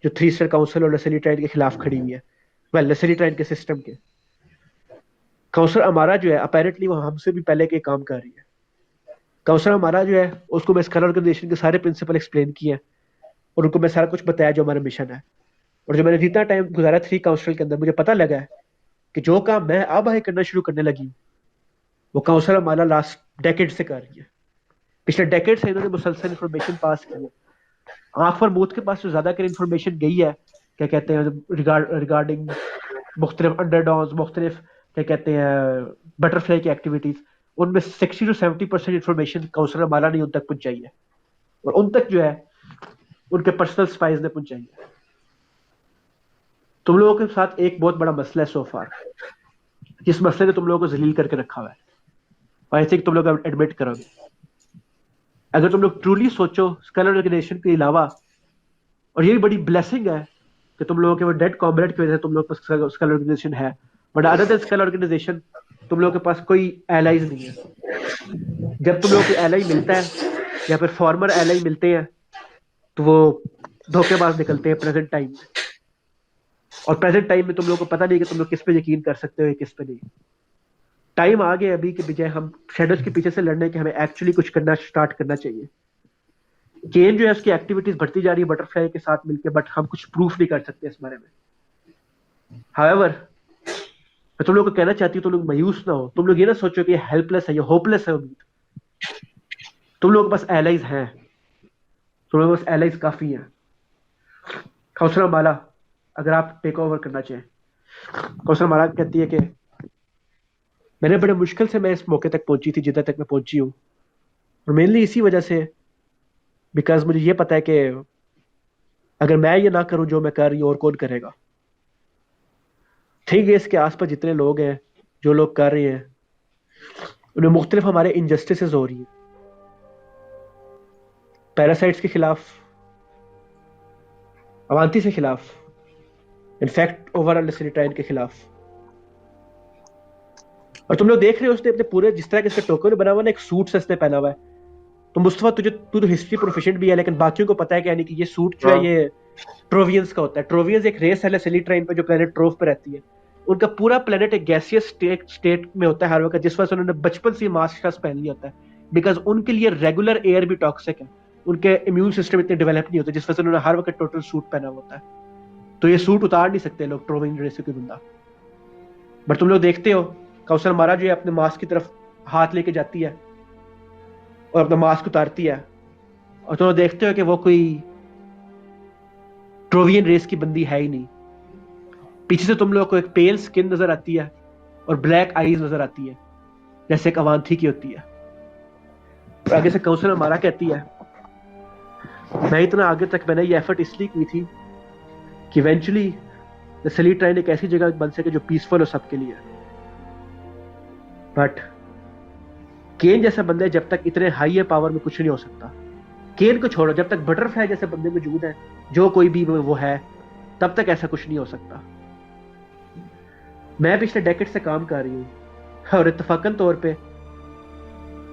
जो 3 स्टार काउंसिल और लेसेली ट्राइन के खिलाफ खड़ी हुई है। वेल लेसेली ट्राइन के सिस्टम के काउंसलर हमारा जो है अपेरेंटली वो हमसे भी पहले के काम कर रही है। काउंसलर हमारा जो है उसको मैं स्कल ऑर्गेनाइजेशन के सारे प्रिंसिपल एक्सप्लेन किए हैं, और उनको मैं सारा कुछ बताया जो हमारा मिशन है। और जो मैंने जितना टाइम गुजारा 3 काउंसिल के अंदर, मुझे पता लगा है कि जो काम मैं अब आगे करना शुरू करने लगी हूँ वो काउंसलर हमारा लास्ट डेकेड से कर रही है। पिछले डेकेड से इन्होंने मुसलसल इन्फॉर्मेशन पास की है। आंख पर मूत के पास जो ज्यादा कर इन्फॉर्मेशन गई है, क्या कहते हैं रिगार्डिंग मुख्तलिफ अंडरडॉन्स, मुख्तलिफ क्या कहते हैं बटरफ्लाई की एक्टिविटीज, उनमें 60 to 70% इन्फॉर्मेशन काउंसलर हमारा नहीं उन तक पहुंचाई है, और उन तक जो है उनके पर्सनल स्पाइस ने पहुंचाई है। तुम लोगों के साथ एक बहुत बड़ा मसला है सो फार, जिस मसले ने तुम लोगों को जलील करके रखा हुआ है, आई थिंक तुम लोग एडमिट करोगे। अगर तुम लोग ट्रूली सोचो स्कल ऑर्गेनाइजेशन के अलावा, और ये भी बड़ी ब्लेसिंग है कि तुम लोगों के वो डेड कॉम्रेड की वजह से तुम लोग पास स्कल ऑर्गेनाइजेशन है, but other than skull organization तुम लोगों के पास कोई एलाइज नहीं है। जब तुम लोगों को एलाई मिलता है या फिर फॉर्मर एलाई मिलते हैं तो वो धोखेबाज निकलते हैं प्रेजेंट टाइम में, और प्रेजेंट टाइम में तुम लोगों को पता नहीं कि तुम लोग किस पे यकीन कर सकते हो किस पे नहीं। टाइम आ गया अभी के बजाय हम शेडोज के पीछे से लड़ने के हमें एक्चुअली कुछ करना स्टार्ट करना चाहिए। केन जो है उसकी एक्टिविटीज बढ़ती जा रही है बटरफ्लाई के साथ मिलकर, बट हम कुछ प्रूफ नहीं कर सकते इस बारे में। हाउएवर मैं तुम लोग को कहना चाहती हूँ तुम लोग मायूस ना हो, तुम लोग ये ना सोचो कि ये हेल्पलेस है, ये होपलेस है उम्मीद। तुम लोग के पास एलाइज हैं, तुम लोग के पास एलाइज काफी हैं। काउंसलर माला अगर आप टेक ओवर करना चाहें। काउंसलर माला कहती है कि मैंने बड़े मुश्किल से मैं इस मौके तक पहुंची थी जितना तक मैं पहुंची हूँ, और मेनली इसी वजह से बिकॉज मुझे ये पता है कि अगर मैं ये ना करूं जो मैं कर रही हूँ और कौन करेगा। ठीक है, इसके आसपास जितने लोग हैं जो लोग कर रहे हैं उन्हें मुख्तलिफ हमारे इनजस्टिसेस हो रही है, पैरासाइट्स के खिलाफ, अवांती के खिलाफ, इनफैक्ट ओवरऑल लेसेलिट्राइन के खिलाफ। और तुम लोग देख रहे हो उसने अपने पूरे जिस तरह के इसका टोकन बना हुआ ना, एक सूट से इसने पहना हुआ है। तो मुस्तफा तू तो हिस्ट्री प्रोफिशिएंट भी है, लेकिन बाकियों को पता है कि यानी कि ये सूट जो है ये ट्रोवियंस का होता है। ट्रोवियंस एक रेस है लेसेलिट्राइन पे जो प्लेनेट ट्रोव पे रहती है। उनका पूरा प्लेनेट एक गैसियस स्टेट में होता है हर वक्त, जिस वजह से उन्होंने बचपन से मास्क शास्क पहन लिया होता है, बिकॉज उनके लिए रेगुलर एयर भी टॉक्सिक है, उनके इम्यून सिस्टम इतने डेवलप नहीं होते, जिस वजह से उन्होंने हर वक्त टोटल सूट पहना होता है। तो ये सूट उतार नहीं सकते लोग ट्रोवियन रेस के बंदा। बट तुम लोग देखते हो काउंसलर मारा जो है अपने मास्क की तरफ हाथ लेके जाती है और अपना मास्क उतारती है, और तुम लोग देखते हो कि वो कोई ट्रोवियन रेस की बंदी है ही नहीं। पीछे से तुम लोग को एक पेल स्किन नजर आती है और ब्लैक आईज नजर आती है जैसे एक अवांथी की होती है। और आगे से काउंसलर मारा कहती है मैं इतना आगे तक मैंने ये एफर्ट इसलिए की थी कि इवेंचुअली लेसेलिट्राइन एक ऐसी जगह बन सके जो पीसफुल हो सबके लिए। बट केन जैसा बंदा जब तक इतने हाई है पावर में कुछ नहीं हो सकता। केन को छोड़ो, जब तक बटरफ्लाई जैसे बंदे मौजूद हैं जो कोई भी वो है, तब तक ऐसा कुछ नहीं हो सकता। मैं पिछले डेकेड से काम कर रही हूँ, और इत्तफाकन तौर पे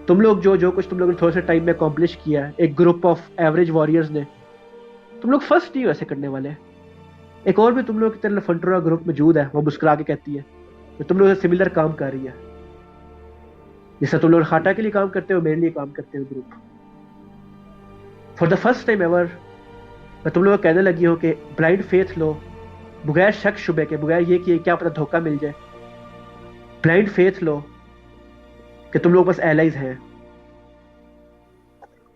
तुम लोग जो कुछ तुम लोगों ने थोड़े से टाइम में अकॉम्प्लिश किया है, एक ग्रुप ऑफ एवरेज वॉरियर्स ने, तुम लोग फर्स्ट नहीं हो ऐसे करने वाले। एक और भी तुम लोग की तरह फंटोरा ग्रुप मौजूद है, वो मुस्कुरा के कहती है कि तुम लोग से सिमिलर काम कर रही है, जैसे तुम लोग खाटा के लिए काम करते हो, मेरे लिए काम करते हो group. For the first time ever मैं तुम लोग को कहने लगी हूँ कि ब्लाइंड फेथ लो, बगैर शक शुबे के, बगैर ये कि क्या पता धोखा मिल जाए। ब्लाइंड फेथ लो कि तुम लोग बस एलाइज हैं,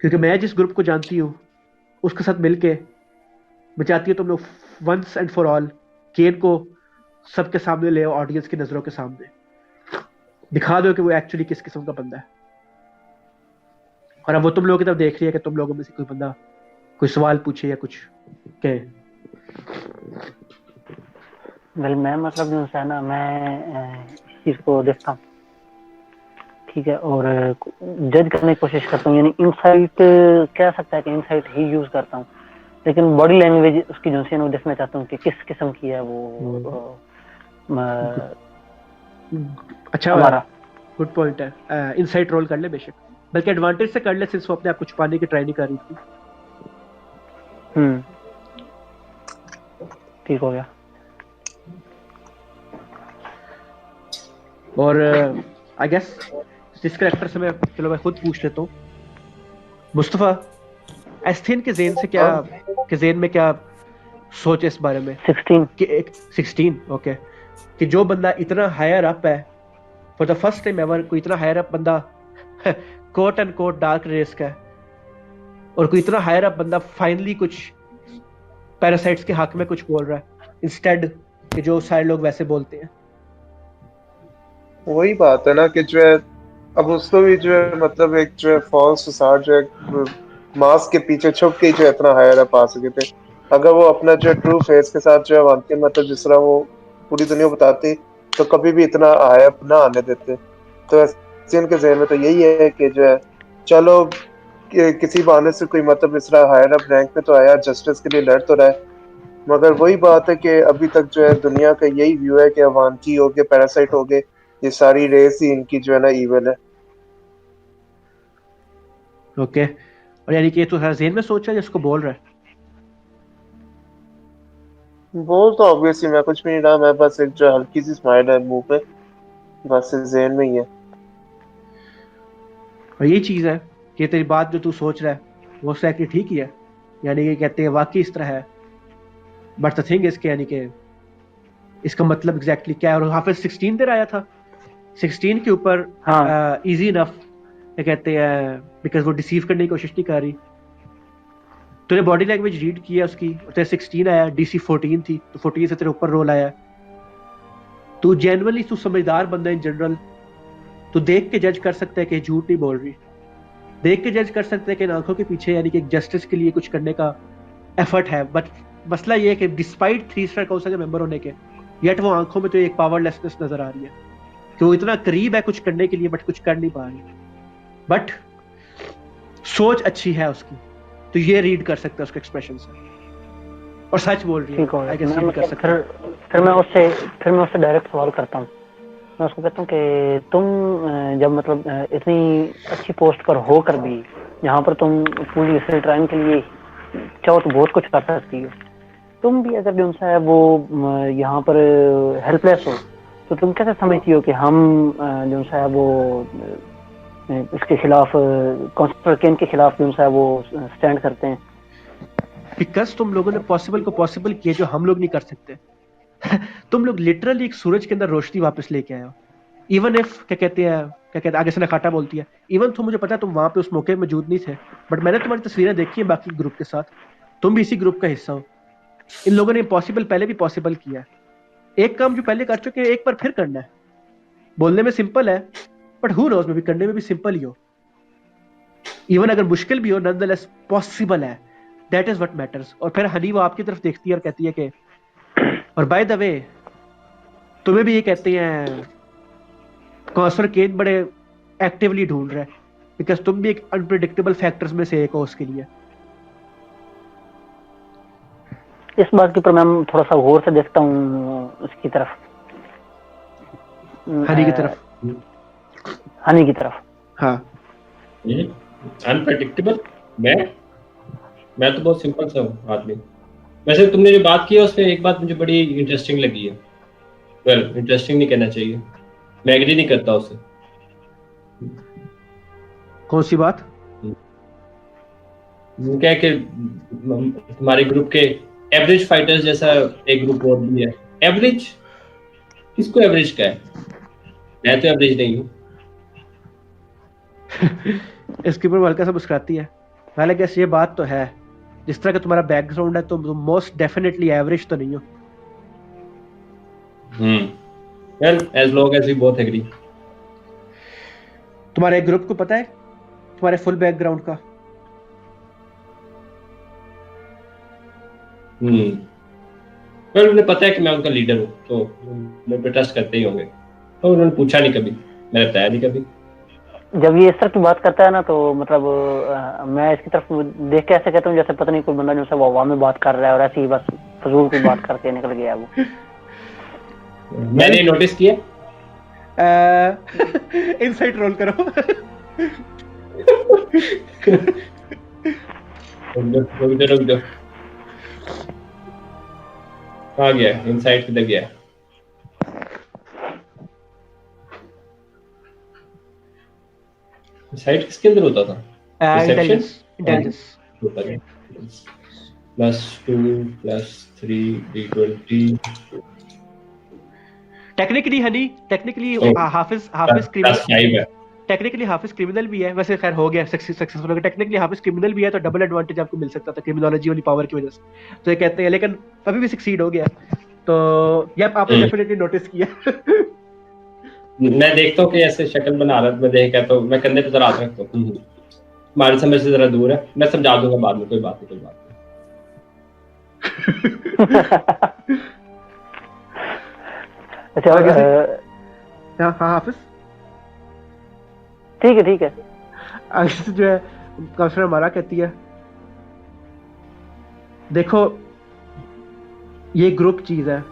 क्योंकि मैं जिस ग्रुप को जानती हूँ उसके साथ मिलके मैं चाहती हूँ तुम लोग वंस एंड फॉर ऑल केन को सबके सामने ले आओ, ऑडियंस की नजरों के सामने दिखा दो कि वो एक्चुअली किस किस्म का बंदा है। और अब वो तुम लोगों की तरफ देख रही है कि तुम लोगों में से कोई बंदा कोई सवाल पूछे या कुछ कहे। वेल मैं मतलब जो है ना, मैं इस चीज को देखता हूँ, ठीक है, और जज करने की कोशिश करता हूँ, यानी इनसाइट कह सकता है कि इनसाइट ही यूज करता हूँ, लेकिन बॉडी लैंग्वेज उसकी जो है वो देखना चाहता हूँ कि किस किस्म की है वो। अच्छा, हमारा गुड पॉइंट है। इनसाइट रोल कर ले बेशक, बल्कि एडवांटेज से कर ले, सिंस वो अपने आप को छुपाने की ट्राई नहीं कर रही थी। ठीक हो गया। और आई गेस जिस कैरेक्टर से मैं, चलो मैं खुद पूछ लेता हूँ, मुस्तफा एस्थीन के ज़हन से क्या, के ज़हन में क्या सोच है इस बारे में 16 कि एक 16 ओके, कि जो बंदा इतना हायर अप है, for the first time ever कोई इतना हायर अप बंदा quote and quote dark race का है, और कोई इतना हायर अप बंदा फाइनली कुछ पैरासाइट्स के हक में कुछ बोल रहा है इंस्टेड कि जो सारे लोग वैसे बोलते हैं। वही बात है ना कि जो है अब उसको भी जो है मतलब एक जो है फॉल्स फसाड जो है मास्क के पीछे छुप के जो इतना हायर अप आ सके थे। अगर वो अपना जो ट्रू फेस के साथ जो है वाकई मतलब जिस तरह वो पूरी दुनिया बताती तो कभी भी इतना हायर अप ना आने देते। तो ऐसे उनके ज़हन में तो यही है कि जो है चलो किसी बहाने से कोई मतलब इस तरह हायर अप रैंक पे तो आया, जस्टिस के लिए लड़ तो रहा है, मगर वही बात है कि अभी तक जो है दुनिया का यही व्यू है कि अवानकी हो गए, पैरासाइट हो गए, ये सारी रेस ही इनकी जो है ना ईवल है। ओके, और यानी कि ये तो हर ज़हन में सोच रहा है जिसको बोल रहा है। बोल तो ऑब्वियसली मैं कुछ भी नहीं रहा, मैं बस एक जो हल्की सी स्माइल है मुंह पे, बस ज़हन में ही है। और ये चीज़ है कि तेरी बात जो तू सोच रहा है वो एक्चुअली ठीक ही है, यानी कि कहते हैं वाकई इस तरह है, बट द थिंग इज के यानी कि इसका मतलब एग्जैक्टली क्या है। और हाफिज 16 देर आया था, 16 के ऊपर इजी इनफ क्या कहते हैं, बिकॉज वो डिसीव करने की कोशिश नहीं कर रही। तूने बॉडी लैंग्वेज रीड किया उसकी, तेरे 16 आया, डीसी 14 थी, तो 14 से तेरे ऊपर रोल आया। तू जेन्युइनली तू समझदार बंदा इन जनरल, तू देख के जज कर सकता है कि झूठ नहीं बोल रही, देख के जज कर सकते हैं कि इन आंखों के पीछे यानी कि जस्टिस के लिए कुछ करने का एफर्ट है। बट मसला ये है कि डिस्पाइट 3 स्टार काउंसिल के मेंबर होने के, येट वो आंखों में तो एक पावरलेसनेस नजर आ रही है कि वो इतना करीब है कुछ करने के लिए बट कुछ कर नहीं पा रही। बट सोच अच्छी है उसकी, तो ये रीड कर सकते हैं उसके एक्सप्रेशन से, और सच बोल रही है। आई गेस रीड कर सकते हैं। फिर मैं उससे डायरेक्ट सवाल करता हूँ। मैं उसको कहता हूँ कि तुम जब मतलब इतनी अच्छी पोस्ट पर होकर भी जहाँ पर तुम पूरी इसराइल ट्राइम के लिए चाहो तो बहुत कुछ कर सकती हो, तुम भी अगर जो है वो यहाँ पर हेल्पलेस हो, तो तुम कैसे समझती हो कि हम जो है वो इसके खिलाफ, काउंसिलर केन के खिलाफ जो है वो स्टैंड करते हैं? बिकॉज तुम लोगों ने पॉसिबल को पॉसिबल किया जो हम लोग नहीं कर सकते। तुम लोग लिटरली एक सूरज के अंदर रोशनी वापस लेके आए हो। इवन इफ क्या कहते हैं आगे से नखाटा बोलती है, इवन तुम, मुझे पता है तुम वहां पे उस मौके में मौजूद नहीं थे, बट मैंने तुम्हारी तस्वीरें देखी है बाकी ग्रुप के साथ, तुम भी इसी ग्रुप का हिस्सा हो। इन लोगों ने इम्पॉसिबल पहले भी पॉसिबल किया है। एक काम जो पहले कर चुके हैं एक बार फिर करना है। बोलने में सिंपल है बट हु नोज में भी करने में भी सिंपल ही हो। इवन अगर मुश्किल भी हो, नॉनदलेस पॉसिबल है। That is what matters. और फिर हनी वो आपकी तरफ देखती है और कहती है कि, और बाय द वे तुम्हें भी ये कहते हैं काउंसलर केन बड़े एक्टिवली ढूंढ रहा है, बिकॉज तुम भी एक अनप्रेडिक्टेबल फैक्टर्स में से एक हो उसके लिए। इस बात के ऊपर मैं थोड़ा सा गौर से देखता हूँ उसकी तरफ, हनी की तरफ। हनी की तरफ। हाँ, अनप्रेडिक्टेबल। मैं तो बहुत सिंपल सा हूँ आदमी। वैसे तुमने जो बात की है उसमें एक बात मुझे बड़ी इंटरेस्टिंग लगी है। वेल, इंटरेस्टिंग नहीं कहना चाहिए, मैं एग्री नहीं करता उससे। कौन सी बात? क्या है कि हमारे ग्रुप के एवरेज फाइटर्स जैसा एक ग्रुप और भी है। एवरेज किसको एवरेज का है? मैं तो एवरेज नहीं हूँ। इसके ऊपर वो हल्का सा मुस्कुराती है। पहले कैसे ये बात तो है, जिस तरह का तुम्हारा बैकग्राउंड है तुम मोस्ट डेफिनेटली एवरेज तो नहीं हो। Well, as long as we both agree. तुम्हारे ग्रुप को पता है तुम्हारे फुल बैकग्राउंड का? वेल, उन्हें पता है कि मैं उनका लीडर हूँ, तो मेरे पे ट्रस्ट करते ही होंगे। तो उन्होंने पूछा नहीं कभी, मैंने बताया नहीं कभी। जब ये इस तरह की बात करता है ना, तो मतलब मैं इसकी तरफ देख के ऐसे कहता हूँ जैसे पता नहीं कोई बंदा जो है वो हवा में बात कर रहा है और ऐसे ही बस फजूल की बात करके निकल गया वो। मैंने नोटिस किया। इनसाइट रोल करो। रुक दो। कहाँ गया इनसाइट? किधर गया? साइट किसके अंदर होता था? Intelligence. +2 +3 D20। Technically honey, technically Hafiz +5 criminal, है। टेक्निकली हाफिज क्रिमिनल भी है। वैसे खैर हो गया सक्सेसफुल हो गया। टेक्निकली हाफिज क्रिमिनल भी है, तो डबल एडवांटेज आपको मिल सकता था क्रिमिनोलॉजी वाली पावर की वजह से, तो ये कहते हैं। लेकिन अभी भी सक्सीड हो गया, तो ये आपने डेफिनेटली नोटिस किया। मैं देखता हूँ कि ऐसे शक्ल बना रहा है, मैं देख तो मैं कंधे पे जरा हाथ रखता हूँ। हमारी समझ से जरा दूर है, मैं समझा दूंगा बाद में, कोई बात नहीं। अच्छा, हाँ हाफिज, ठीक है। आगे जो है काउंसलर हमारा कहती है, देखो ये ग्रुप चीज है,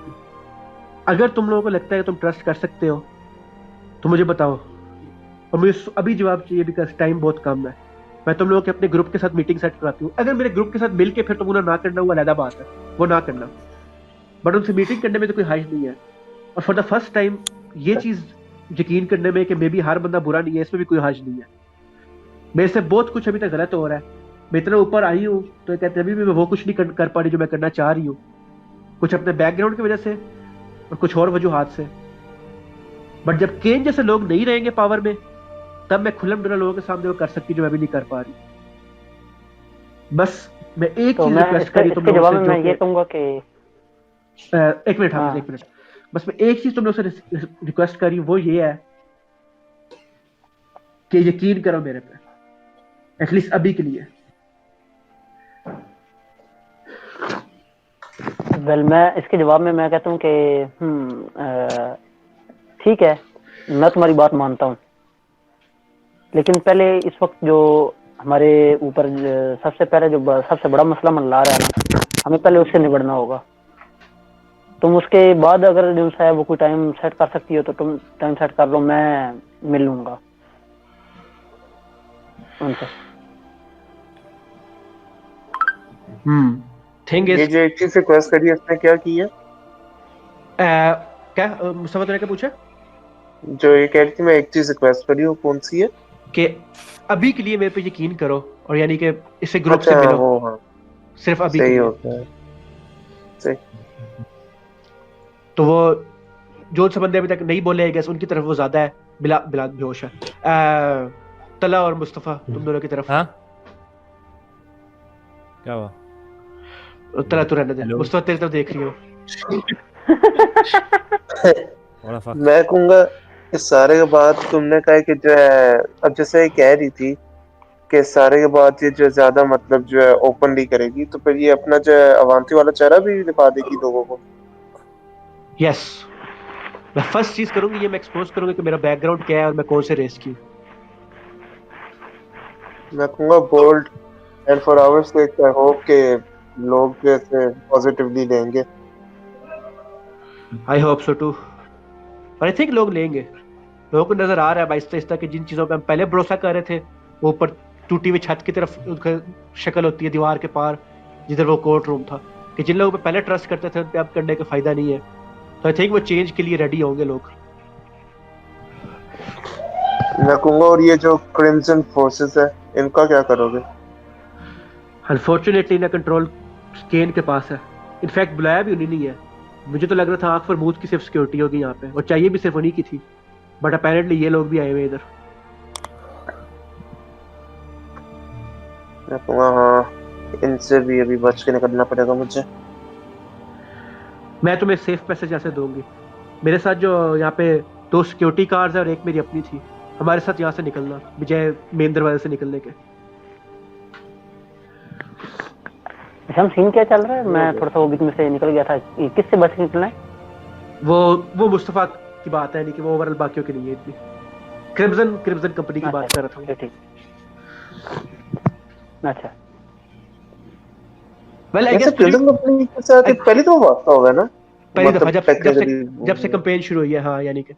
अगर तुम लोगों को लगता है कि तुम ट्रस्ट कर सकते हो तो मुझे बताओ, और मुझे अभी जवाब चाहिए, बिकॉज टाइम बहुत कम है। मैं तुम लोगों के अपने ग्रुप के साथ मीटिंग सेट कराती हूँ। अगर मेरे ग्रुप के साथ मिल के फिर तुम उन्हें ना करना, वो अलग बात है, वो ना करना, बट उनसे मीटिंग करने में तो कोई हर्ज नहीं है। और फॉर द फर्स्ट टाइम ये चीज यकीन करने में कि मे बी हर बंदा बुरा नहीं है, इसमें भी कोई हर्ज नहीं है। मेरे से बहुत कुछ अभी तक गलत हो रहा है, मैं इतना ऊपर आई हूँ तो कहते अभी भी मैं वो कुछ नहीं कर पा रही जो मैं करना चाह रही हूँ, कुछ अपने बैकग्राउंड की वजह से और कुछ और वजूहात से। बट जब केन जैसे लोग नहीं रहेंगे पावर में, तब मैं खुल्लम डुल्ला लोगों के सामने वो कर सकती जो मैं भी नहीं कर पा रही। बस मैं एक चीज रिक्वेस्ट करी तुम लोगों से, मैं ये कहूंगा कि एक मिनट, बस मैं एक चीज तुम लोगों से रिक्वेस्ट करी, वो ये है कि यकीन करो मेरे पे, एटलीस्ट अभी के लिए। वेल, मैं इसके जवाब में मैं कहता हूँ कि ठीक है, मैं तुम्हारी बात मानता हूँ, लेकिन पहले इस वक्त जो हमारे ऊपर सबसे पहले जो सबसे बड़ा मसला मंडरा रहा है ना, हमें पहले उससे निबड़ना होगा। तुम उसके बाद अगर जो है वो कोई टाइम सेट कर सकती हो तो तुम टाइम सेट कर लो, मैं मिल लूंगा उनसे। थिंग इज, ये जो एक चीज रिक्वेस्ट करी इसने क्या की है? क्या मुस्तफा तुमने क्या पूछा? जो ये कह रही थी मैं एक चीज रिक्वेस्ट करी, वो कौन सी है? कि अभी के लिए मेरे पे यकीन करो, और यानी कि इससे ग्रुप से मिलो। वो हाँ, सिर्फ अभी सही के होता है, सही। तो वो जो से बंदे अभी तक नहीं बोले आई गेस उनकी तरफ वो ज्यादा है, बिला बेहोश है। तला और मुस्तफा तुम दोनों की तरफ। हाँ क्या हुआ? तला तू रहने दे, मुस्तफा तेरी तरफ देख रही हो। मैं कहूंगा इस सारे के बाद तुमने कहा कि जो है, अब जैसे कह रही थी कि सारे के बाद ये जो ज्यादा मतलब जो है ओपनली करेगी, तो फिर ये अपना जो है अवांती वाला चेहरा भी दिखा देगी लोगों को। यस, मैं फर्स्ट चीज करूंगी ये, मैं एक्सपोज करूंगी कि मेरा बैकग्राउंड क्या है और मैं कौन से रेस की। मैं कहूंगा bold and for our sake I hope के लोग जैसे पॉजिटिवली लेंगे। आई होप सो टू, और आई थिंक लोग लेंगे। लोगों को नजर आ रहा है आहिस्ता कि जिन चीजों पे हम पहले भरोसा कर रहे थे, वो ऊपर टूटी हुई छत की तरफ उनका शक्ल होती है दीवार के पार जिधर वो कोर्ट रूम था, कि जिन लोगों पे पहले ट्रस्ट करते थे उन पे अब करने का फायदा नहीं है। तो आई थिंक वो चेंज के लिए रेडी होंगे लोग। मैं कहूंगा और ये जो क्रिम्सन फोर्सेस है इनका क्या करोगे? अनफॉर्चुनेटली ना कंट्रोल केन के पास है। इनफैक्ट बुलाया भी उन्हीं नहीं है। मुझे तो लग रहा था आंख पर मूत की सिर्फ सिक्योरिटी होगी यहाँ पे, और चाहिए भी सिर्फ उन्हीं की थी, बट अपेरेंटली ये लोग भी आए हुए इधर। मैं कहूंगा हाँ इनसे भी अभी बच के निकलना पड़ेगा मुझे। मैं तुम्हें सेफ पैसेज यहाँ से दूंगी। मेरे साथ जो यहाँ पे 2 सिक्योरिटी कार्स है और एक मेरी अपनी थी, हमारे साथ यहाँ से निकलना बजाय मेन दरवाजे से निकलने के। हम सीन क्या चल रहा है? मैं थोड़ा सा वो बीच में से निकल गया था। किससे बच के निकलना है? वो मुस्तफा की बात है, नहीं कि वो ओवरऑल बाकियों की नहीं है इतनी। क्रिम्सन कंपनी की बात कर रहा था। ठीक। अच्छा well I guess Crimson Company के साथ पहले तो वास्ता होगा ना, पहली दफा जब से कैंपेन शुरू हुई है। हाँ यानी कि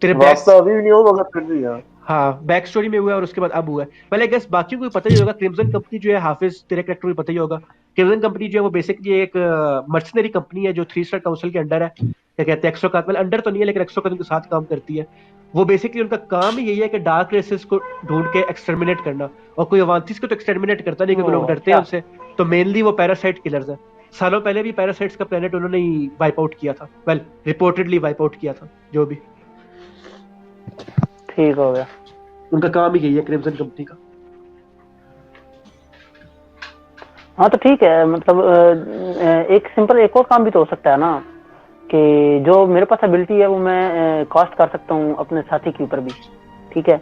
तेरे वास्ता अभी भी नहीं हुआ मगर फिर भी यार हाँ बैक स्टोरी में हुआ है और उसके बाद अब हुआ है। पहले गेस बाकियों को पता ही होगा। क्रिम्सन कंपनी जो है, हाफिज तेरे कैरेक्टर को पता ही होगा। क्रिम्सन कंपनी जो है वो बेसिकली एक मर्सनरी कंपनी है जो 3 स्टार काउंसिल के अंडर है। क्या कहते हैं, एक्सोकात मतलब अंडर तो नहीं है लेकिन एक्सोकात के साथ काम करती है। वो बेसिकली उनका काम ही यही है कि डार्क रेसेस को ढूंढ के एक्सटर्मिनेट करना, और कोई अवांतिस को तो एक्सटर्मिनेट करता नहीं क्योंकि लोग डरते हैं उनसे। तो मेनली वो पैरासाइट किलर्स है। सालों पहले भी पैरासाइट्स का प्लेनेट उन्होंने ही वाइप आउट किया था। वेल रिपोर्टेडली वाइप आउट किया था। जो भी ठीक हो गया। उनका काम ही यही है क्रिम्सन कंपनी का। हाँ तो ठीक है। मतलब एक सिंपल एक और काम भी तो हो सकता है ना, कि जो मेरे पास एबिलिटी है वो मैं कास्ट कर सकता हूँ अपने साथी के ऊपर भी। ठीक है,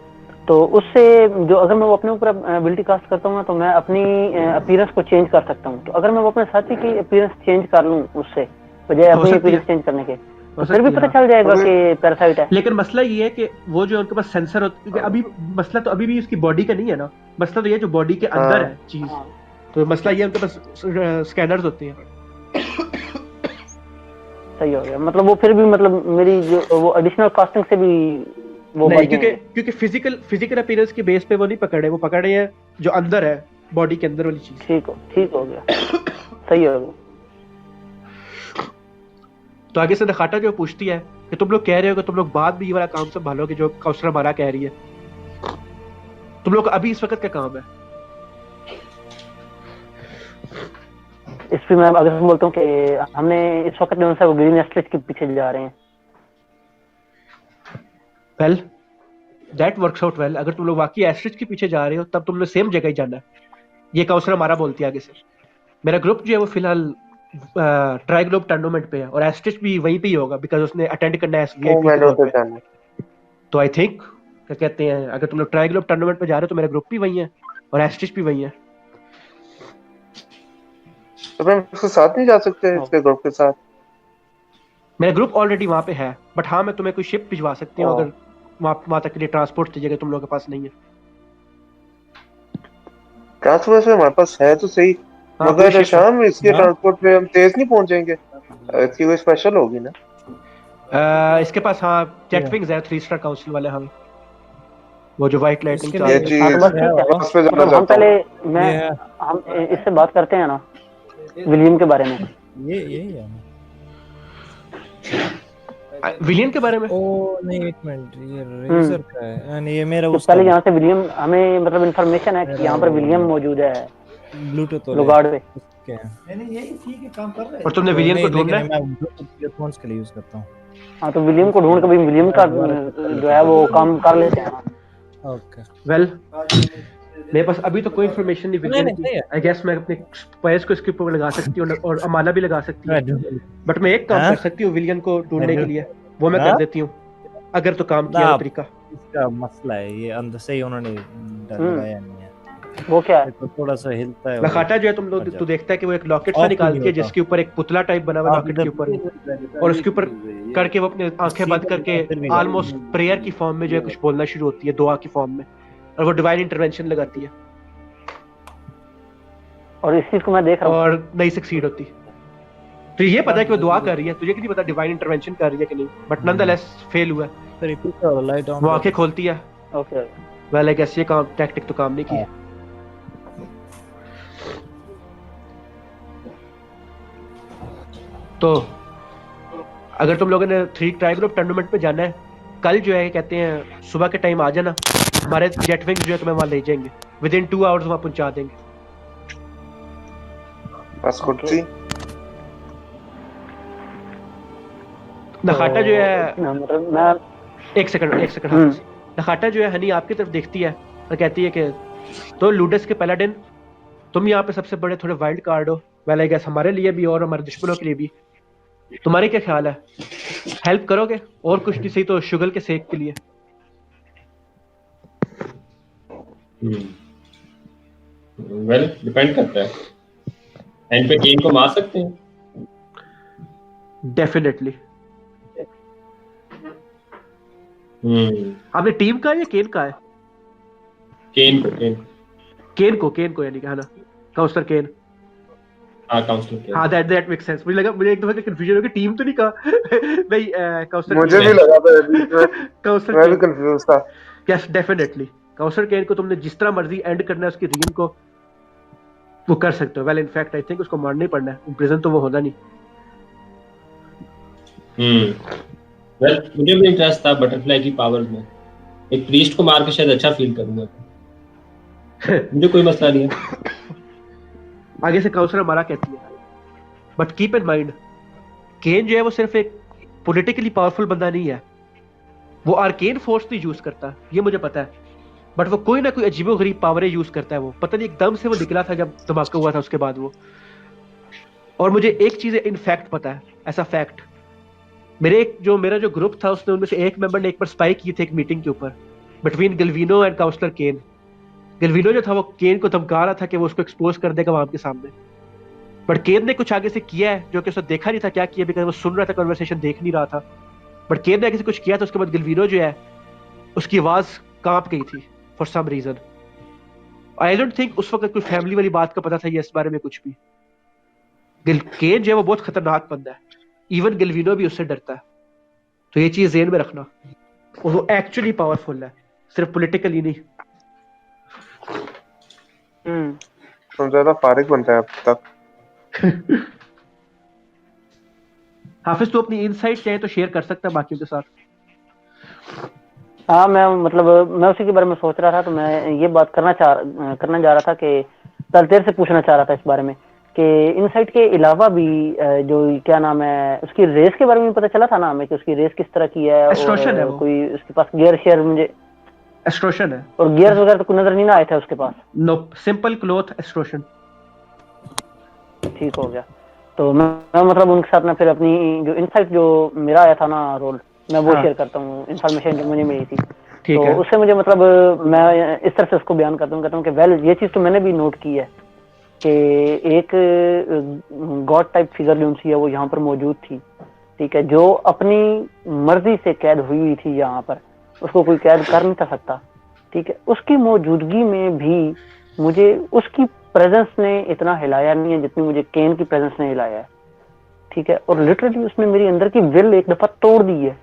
तो उससे जो अगर मैं वो अपने ऊपर एबिलिटी कास्ट करता हूँ तो मैं अपनी अपीयरेंस को चेंज कर सकता हूँ। तो अगर मैं वो अपने साथी की अपीयरेंस चेंज कर लूँ उससे बजाय अपनी अपीयरेंस चेंज करने के, तो फिर भी पता चल जाएगा कि पैरासाइट है। लेकिन मसला ये है कि वो जो उनके पास सेंसर होता है, अभी मसला तो अभी भी उसकी बॉडी का नहीं है ना, मसला तो ये जो बॉडी के अंदर है चीज। तो मसला ये उनके पास स्कैनर्स होते हैं। सही हो गया। मतलब वो फिर भी मतलब मेरी जो वो एडिशनल कास्टिंग से भी वो नहीं, क्योंकि फिजिकल अपीयरेंस के बेस पे वो नहीं पकड़े, वो पकड़े हैं जो अंदर है, बॉडी के अंदर वाली चीज। ठीक हो गया। सही हो गया। तो आगे से नखाटा जो पूछती है कि तुम लोग कह रहे हो कि तुम लोग बाद भी ये वाला काम संभालोगे जो काउंसलर हमारा कह रही है, तुम लोग अभी इस वक्त क्या काम है? इस पे मैं अगर बोलता हूँ कि हमने इस वक्त जो है वो ग्रीन एस्ट्रिच के पीछे जा रहे हैं। Well that works out well. अगर तुम लोग वाकई एस्ट्रिच के पीछे जा रहे हो तब तुम लोग सेम जगह ही जाना है। ये काउंसलर हमारा बोलती है आगे से। मेरा ग्रुप जो है वो फिलहाल ट्राई ग्लोब टूर्नामेंट पे है और एस्ट्रिच भी वहीं पे ही होगा बिकॉज उसने अटेंड करना है SVIP। तो आई थिंक क्या कहते हैं, अगर तुम लोग ट्राई ग्लोब टूर्नामेंट पे जा रहे हो तो मेरा ग्रुप भी वहीं है और एस्ट्रिच भी वहीं है। तो मैं उसके साथ नहीं जा सकते इसके ग्रुप के साथ? मेरा ग्रुप ऑलरेडी वहाँ पे है, बट हाँ मैं तुम्हें कोई शिप भिजवा सकती हूँ अगर वहाँ तक के लिए ट्रांसपोर्ट चाहिए तुम लोगों के पास नहीं है। ट्रांसपोर्ट हमारे पास है तो सही, मगर शाम इसके ट्रांसपोर्ट पे हम तेज नहीं पहुंचेंगे। इसकी कोई स्पेशल होगी ना? इसके पास हाँ जेट विंग्स है 3 स्टार काउंसिल वाले। हम वो जो व्हाइट लाइटनिंग हम पहले हम इससे बात करते हैं ना विलियम के बारे में। ये है विलियम के बारे में। ओ नहीं एक मिनट, ये रेजर का है यानी ये मेरा उस पहले यहाँ से विलियम हमें मतलब इंफॉर्मेशन है कि यहाँ पर विलियम मौजूद है ब्लूटूथ लुगार्ड पे। नहीं यही ठीक है काम कर रहे हैं। और तुमने विलियम को ढूंढना है? मैं ब्लूटूथ ईयरफोन्स के लिए यूज करता हूं। हाँ तो विलियम को ढूंढ के भी विलियम का जो है वो काम कर लेते हैं। ओके वेल मेरे पास अभी तो कोई इन्फॉर्मेशन नहीं विलियम की। आई गेस मैं अपने स्पाइस को इसके ऊपर लगा सकती हूँ और अमाना भी लगा सकती है, बट मैं एक काम कर सकती हूँ विलियम को ढूंढने के लिए, वो मैं कर देती हूँ अगर तो काम किया तरीका। इसका मसला है ये अंदर से ही उन्होंने लगाया नहीं है। वो क्या है? तो थोड़ा सा हिलता है। लखाटा जो है तुम लोग तू देखता है कि वो एक लॉकेट सा निकालती है जिसके ऊपर एक पुतला टाइप बना हुआ लॉकेट के ऊपर, और उसके ऊपर करके वो अपने आंखें बंद करके ऑलमोस्ट प्रेयर की फॉर्म में जो है कुछ बोलना शुरू होती है, दुआ की फॉर्म में, और वो डिवाइन इंटरवेंशन लगाती है और इस चीज को मैं देख रहा हूँ और नहीं सक्सीड होती। तो ये पता है कि वो दुआ कर रही है, तुझे नहीं पता डिवाइन इंटरवेंशन कर रही है कि नहीं, बट नॉनदलेस फेल हुआ है। वो आंखें खोलती है। ओके वेल आई गेस ये काम टैक्टिक तो काम नहीं की। तो अगर तुम लोगों ने 3 ट्राई ग्रुप टूर्नामेंट पे जाना है, कल जो है कहते हैं सुबह के टाइम आ जाना, हमारे जेट विंग्स जो है तुम्हें वहां ले जाएंगे, विद इन 2 आवर्स वहां पहुंचा देंगे। बस कुर्सी नखाटा जो है, मतलब मैं एक सेकंड हाफिज। नखाटा जो है हनी आपकी तरफ देखती है और कहती है कि तो लूडस के पहला दिन तुम यहाँ पे सबसे बड़े थोड़े वाइल्ड कार्ड हो, वेल आई गेस हमारे लिए भी और हमारे दुश्मनों के लिए भी। तुम्हारे क्या ख्याल है, हेल्प करोगे? और कुछ नहीं सही तो शुगर के सेक के लिए। वेल डिपेंड करता है, एंड पे केन को मार सकते हैं। डेफिनेटली। आपने टीम का है या केन का है? केन को यानी कि है ना, काउंसलर केन। काउंसलर केन। हाँ दैट मेक्स सेंस। मुझे लगा, मुझे एक दफा कंफ्यूजन हो गया, टीम तो नहीं कहा नहीं, काउंसलर मुझे भी लगा था काउंसलर मैं भी कंफ्यूज था। यस डेफिनेटली, काउंसलर केन को तुमने जिस तरह मर्जी एंड करना है उसकी रीजन को वो कर सकते हो। वेल इनफैक्ट आई थिंक उसको मारना ही पड़ना है, इम्प्रिजन तो वो होना नहीं। वेल मुझे भी इंटरेस्ट था बटरफ्लाई की पावर्स में, एक प्रीस्ट को मार के शायद अच्छा फील करूंगा। मुझे कोई मसला नहीं है। आगे से काउंसलर हमारा कहती है, बट कीप इन माइंड केन जो है वो सिर्फ एक पॉलिटिकली पावरफुल बंदा नहीं है, वो आर्केन फोर्स नहीं यूज करता, ये मुझे पता है, बट वो कोई ना कोई अजीबो-गरीब पावर यूज करता है। वो पता नहीं एकदम से वो निकला था जब धमाका हुआ था उसके बाद वो। और मुझे एक चीज इन फैक्ट पता है, ऐसा फैक्ट, मेरा जो ग्रुप था उसने उनमें से एक मेंबर ने एक बार स्पाई की थी एक मीटिंग के ऊपर बिटवीन गिल्विनो एंड काउंसलर केन। गिल्विनो जो था वो केन को धमका रहा था कि वो उसको एक्सपोज कर देगा वहां के सामने, बट केन ने कुछ आगे से किया है जो कि उसने देखा नहीं था क्या किया, बिकॉज वो सुन रहा था, कन्वर्सेशन देख नहीं रहा था, बट केन ने आगे से कुछ किया था। उसके बाद गिल्विनो जो है उसकी आवाज कांप गई थी for some reason. I don't think उस वक्त कोई फैमिली वाली बात का पता था ये इस बारे में कुछ भी। केन जो है वो बहुत खतरनाक बंदा है, इवन गिल्विनो भी उससे डरता है, तो ये चीज ज़हन में रखना। और वो एक्चुअली पावरफुल है, सिर्फ पॉलिटिकली नहीं। तुम ज्यादा फारिग बनता है अब तक। हाफिज तू अपनी इनसाइट चाहे तो शेयर कर सकता है बाकियों के साथ। हाँ मैं उसी के बारे में सोच रहा था, तो मैं ये बात करना जा रहा था कि कल तेरे से पूछना चाह रहा था इस बारे में कि इनसाइट के अलावा भी जो क्या नाम है उसकी रेस के बारे में पता चला था ना हमें कि उसकी रेस किस तरह की है, एस्ट्रोशन है वो। कोई उसके पास गियर शेयर मुझे एस्ट्रोशन है, और गियर्स वगैरह तो कोई नजर नहीं ना आए थे उसके पास। नो सिंपल क्लॉथ एस्ट्रोशन। ठीक हो गया, तो मैं मतलब उनके साथ ना फिर अपनी जो इनसाइट जो मेरा आया था ना रोल, मैं वो शेयर करता हूँ, इन्फॉर्मेशन जो मुझे मिली थी। तो है। उससे मुझे मतलब मैं इस तरह से उसको बयान कहता हूँ कि वेल ये चीज तो मैंने भी नोट की है कि एक गॉड टाइप फिगर जो है वो यहाँ पर मौजूद थी, ठीक है, जो अपनी मर्जी से कैद हुई थी यहाँ पर, उसको कोई कैद कर नहीं कर सकता, ठीक है। उसकी मौजूदगी में भी मुझे उसकी प्रेजेंस ने इतना हिलाया नहीं है जितनी मुझे केन की प्रेजेंस ने हिलाया है, ठीक है। और लिटरली उसने मेरी अंदर की विल एक दफा तोड़ दी है।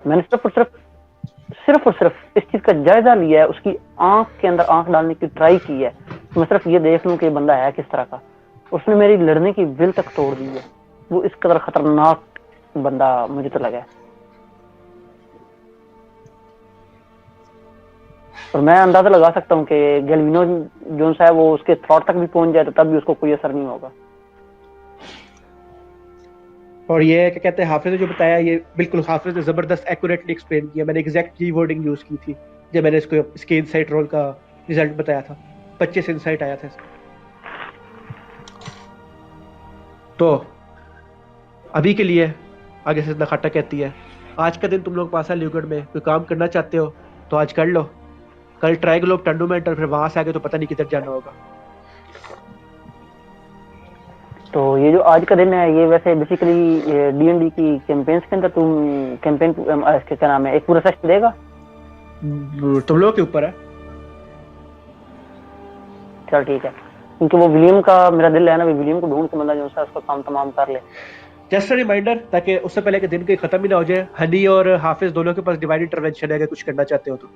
मैंने सिर्फ और सिर्फ इस चीज का जायजा लिया है, उसकी आंख के अंदर आंख डालने की ट्राई की है, मैं सिर्फ ये देख लूं कि बंदा है किस तरह का। उसने मेरी लड़ने की विल तक तोड़ दी है। वो इस कदर खतरनाक बंदा मुझे तो लगा है। और मैं अंदाजा लगा सकता हूँ कि गिल्विनो जोन्स है वो उसके थ्रॉट तक भी पहुंच जाए तो तब भी उसको कोई असर नहीं होगा। और ये क्या कहते हैं, हाफिज ने जो बताया ये बिल्कुल हाफिज ने जबरदस्त एक्यूरेटली एक्सप्लेन किया। मैंने एग्जैक्ट की वर्डिंग यूज की थी जब मैंने इसको इसके इनसाइट रोल का रिजल्ट बताया था। 25 इनसाइट आया था इसका। तो अभी के लिए आगे से नखाटा कहती है, आज का दिन तुम लोग पास है ल्यूगड में कोई काम करना चाहते हो तो आज कर लो, कल ट्राई ग्लोब टूर्नामेंट और फिर वहां से आगे तो पता नहीं किधर जाना होगा। तो ये जो आज का दिन है ये वैसे बेसिकली D&D की कैंपेन्स के अंदर तुम कैंपेन इसके क्या नाम है एक पूरा सेशन देगा, तुम लोगों के ऊपर है। चल ठीक है, क्योंकि वो विलियम का मेरा दिल है ना, विलियम को ढूंढ के बंदा जो है उसका काम तमाम कर ले। जस्ट रिमाइंडर ताकि उससे पहले के दिन के खत्म ही ना हो जाए। हनी और हाफिज दोनों के पास डिवाइड इंटरवेंशन है अगर कुछ करना चाहते हो तो।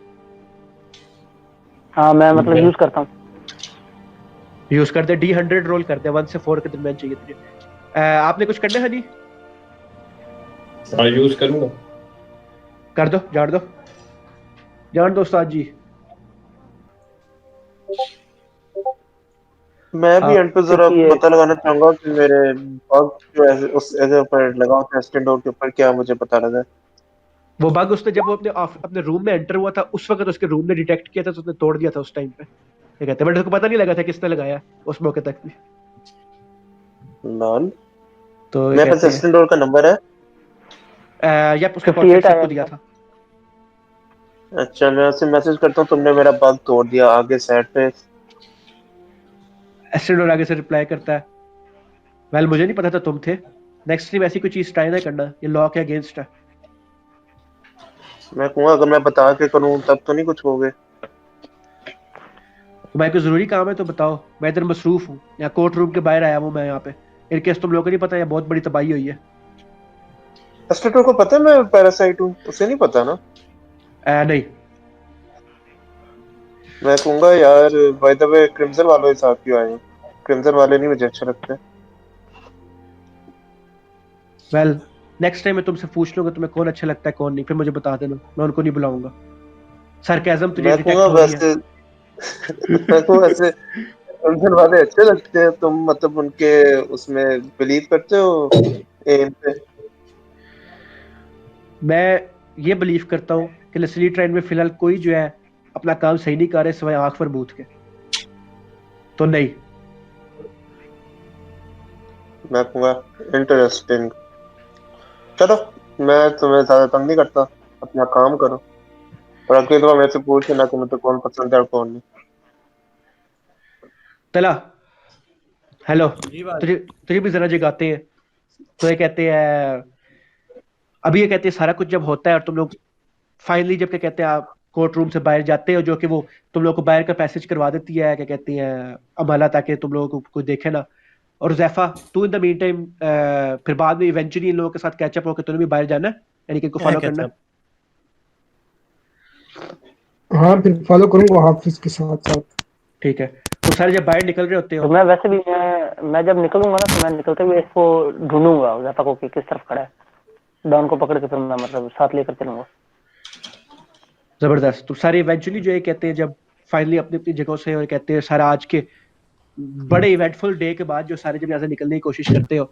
हाँ मैं मतलब यूज करता हूँ, यूज कर दे। D100 रोल कर दे, 1 से 4 के दरमियान चाहिए तुझे। आपने कुछ करना है हनी? हाँ यूज करूंगा। कर दो, जान दो उस्ताद जी। मैं भी एंड पे जरा देखिए पता लगाना चाहूंगा कि मेरे बग जो ऐसे उस ऐसे ऊपर लगाओ टेस्टिंग डोर के ऊपर, क्या मुझे पता लगा। वो बग उसने जब वो अपने रूम में एंटर हुआ था उस वक्त उसके रूम ने डिटेक्ट किया था, तो उसने तोड़ दिया था उस टाइम पे, ये कहते हैं। बट उसको पता नहीं लगा था किसने लगाया उस मौके तक भी। लॉल, तो ये मेरे पास कहते टेस्टिंग डोर का नंबर है। हैं या उसने 58 47 आया को दिया था। था। अच्छा, मैं उसे मैसेज करता हूँ, तुमने मेरा बग तोड़ दिया आगे साइड पे। एस्टेड और आगे से रिप्लाई करता है, वेल मुझे नहीं पता था तुम थे, नेक्स्ट टाइम ऐसी कोई चीज ट्राई ना करना, ये लॉ के अगेंस्ट है। मैं कहूँगा अगर मैं बता के करूँ तब तो नहीं कुछ हो गए। तुम्हारे कोई जरूरी काम है तो बताओ, मैं इधर मसरूफ हूँ, यहाँ कोर्ट रूम के बाहर आया हूँ मैं यहाँ पे। इन केस तुम लोगों को नहीं पता, यहाँ बहुत बड़ी तबाही हुई है। टेस्टिंग डोर को पता है मैं पैरासाइट हूँ, उसे नहीं पता ना। नहीं। मैं कहूँगा यार बाय द वे क्रिम्सन वालों के साथ क्यों आए हो? क्रिम्सन वाले नहीं मुझे अच्छे लगते। वेल नेक्स्ट टाइम मैं तुमसे पूछ लूंगा तुम्हें कौन अच्छा लगता है कौन नहीं, फिर मुझे बता देना, मैं उनको नहीं बुलाऊंगा। सरकाज़म तुझे मैं डिटेक्ट कहूँगा हो रही है। वैसे मैं कहूँ वैसे क्रिम्सन वाले अच्छे लगते हैं, तुम मतलब उनके उसमें बिलीव करते हो एम पे? मैं ये बिलीव करता हूँ कि लसली ट्रेंड में फिलहाल कोई जो है अपना काम सही नहीं कर रहे सिवाय आंख पर बूथ के, तो नहीं। मैं कहूँगा इंटरेस्टिंग। चलो, मैं तुम्हें ज्यादा तंग नहीं करता, अपना काम करो। और अगली दफा मेरे से पूछ ना तुम्हें तो कौन पसंद है और कौन नहीं। तला, हेलो, जी भाई। तुझे तुझे भी जरा जगाते हैं। तो ये कहते हैं, अभी ये कहते हैं सारा कुछ जब होता है और तुम लोग फाइनली जब क्या कहते हैं आप कोर्ट रूम से बाहर जाते हो, जो कि वो तुम लोग को बाहर का पैसेज करवा देती है, क्या कहती है अमाला, ताकि तुम लोगों को कोई देखे ना। और जैफा, तू इन द मीन टाइम फिर बाद में इवेंचुअली इन लोगों के साथ कैचअप होकर तूने भी बाहर जाना है, यानी कि इनको क्या फॉलो करना कहते है। हैं? हाँ फिर फॉलो करूंगा हाफिज के साथ साथ। ठीक है, तुम सारे जब बाहर निकल रहे होते हो, तो मैं वैसे भी मैं जब निकलूंगा ना तो मैं निकलते हुए इसको ढूंढूंगा ज़ैफा को कि किस तरफ खड़ा है। डॉन को पकड़ के फिर मैं मतलब साथ लेकर चलूंगा। जबरदस्त। तुम सारे इवेंचुअली जो ये कहते हैं जब फाइनली अपनी अपनी जगहों से, और कहते हैं सारा आज के बड़े इवेंटफुल डे के बाद जो सारे जब यहाँ से निकलने की कोशिश करते हो,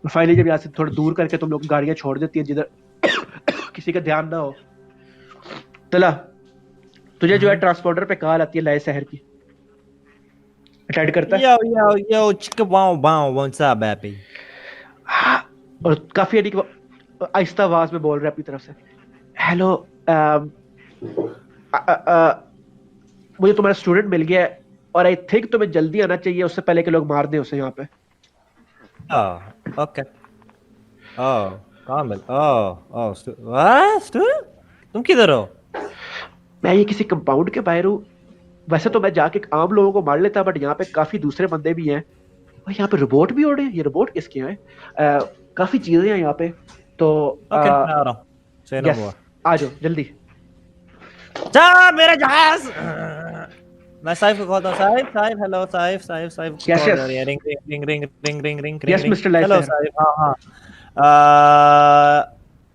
फाइनली जब यहाँ से थोड़ा दूर करके तुम लोग गाड़ियां छोड़ देती है जिधर किसी का ध्यान ना हो। तला, तुझे जो है ट्रांसपोर्टर पे कॉल आती है लाए शहर की, अटेंड करता है? Yo, yo, yo, chicka wow wow, what's up, baby? और काफी यानी कि वो आहिस्ता आवाज में बोल रहा है अपनी तरफ से, हेलो, मुझे तुम्हारा स्टूडेंट मिल गया है और आई थिंक तुम्हें जल्दी आना चाहिए उससे पहले कि लोग मार दें उसे यहाँ पे। Oh, okay. Oh, Kamil. Oh, what? तुम किधर हो? मैं ये किसी कंपाउंड के बाहर हूँ। वैसे तो मैं जाके आम लोगों को मार लेता, बट यहाँ पे काफी दूसरे बंदे भी हैं और यहाँ पे रोबोट भी उड़ रहे हैं। ये रोबोट किसके हैं? काफी चीजें हैं यहाँ पे, तो Okay, मैं आ रहा हूँ। Say no yes, more. आ जाओ जल्दी। जा मेरा जहाज। मैं साइफ को कहता हूँ, साइफ हेलो साइफ Yes, कॉल yes. जा रही है, रिंग Yes, Mr. Lai चलो Sahar. साइफ। हाँ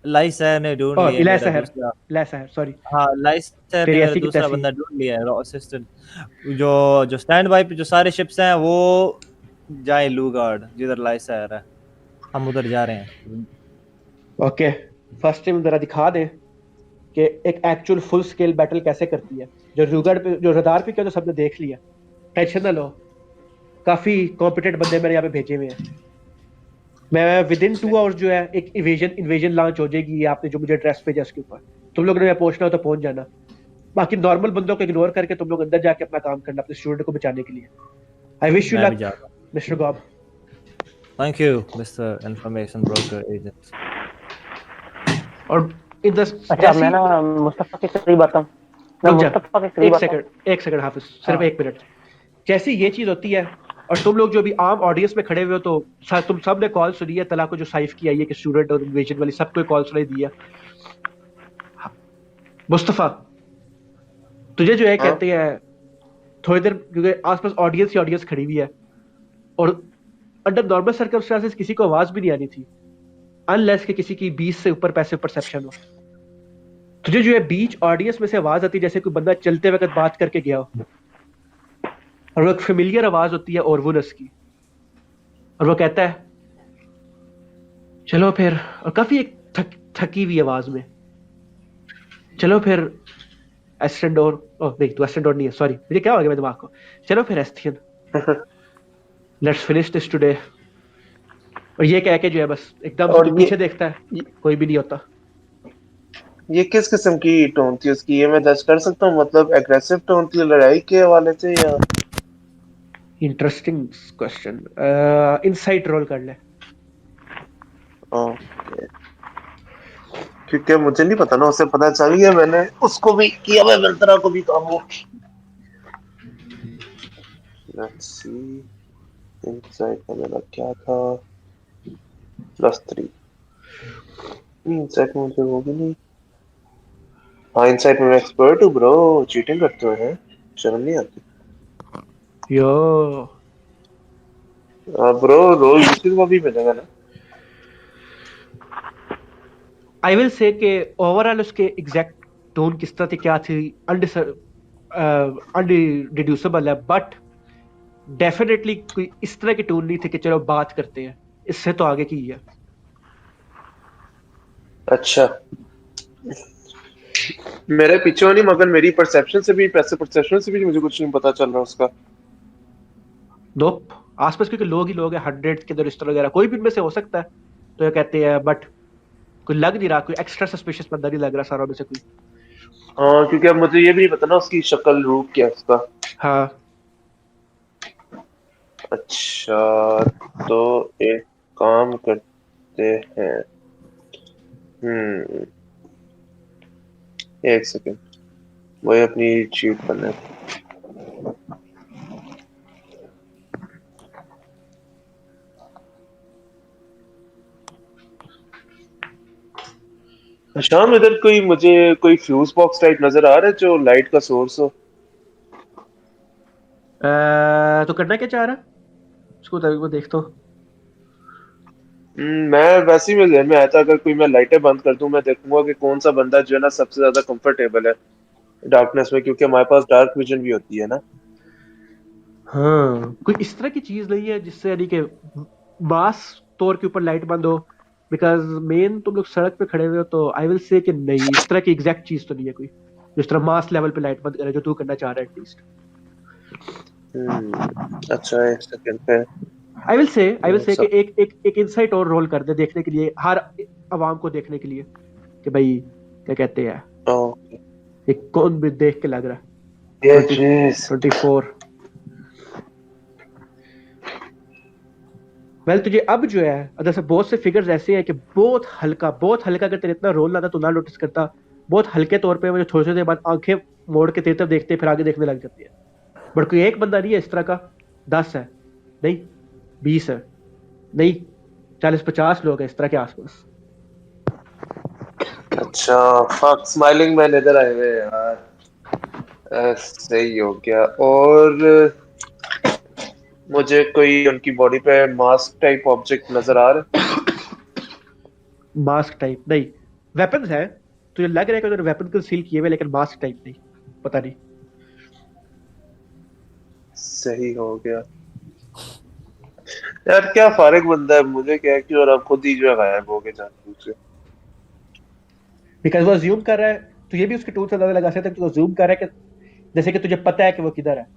लाइसर ने ढूंढ ओह, लिया इला मेरा सहर, दूसरा। इला सहर, सॉरी। हाँ लाइसर तेरी ने मेरा ऐसी की दूसरा तैसी। बंदा ढूंढ लिया है, रॉ असिस्टेंट। जो जो स्टैंड बाय पे जो सारे शिप्स हैं वो जाए लूगार्ड जिधर लाइसर है, हम उधर जा रहे हैं। ओके, फर्स्ट टाइम जरा दिखा दे कि एक एक्चुअल फुल स्केल बैटल कैसे करती है। जो रूगर्ड पे, जो रडार पे किया तो सबने देख लिया, टेंशन ना लो। काफी कॉम्पिटेंट बंदे मेरे यहाँ पे भेजे हुए हैं। मैं विद इन 2 आवर्स जो है एक इन्वेजन लॉन्च हो जाएगी। ये आपने जो मुझे एड्रेस भेजा उसके ऊपर, तुम लोग ने पहुंचना हो तो पहुंच जाना। बाकी नॉर्मल बंदों को इग्नोर करके तुम लोग अंदर जाके अपना काम करना अपने स्टूडेंट को बचाने के लिए। आई विश यू मैं भी लक जा रहा हूँ। Mister gob. Thank you mister information broker agent. और इन द अच्छा मैं ना मुस्तफा के करीब आता हूँ। मैं रुक जा, मुस्तफा के करीब एक आता हूँ। सेकंड, एक सेकंड हाफिज, सिर्फ हाँ। 1 मिनट। जैसी ये चीज होती है और तुम लोग जो भी आम ऑडियंस में खड़े हुए हो, तो तुम सब ने कॉल सुनी है तला को जो साइफ की आई है कि स्टूडेंट और इन्वेजन वाली सबको कॉल सुनाई दी है। मुस्तफा, तुझे जो है हाँ? कहते हैं थोड़ी देर, क्योंकि आसपास ऑडियंस ही ऑडियंस खड़ी हुई है और अंडर नॉर्मल सर्कमस्टांसेस किसी को आवाज भी नहीं आनी थी, अनलेस कि किसी की 20 से ऊपर पैसिव परसेप्शन हो। तुझे जो है बीच ऑडियंस में से आवाज आती है जैसे कोई बंदा चलते वक्त बात करके गया हो, और वो एक फेमिलियर आवाज होती है ओरवुनस की, और वो कहता है चलो फिर, और काफी एक थकी हुई आवाज में, चलो फिर एस्टेंडोर, ओह नहीं तू एस्टेंडोर नहीं है, सॉरी मुझे क्या हो गया मेरे दिमाग को, चलो फिर एस्थियन, लेट्स फिनिश दिस टुडे। और ये कह के जो है बस एकदम से पीछे देखता है, कोई भी नहीं होता। ये किस किस्म की टोन थी उसकी, ये मैं जज कर सकता हूँ? मतलब एग्रेसिव टोन थी लड़ाई के हवाले से, या इंटरेस्टिंग क्वेश्चन, इनसाइट रोल कर ले। ओके, क्योंकि मुझे नहीं पता ना, उसे पता चल गया, मैंने उसको भी किया, मैं वेल्तरा को भी काम हो। लेट्स सी, इनसाइट का मेरा क्या था, +3। इनसाइट में मुझे वो भी नहीं। हाँ, इनसाइट में मैं एक्सपर्ट हूँ ब्रो, चीटिंग करते हुए हैं, शर्म नहीं आती। यो ब्रो रोल दूसरी को भी मिलेगा ना? आई विल से कि ओवरऑल उसके एग्जैक्ट टोन किस तरह थी, क्या थी, अनडिड्यूसेबल है, बट डेफिनेटली कोई इस तरह की टोन नहीं थी कि चलो बात करते हैं, इससे तो आगे की है। अच्छा, मेरे पीछे नहीं, मगर मेरी परसेप्शन से भी, पैसे परसेप्शन से भी मुझे कुछ नहीं पता चल रहा उसका। नोप, आसपास क्योंकि लोग ही लोग हैं, 100 के अंदर इस तरह वगैरह, कोई भी इनमें से हो सकता है, तो ये कहते हैं, बट कोई लग नहीं रहा, कोई एक्स्ट्रा सस्पिशियस बंदा नहीं लग रहा सारों में से कोई। हाँ, क्योंकि अब मुझे ये भी नहीं पता ना उसकी शक्ल रूप क्या है उसका। हाँ अच्छा, तो एक काम करते हैं, एक सेकंड, वही अपनी चीट करना है। शाम, इधर कोई मुझे कोई फ्यूज बॉक्स टाइप नजर आ रहा है जो लाइट का सोर्स हो। तो करना क्या चाह रहा है उसको, तभी वो देख तो। मैं वैसे ही मेरे ध्यान में आया था, अगर कोई मैं लाइटें बंद कर दूं, मैं देखूंगा कि कौन सा बंदा जो है ना सबसे ज्यादा कंफर्टेबल है डार्कनेस में, क्योंकि हमारे पास डार्क विजन भी होती है ना। हाँ, कोई इस तरह की चीज नहीं है जिससे यानी कि मास तौर के ऊपर लाइट बंद हो, बिकॉज मेन तुम लोग सड़क पे खड़े हुए हो, तो आई विल से कि नहीं, इस तरह की एग्जैक्ट चीज तो नहीं है कोई जिस तरह मास लेवल पे लाइट बंद करे जो तू करना चाह रहा है एटलीस्ट। अच्छा, एक सेकंड पे आई विल से कि एक इनसाइट और रोल कर दे देखने के लिए, हर आवाम को देखने के लिए कि भाई क्या कहते हैं, ओके, ये कौन भी देख के लग रहा ये है। चीज 24। वेल तुझे अब जो है अगर से बहुत से फिगर्स ऐसे हैं कि बहुत हल्का अगर तेरे इतना रोल ना था तो ना नोटिस करता, बहुत हल्के तौर पे मुझे थोड़ी देर बाद आंखें मोड़ के तेरी तरफ देखते फिर आगे देखने लग जाती है, बट कोई एक बंदा नहीं है इस तरह का, 10 है नहीं, 20 है नहीं, 40-50 लोग हैं इस तरह के आसपास। अच्छा, फक, स्माइलिंग मैन इधर आए हुए हैं यार, सही हो गया। और मुझे कोई उनकी बॉडी पे मास्क टाइप ऑब्जेक्ट नजर आ रहा है? मास्क टाइप नहीं, वेपन्स है, तुझे लग रहा है कि उन्होंने वेपन कंसील किए हुए, लेकिन मास्क टाइप नहीं, पता नहीं। सही हो गया यार, क्या फारिग बंदा है, मुझे क्या है कि, और अब खुद ही जो है गायब हो गए जानबूझ के। बिकॉज वो अज्यूम कर रहा है, तो ये भी उसके टूल से अंदाजा लगा सकता है कि वो अज्यूम कर रहा है कि जैसे कि तुझे पता है कि वो किधर है।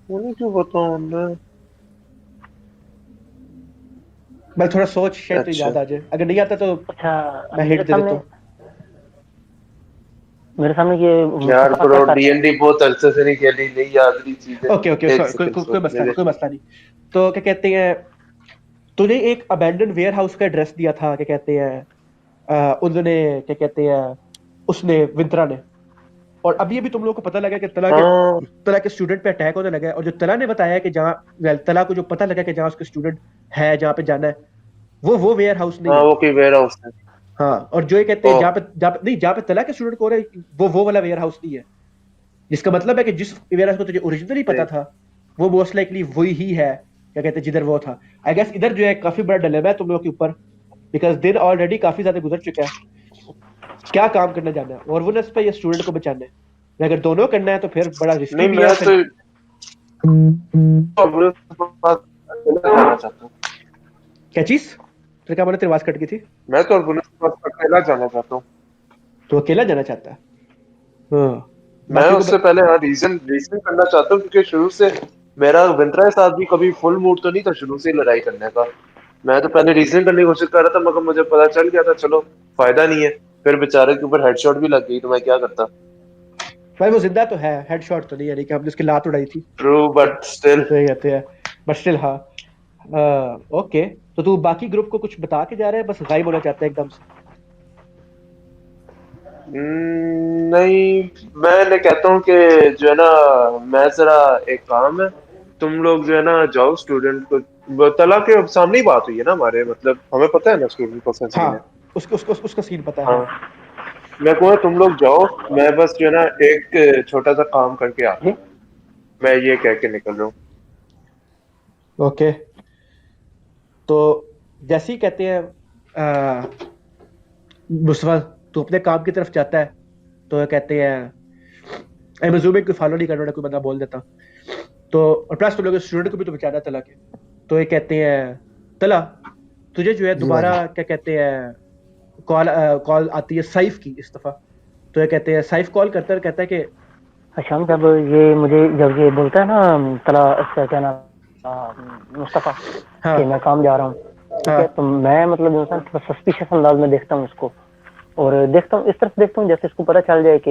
मुझे क्यों बताऊं मैं? मैं थोड़ा सोच, शायद तो अच्छा, याद आ जाए, अगर नहीं आता तो अच्छा, मैं हिट दे देता हूँ। मेरे सामने ये यार मुस्तफा ब्रो, का डीएनडी बहुत अरसे से नहीं खेली, नहीं याद रही चीजें। ओके ओके, एक कोई सेकंड कोई मसला सोचने नहीं, दे। कोई मसला नहीं। तो क्या कहते हैं, तूने एक अबैंडन वेयर हाउस का एड्रेस दिया था, क्या कहते हैं, उन्होंने क्या कहते हैं, उसने विंत्रा ने, और अभी अभी तुम लोगों को पता लगा कि हाँ तला के स्टूडेंट पे अटैक होने लगा है, और जो तला ने बताया कि जहाँ तला को जो पता लगा कि जहाँ उसके स्टूडेंट है, जहाँ पे जाना है, वो वेयर हाउस नहीं हाँ, है। वो कोई वेयर हाउस है। हाँ, और जो ये कहते हैं ओ, जहाँ पे तला के स्टूडेंट को हो रहे हैं, वो वाला वेयर हाउस नहीं है, जिसका मतलब है कि जिस वेयर हाउस को तुझे ओरिजिनली पता था वो मोस्ट लाइकली वही ही है, क्या कहते हैं, जिधर वो था। आई गेस इधर जो है काफी बड़ा डिलेमा है तुम लोगों के ऊपर, बिकॉज दिन ऑलरेडी काफी ज्यादा गुजर चुका है। क्या काम करना जाना है, और वो पे या स्टूडेंट को बचाना है। अगर दोनों करना है तो फिर बड़ा रिस्की नहीं, भी मैं है तो फिर। अपने पास अकेला जाना चाहता हूँ। क्या चीज? फिर क्या बोला, तेरी आवाज कट गई थी। मैं तो अपने पास अकेला जाना चाहता हूँ। तो अकेला जाना चाहता है? हाँ। मैं बाकी को उससे पहले हाँ रीजन करना चाहता हूँ, क्योंकि शुरू से मेरा विंत्रा के साथ भी कभी फुल मूड तो नहीं था शुरू से ही लड़ाई करने का। मैं तो पहले रीजन करने की कोशिश कर रहा था, मगर मुझे पता चल गया था चलो फायदा नहीं है। फिर बेचारे के ऊपर हेडशॉट भी लग गई, तो मैं क्या करता। भाई वो जिंदा तो है, हेडशॉट तो नहीं, यानी कि हमने उसकी लात उड़ाई थी। True, but still. तो ये कहते हैं, बट स्टिल हाँ। ओके, तो तू बाकी ग्रुप को कुछ बता के जा रहा है, बस गायब होना चाहता है एकदम से? नहीं, मैं कहता हूँ कि जो है ना, मैं जरा एक काम है, तुम लोग जो है ना जाओ स्टूडेंट को, तला के सामने ही बात हुई है ना हमारे, मतलब हमें पता है ना स्टूडेंट को सीन है। हाँ, उसका सीन पता है, हाँ, हाँ। मैं कहूँगा तुम लोग जाओ, मैं बस जो है ना एक छोटा सा काम करके आता जी। हूँ। मैं ये कह के निकल रहा हूँ। ओके, तो जैसे ही कहते हैं मुस्तफा तू अपने काम की तरफ जाता है, तो कहते हैं आई मजूम कोई फॉलो नहीं कर रहा, कोई बंदा बोल देता। तो और प्लस तुम लोग स्टूडेंट को भी तो बचाना तला के। तो ये कहते हैं तला, तुझे जो है जी दोबारा भाई। क्या कहते हैं कॉल आती है सैफ की इस दफा। तो ये कहते हैं सैफ कॉल करता है, कहता है कि हशाम साहब, ये मुझे जब ये बोलता है ना तला, इसका क्या नाम, मुस्तफ़ा, हाँ कि मैं काम जा रहा हूँ, ठीक है, हाँ तो मैं मतलब इंसान थोड़ा सस्पिशियस अंदाज में देखता हूँ उसको, और देखता हूँ इस तरफ देखता हूँ जैसे इसको पता चल जाए कि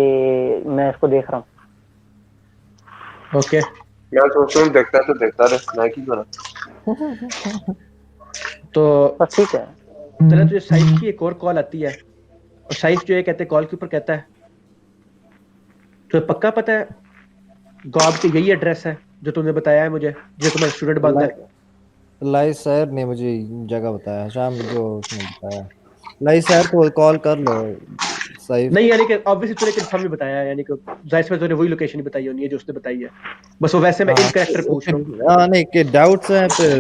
मैं इसको देख रहा हूँ। ओके। मैं सोचता हूँ देखता तो देखता रहे, मैं क्यों करा। तो बस ठीक है। तला तुझे सैफ की एक और कॉल आती है, और सैफ जो है कहते हैं कॉल के ऊपर कहता है तो पक्का पता है गॉब के यही एड्रेस है जो तुमने बताया है मुझे, जो तुम्हारा स्टूडेंट बनता है? लाई सर ने मुझे जगह बताया, शाम जो उसने बताया। लाई सर को कॉल कर लो। सही। नहीं, यानी कि ऑब्वियसली तूने कंफर्म ही बताया है, यानी कि जाहिर सी बात है, तूने वही लोकेशन ही बताई होनी है जो उसने बताई है। बस वो वैसे मैं इन हाँ कैरेक्टर पूछ रहा हूँ। हाँ, नहीं के डाउट्स हैं फिर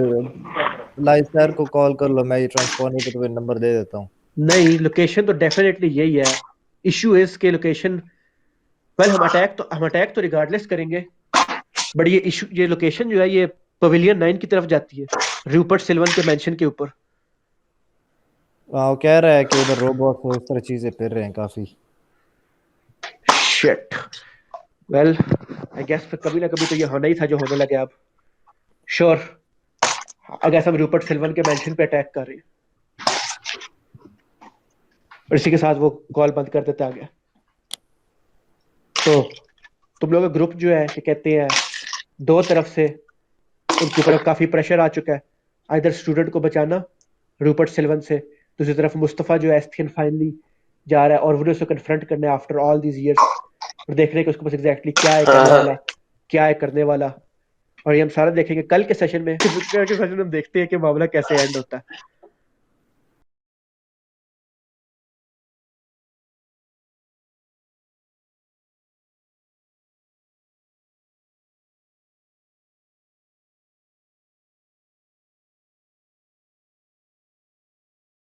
लाई सर को कॉल कर लो, मैं ये ट्रांसपोर्ट पे तुम्हें नंबर दे देता हूँ। नहीं, लोकेशन तो डेफिनेटली यही है। इशू इज के लोकेशन, वेल हम अटैक तो रिगार्डलेस करेंगे, बट ये इशू, ये लोकेशन जो है ये पवेलियन 9 की तरफ जाती है, रूपर्ट सिल्वन के मेंशन के ऊपर। हाँ, वो कह रहा है कि उधर रोबोट इस तरह चीजें फिर रहे हैं काफी। शिट, वेल आई गेस फिर कभी ना कभी तो ये होना ही था जो होने लगे अब। श्योर, आई गेस हम रूपर्ट सिल्वन के मेंशन पे अटैक कर रहे हैं। और इसी के साथ वो कॉल बंद कर देता आ गया। तो तुम लोगों का ग्रुप जो है कि कहते हैं दो तरफ से उनके ऊपर अब काफी प्रेशर आ चुका है, इधर स्टूडेंट को बचाना रूपर्ट सिल्वन से, दूसरी तरफ मुस्तफा जो है एस्थियन फाइनली जा रहा है और वो उसको कन्फ्रंट करने आफ्टर ऑल दीज इयर्स, और देख रहे हैं कि उसको बस एग्जैक्टली क्या है करने वाला, क्या है करने वाला। और ये हम सारा देखेंगे कल के सेशन में। कल के सेशन में हम देखते हैं कि मामला कैसे एंड होता है।